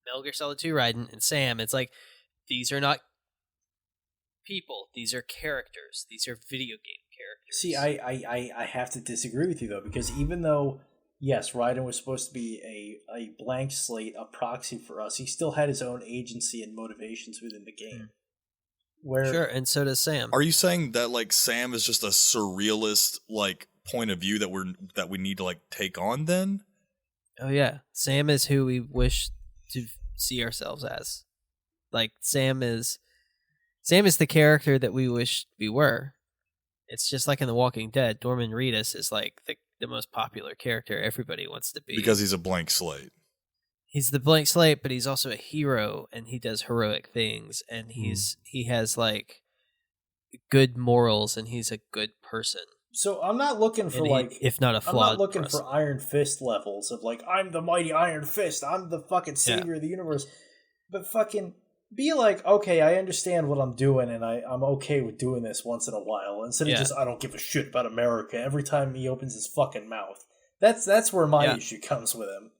Speaker 4: Metal Gear Solid 2 Raiden and Sam. It's like these are not people. These are characters. These are video game characters.
Speaker 3: See, I have to disagree with you, though, because even though, yes, Raiden was supposed to be a blank slate, a proxy for us, he still had his own agency and motivations within the game.
Speaker 4: Sure, and so does Sam.
Speaker 2: Are you saying that like Sam is just a surrealist like point of view that we need to like take on then?
Speaker 4: Oh yeah, Sam is who we wish to see ourselves as. Like Sam is the character that we wish we were. It's just like in The Walking Dead, Norman Reedus is like the most popular character everybody wants to be.
Speaker 2: Because he's a blank slate.
Speaker 4: He's the blank slate, but he's also a hero, and he does heroic things, and he has like good morals, and he's a good person.
Speaker 3: So I'm not looking for
Speaker 4: if not a flawed.
Speaker 3: I'm not looking for Iron Fist levels of like, I'm the mighty Iron Fist, I'm the fucking savior of the universe, but fucking be like, okay, I understand what I'm doing, and I'm okay with doing this once in a while, instead of just, I don't give a shit about America every time he opens his fucking mouth. That's where my issue comes with him.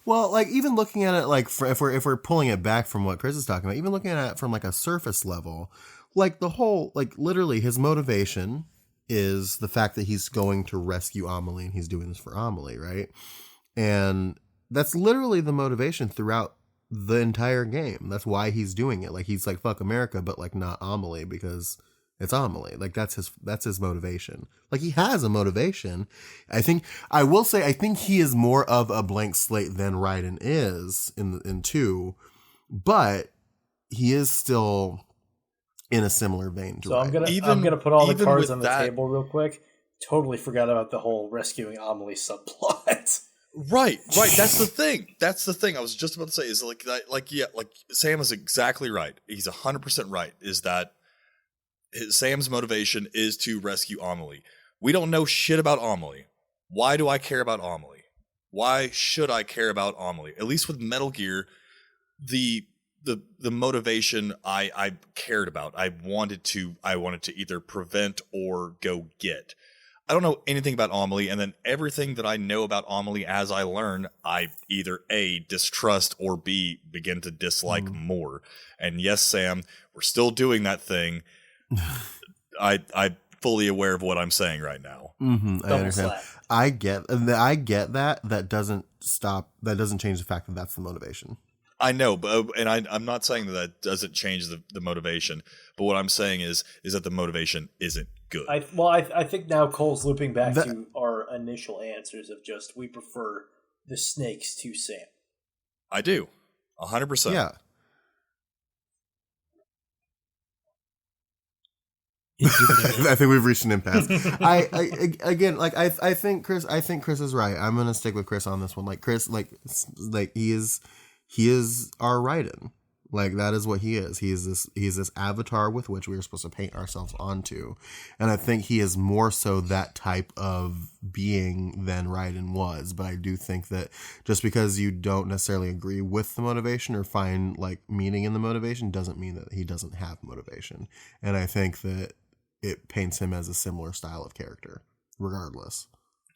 Speaker 1: Well, like even looking at it, like if we're pulling it back from what Chris is talking about, even looking at it from like a surface level, like the whole, like literally his motivation is the fact that he's going to rescue Amelie, and he's doing this for Amelie, right? And that's literally the motivation throughout the entire game. That's why he's doing it. Like he's like, fuck America, but like not Amelie, because it's Amelie. Like that's his motivation. Like he has a motivation. I think he is more of a blank slate than Raiden is in 2, but he is still in a similar vein to Raiden.
Speaker 3: I'm gonna put all the cards on the table real quick. Totally forgot about the whole rescuing Amelie subplot.
Speaker 2: Right. That's the thing. I was just about to say is like Sam is exactly right. He's 100% right. Is that Sam's motivation is to rescue Amelie. We don't know shit about Amelie. Why do I care about Amelie? Why should I care about Amelie? At least with Metal Gear, the motivation I cared about. I wanted to either prevent or go get. I don't know anything about Amelie, and then everything that I know about Amelie as I learn, I either A, distrust, or B, begin to dislike more. And yes, Sam, we're still doing that thing. I'm fully aware of what I'm saying right now.
Speaker 1: I understand. I get that. That doesn't change the fact that that's the motivation.
Speaker 2: I know, but I'm not saying that doesn't change the motivation. But what I'm saying is that the motivation isn't good.
Speaker 3: I think now Cole's looping back to our initial answers of just we prefer the snakes to Sam.
Speaker 2: I do, 100%.
Speaker 1: Yeah. I think we've reached an impasse. I think Chris is right. I'm gonna stick with Chris on this one. Like Chris, like he is our Raiden. Like that is what he is. He's this avatar with which we are supposed to paint ourselves onto, and I think he is more so that type of being than Raiden was. But I do think that just because you don't necessarily agree with the motivation or find like meaning in the motivation doesn't mean that he doesn't have motivation. And I think that it paints him as a similar style of character, regardless.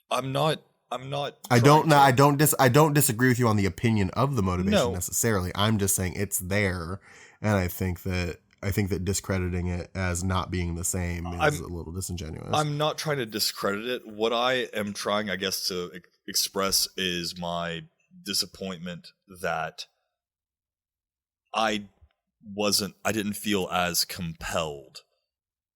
Speaker 2: I
Speaker 1: don't disagree with you on the opinion of the motivation necessarily. I'm just saying it's there, and I think that discrediting it as not being the same is a little disingenuous.
Speaker 2: I'm not trying to discredit it. What I am trying, I guess, to express is my disappointment that I didn't feel as compelled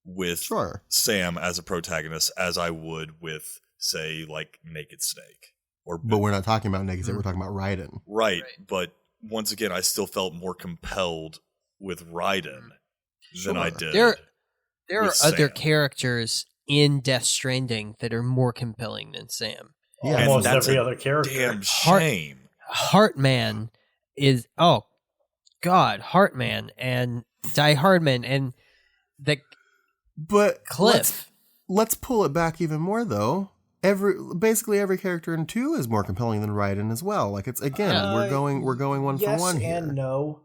Speaker 2: with Sam as a protagonist as I would with, say, like Naked Snake.
Speaker 1: But we're not talking about Naked Snake, we're talking about Raiden.
Speaker 2: Right, but once again, I still felt more compelled with Raiden than I did.
Speaker 4: There are other characters in Death Stranding that are more compelling than Sam.
Speaker 3: Yeah, almost every other character.
Speaker 2: Damn shame.
Speaker 4: Heartman is Heartman and Die Hardman and the Cliff.
Speaker 1: Let's pull it back even more though. Basically every character in 2 is more compelling than Raiden as well. Like it's again, we're going one for one here.
Speaker 3: Yes and no.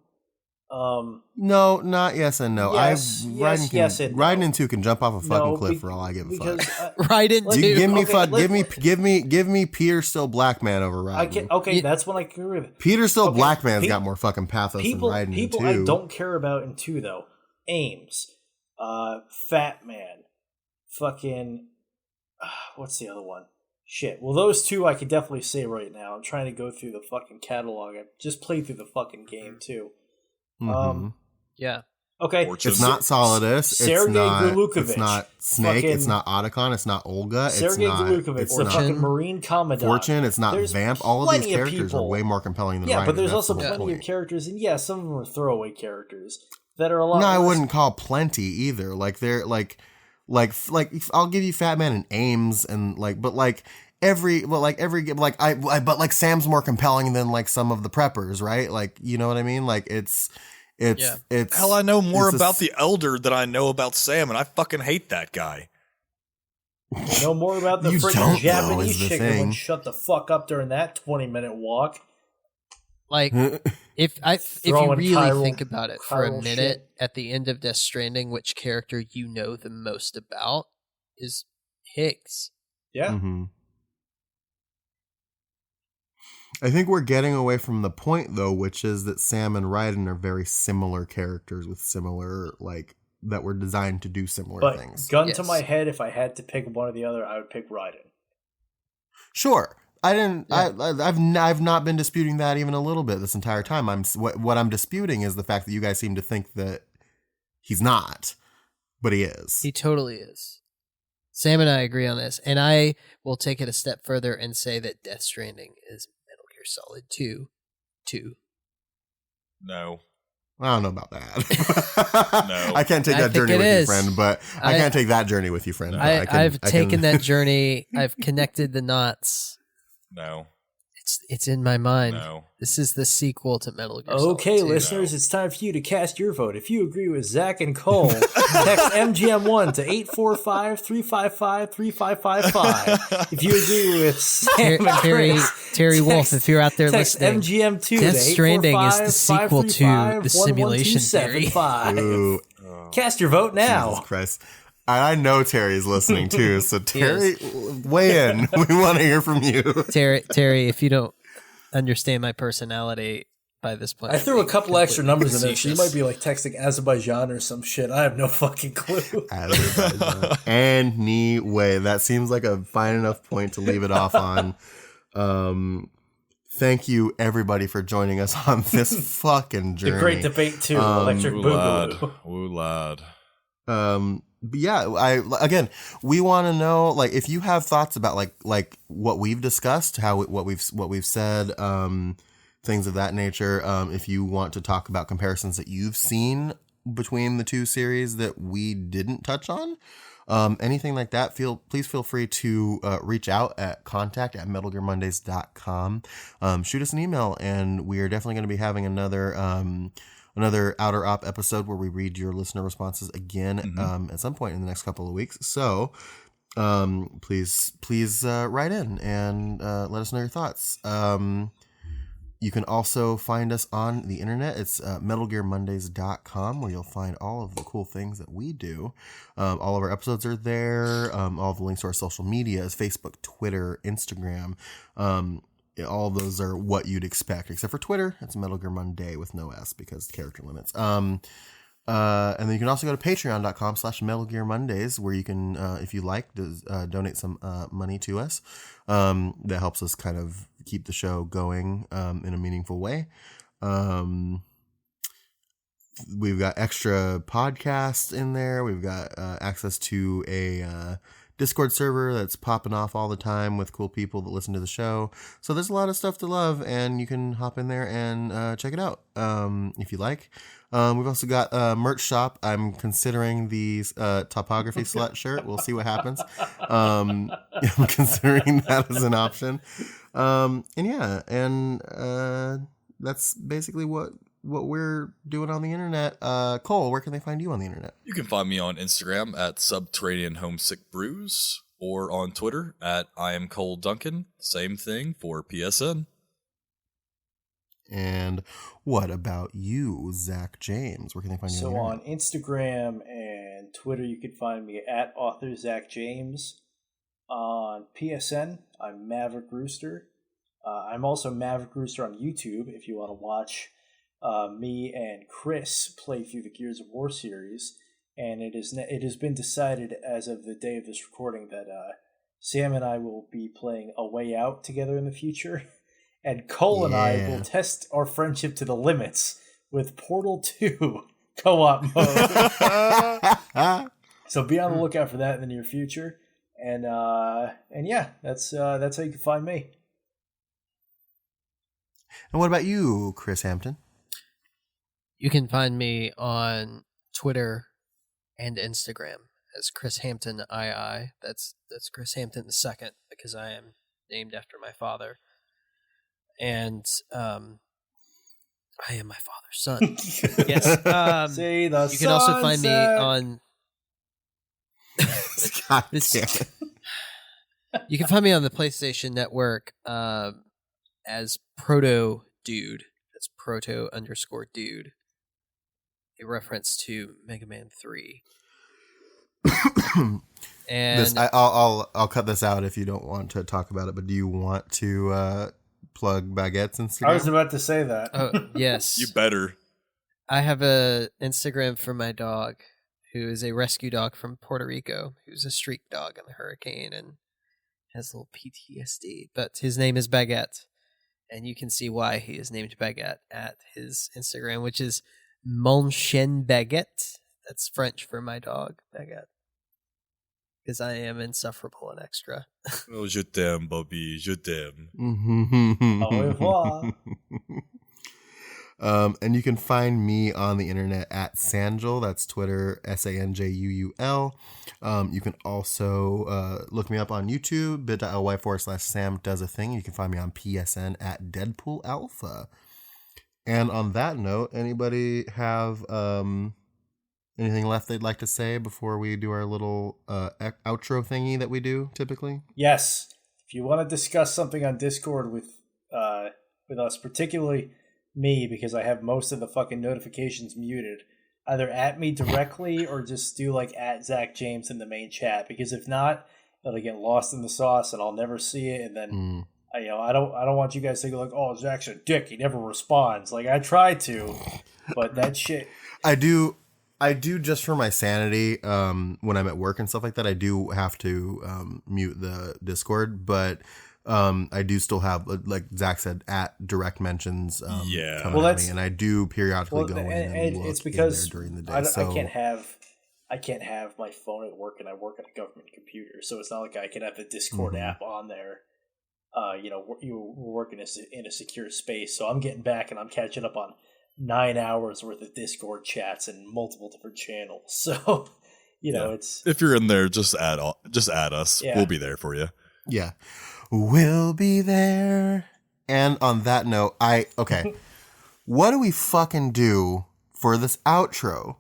Speaker 1: No, not yes and no.
Speaker 3: Yes, yes and no.
Speaker 1: Raiden 2 can jump off a fucking cliff for all I give a fuck.
Speaker 4: Raiden 2.
Speaker 1: Give me Peter Still Black Man over Raiden.
Speaker 3: That's when I agree with it.
Speaker 1: Peter Still Black Man's got more fucking pathos than Raiden in 2.
Speaker 3: People I don't care about in 2 though. Ames, Fat Man, fucking. What's the other one? Shit. Well, those 2 I could definitely say right now. I'm trying to go through the fucking catalog. I just played through the fucking game too.
Speaker 4: Yeah.
Speaker 3: Okay,
Speaker 1: it's not Solidus. It's not Snake.
Speaker 3: Fucking,
Speaker 1: it's not Otacon. It's not Olga.
Speaker 3: Sergei Glukovic. It's the fucking Marine Commandant.
Speaker 1: Fortune. It's not Vamp. All of these characters are way more compelling than Raiden.
Speaker 3: Yeah, but there's also plenty of characters, and some of them are throwaway characters that are a lot.
Speaker 1: No, I wouldn't call plenty either. Like they're like I'll give you Fat Man and Ames and but Sam's more compelling than like some of the preppers, right? Like, you know what I mean? Like it's
Speaker 2: hell, I know more about the Elder than I know about Sam, and I fucking hate that guy.
Speaker 3: I know more about the freaking Japanese chick that would shut the fuck up during that 20-minute walk.
Speaker 4: Like, if you really think about it for a minute, at the end of Death Stranding, which character you know the most about is Higgs.
Speaker 3: Yeah.
Speaker 1: Mm-hmm. I think we're getting away from the point, though, which is that Sam and Raiden are very similar characters with similar, that were designed to do similar things.
Speaker 3: Gun to my head, if I had to pick one or the other, I would pick Raiden.
Speaker 1: Sure. I didn't. Yeah. I've not been disputing that even a little bit this entire time. What I'm disputing is the fact that you guys seem to think that he's not, but he is.
Speaker 4: He totally is. Sam and I agree on this, and I will take it a step further and say that Death Stranding is Metal Gear Solid 2.
Speaker 2: No.
Speaker 1: I don't know about that.
Speaker 2: No.
Speaker 1: I can't take that journey with you, friend, but I can't take that journey with you, friend.
Speaker 4: I've taken that journey. I've connected the knots.
Speaker 2: No.
Speaker 4: It's in my mind.
Speaker 2: No.
Speaker 4: This is the sequel to Metal Gear Solid 2.
Speaker 3: Okay, listeners, it's time for you to cast your vote. If you agree with Zach and Cole, text MGM1 to 845-355-3555. If you agree with Sam and Chris,
Speaker 4: Terry Wolf, if you're out there listening,
Speaker 3: MGM2
Speaker 4: Death Stranding is the sequel to the simulation theory.
Speaker 3: Cast your vote now.
Speaker 1: Jesus Christ. I know Terry's listening too, so Terry, weigh in. We want to hear from you.
Speaker 4: Terry, if you don't understand my personality by this point,
Speaker 3: I threw a couple extra numbers in there, so you might be like texting Azerbaijan or some shit. I have no fucking clue.
Speaker 1: Azerbaijan. Anyway, that seems like a fine enough point to leave it off on. Thank you, everybody, for joining us on this fucking journey.
Speaker 3: The great debate too, Electric Boogaloo.
Speaker 2: Woo lad.
Speaker 1: But yeah, we want to know, if you have thoughts about like what we've discussed, what we've said, things of that nature. If you want to talk about comparisons that you've seen between the two series that we didn't touch on, anything like that, please feel free to reach out at contact@metalgearmondays.com. Shoot us an email, and we are definitely going to be having another Outer Op episode where we read your listener responses again at some point in the next couple of weeks. So please write in and let us know your thoughts. You can also find us on the internet. It's metalgearmondays.com, where you'll find all of the cool things that we do. All of our episodes are there. All of the links to our social media is Facebook, Twitter, Instagram. All of those are what you'd expect, except for Twitter. It's Metal Gear Monday with no S because character limits. And then you can also go to patreon.com/Metal Gear Mondays, where you can, if you like, donate some money to us. That helps us kind of keep the show going in a meaningful way. We've got extra podcasts in there. We've got access to a Discord server that's popping off all the time with cool people that listen to the show. So there's a lot of stuff to love, and you can hop in there and check it out if you like. We've also got a merch shop. I'm considering the topography slut shirt. We'll see what happens. I'm considering that as an option. That's basically what we're doing on the internet. Cole, where can they find you on the internet?
Speaker 2: You can find me on Instagram at Subterranean Homesick Brews, or on Twitter at I am Cole Duncan. Same thing for PSN.
Speaker 1: And what about you, Zach James? Where can they find you?
Speaker 3: So on Instagram and Twitter, you can find me at author Zach James. On PSN, I'm Maverick Rooster. I'm also Maverick Rooster on YouTube if you want to watch me and Chris play through the Gears of War series. And it has been decided as of the day of this recording that Sam and I will be playing A Way Out together in the future. And Cole and I will test our friendship to the limits with Portal 2 co-op mode. So be on the lookout for that in the near future. And yeah, that's how you can find me.
Speaker 1: And what about you, Chris Hampton?
Speaker 4: You can find me on Twitter and Instagram as Chris Hampton II. That's Chris Hampton II because I am named after my father. And I am my father's son. Yes.
Speaker 3: See the
Speaker 4: you can also find me on.
Speaker 1: God damn it.
Speaker 4: You can find me on the PlayStation Network as Proto Dude. That's Proto_Dude. A reference to Mega Man 3. And
Speaker 1: I'll cut this out if you don't want to talk about it. But do you want to plug Baguette's Instagram?
Speaker 3: I was about to say that.
Speaker 4: Oh, yes.
Speaker 2: You better.
Speaker 4: I have a Instagram for my dog, who is a rescue dog from Puerto Rico, who's a street dog in the hurricane and has a little PTSD. But his name is Baguette, and you can see why he is named Baguette at his Instagram, which is Mon Chien Baguette. That's French for my dog, Baguette. Because I am insufferable and extra.
Speaker 2: Oh, je t'aime, Bobby. Je t'aime.
Speaker 3: Au revoir.
Speaker 1: And you can find me on the internet at Sanjul. That's Twitter, SANJUUL. You can also look me up on YouTube, bit.ly/Sam does a thing. You can find me on PSN at Deadpool Alpha. And on that note, anybody have anything left they'd like to say before we do our little outro thingy that we do typically?
Speaker 3: Yes. If you want to discuss something on Discord with us, particularly me, because I have most of the fucking notifications muted, either at me directly or just do like at Zach James in the main chat, because if not, it'll get lost in the sauce and I'll never see it. And then I don't want you guys to go like, oh, Zach's a dick, he never responds. Like, I try to, but that shit.
Speaker 1: I do just for my sanity. When I'm at work and stuff like that, I do have to mute the Discord, but I do still have, like Zach said, at direct mentions. Coming at me, and I do periodically go in and look
Speaker 3: it's because
Speaker 1: during the day.
Speaker 3: I can't have my phone at work, and I work on a government computer, so it's not like I can have the Discord app on there. You're working in a secure space, so I'm getting back and I'm catching up on 9 hours worth of Discord chats and multiple different channels. So, it's,
Speaker 2: if you're in there, just add us. Yeah. We'll be there for you.
Speaker 1: Yeah, we'll be there. And on that note, what do we fucking do for this outro?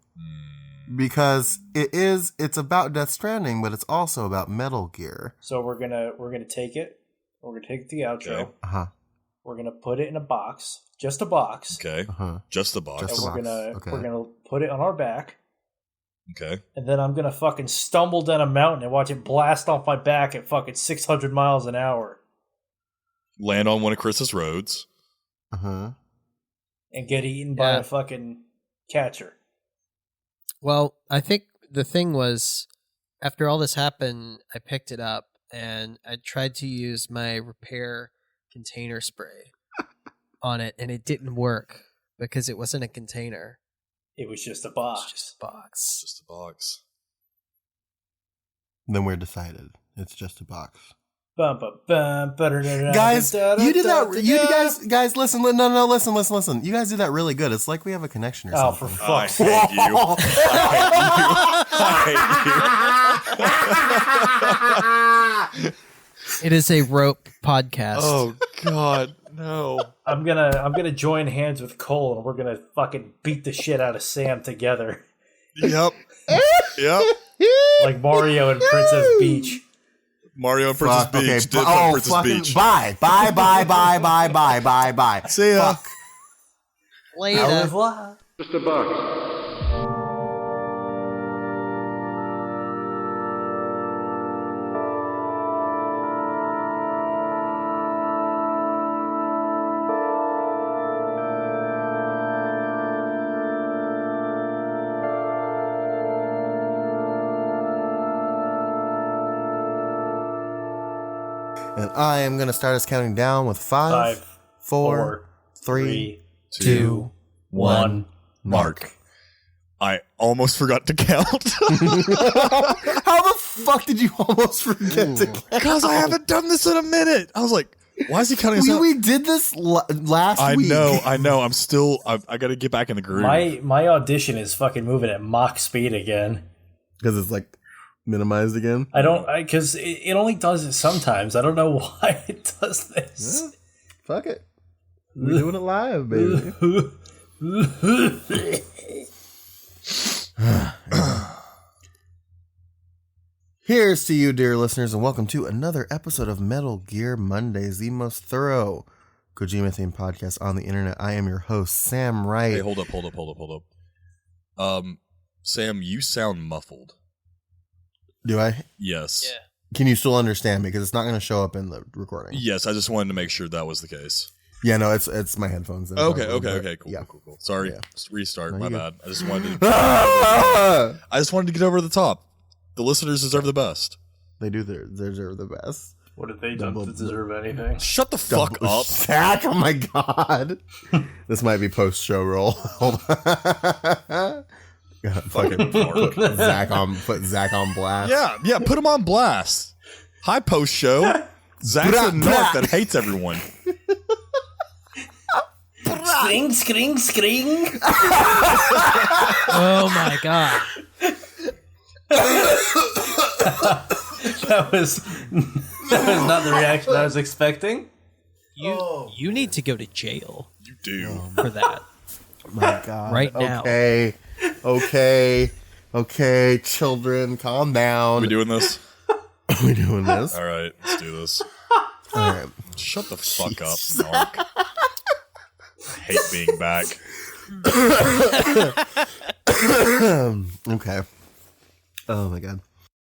Speaker 1: Because it's about Death Stranding, but it's also about Metal Gear.
Speaker 3: So we're gonna take it. We're gonna take the outro.
Speaker 2: Okay.
Speaker 3: We're gonna put it in a box, just a box.
Speaker 2: Okay. Just a box.
Speaker 3: And we're gonna put it on our back.
Speaker 2: Okay.
Speaker 3: And then I'm gonna fucking stumble down a mountain and watch it blast off my back at fucking 600 miles an hour.
Speaker 2: Land on one of Chris's roads.
Speaker 3: And get eaten by a fucking catcher.
Speaker 4: Well, I think the thing was, after all this happened, I picked it up and I tried to use my repair container spray on it, and it didn't work because it wasn't a container.
Speaker 3: It was just a box.
Speaker 4: Just a box.
Speaker 1: Then we're decided. It's just a box.
Speaker 3: Guys,
Speaker 1: you did that. Guys, listen. No, listen. You guys do that really good. It's like we have a connection or something.
Speaker 3: Oh, for fuck's sake!
Speaker 2: I hate you.
Speaker 4: It is a rope podcast.
Speaker 2: Oh God, no!
Speaker 3: I'm gonna join hands with Cole, and we're gonna fucking beat the shit out of Sam together.
Speaker 2: Yep.
Speaker 3: Like Mario and Princess Peach.
Speaker 2: Mario and Princess Peach.
Speaker 1: Okay.
Speaker 2: Princess Peach.
Speaker 1: Bye.
Speaker 2: See ya.
Speaker 1: Fuck.
Speaker 4: Later.
Speaker 5: Just a box.
Speaker 1: And I am going to start us counting down with 5, 4, 3, 2, 1.
Speaker 2: Mark. I almost forgot to count.
Speaker 1: How the fuck did you almost forget to count?
Speaker 2: Because I haven't done this in a minute. I was like, why is he counting us out?
Speaker 1: We did this last week.
Speaker 2: I know. I'm still. I got to get back in the groove.
Speaker 3: My audition is fucking moving at Mach speed again.
Speaker 1: Because it's like minimized again.
Speaker 3: Because it only does it sometimes. I don't know why it does this.
Speaker 1: Yeah, fuck it. We're doing it live, baby. Here's to you, dear listeners, and welcome to another episode of Metal Gear Mondays, the most thorough Kojima-themed podcast on the internet. I am your host, Sam Wright.
Speaker 2: Hey, hold up. Sam, you sound muffled.
Speaker 1: Do I?
Speaker 2: Yes.
Speaker 4: Yeah.
Speaker 1: Can you still understand me? Because it's not going to show up in the recording.
Speaker 2: Yes, I just wanted to make sure that was the case.
Speaker 1: Yeah, no, it's my headphones.
Speaker 2: Okay, cool,
Speaker 1: yeah.
Speaker 2: cool. Sorry,
Speaker 1: Yeah.
Speaker 2: Just restart.
Speaker 1: No,
Speaker 2: my
Speaker 1: you
Speaker 2: bad. I just wanted to get over the top. The listeners deserve the best.
Speaker 1: They do. They deserve the best.
Speaker 3: What have they done to deserve anything?
Speaker 2: Shut the fuck up,
Speaker 1: Zach. Oh my god, this might be post show roll. Hold on. Fucking put Zach on blast.
Speaker 2: Yeah. Put him on blast. Hi, post show. Zach's a narc that hates everyone.
Speaker 3: Scring.
Speaker 4: Oh my god.
Speaker 3: That was not the reaction I was expecting.
Speaker 4: You need to go to jail
Speaker 2: You do.
Speaker 4: for that.
Speaker 1: My god.
Speaker 4: Right now.
Speaker 1: Okay, children, calm down.
Speaker 2: We doing this?
Speaker 1: Are we doing this?
Speaker 2: All right, let's do this.
Speaker 1: All right.
Speaker 2: Shut the fuck up, narc. I hate being back.
Speaker 1: Okay. Oh my god.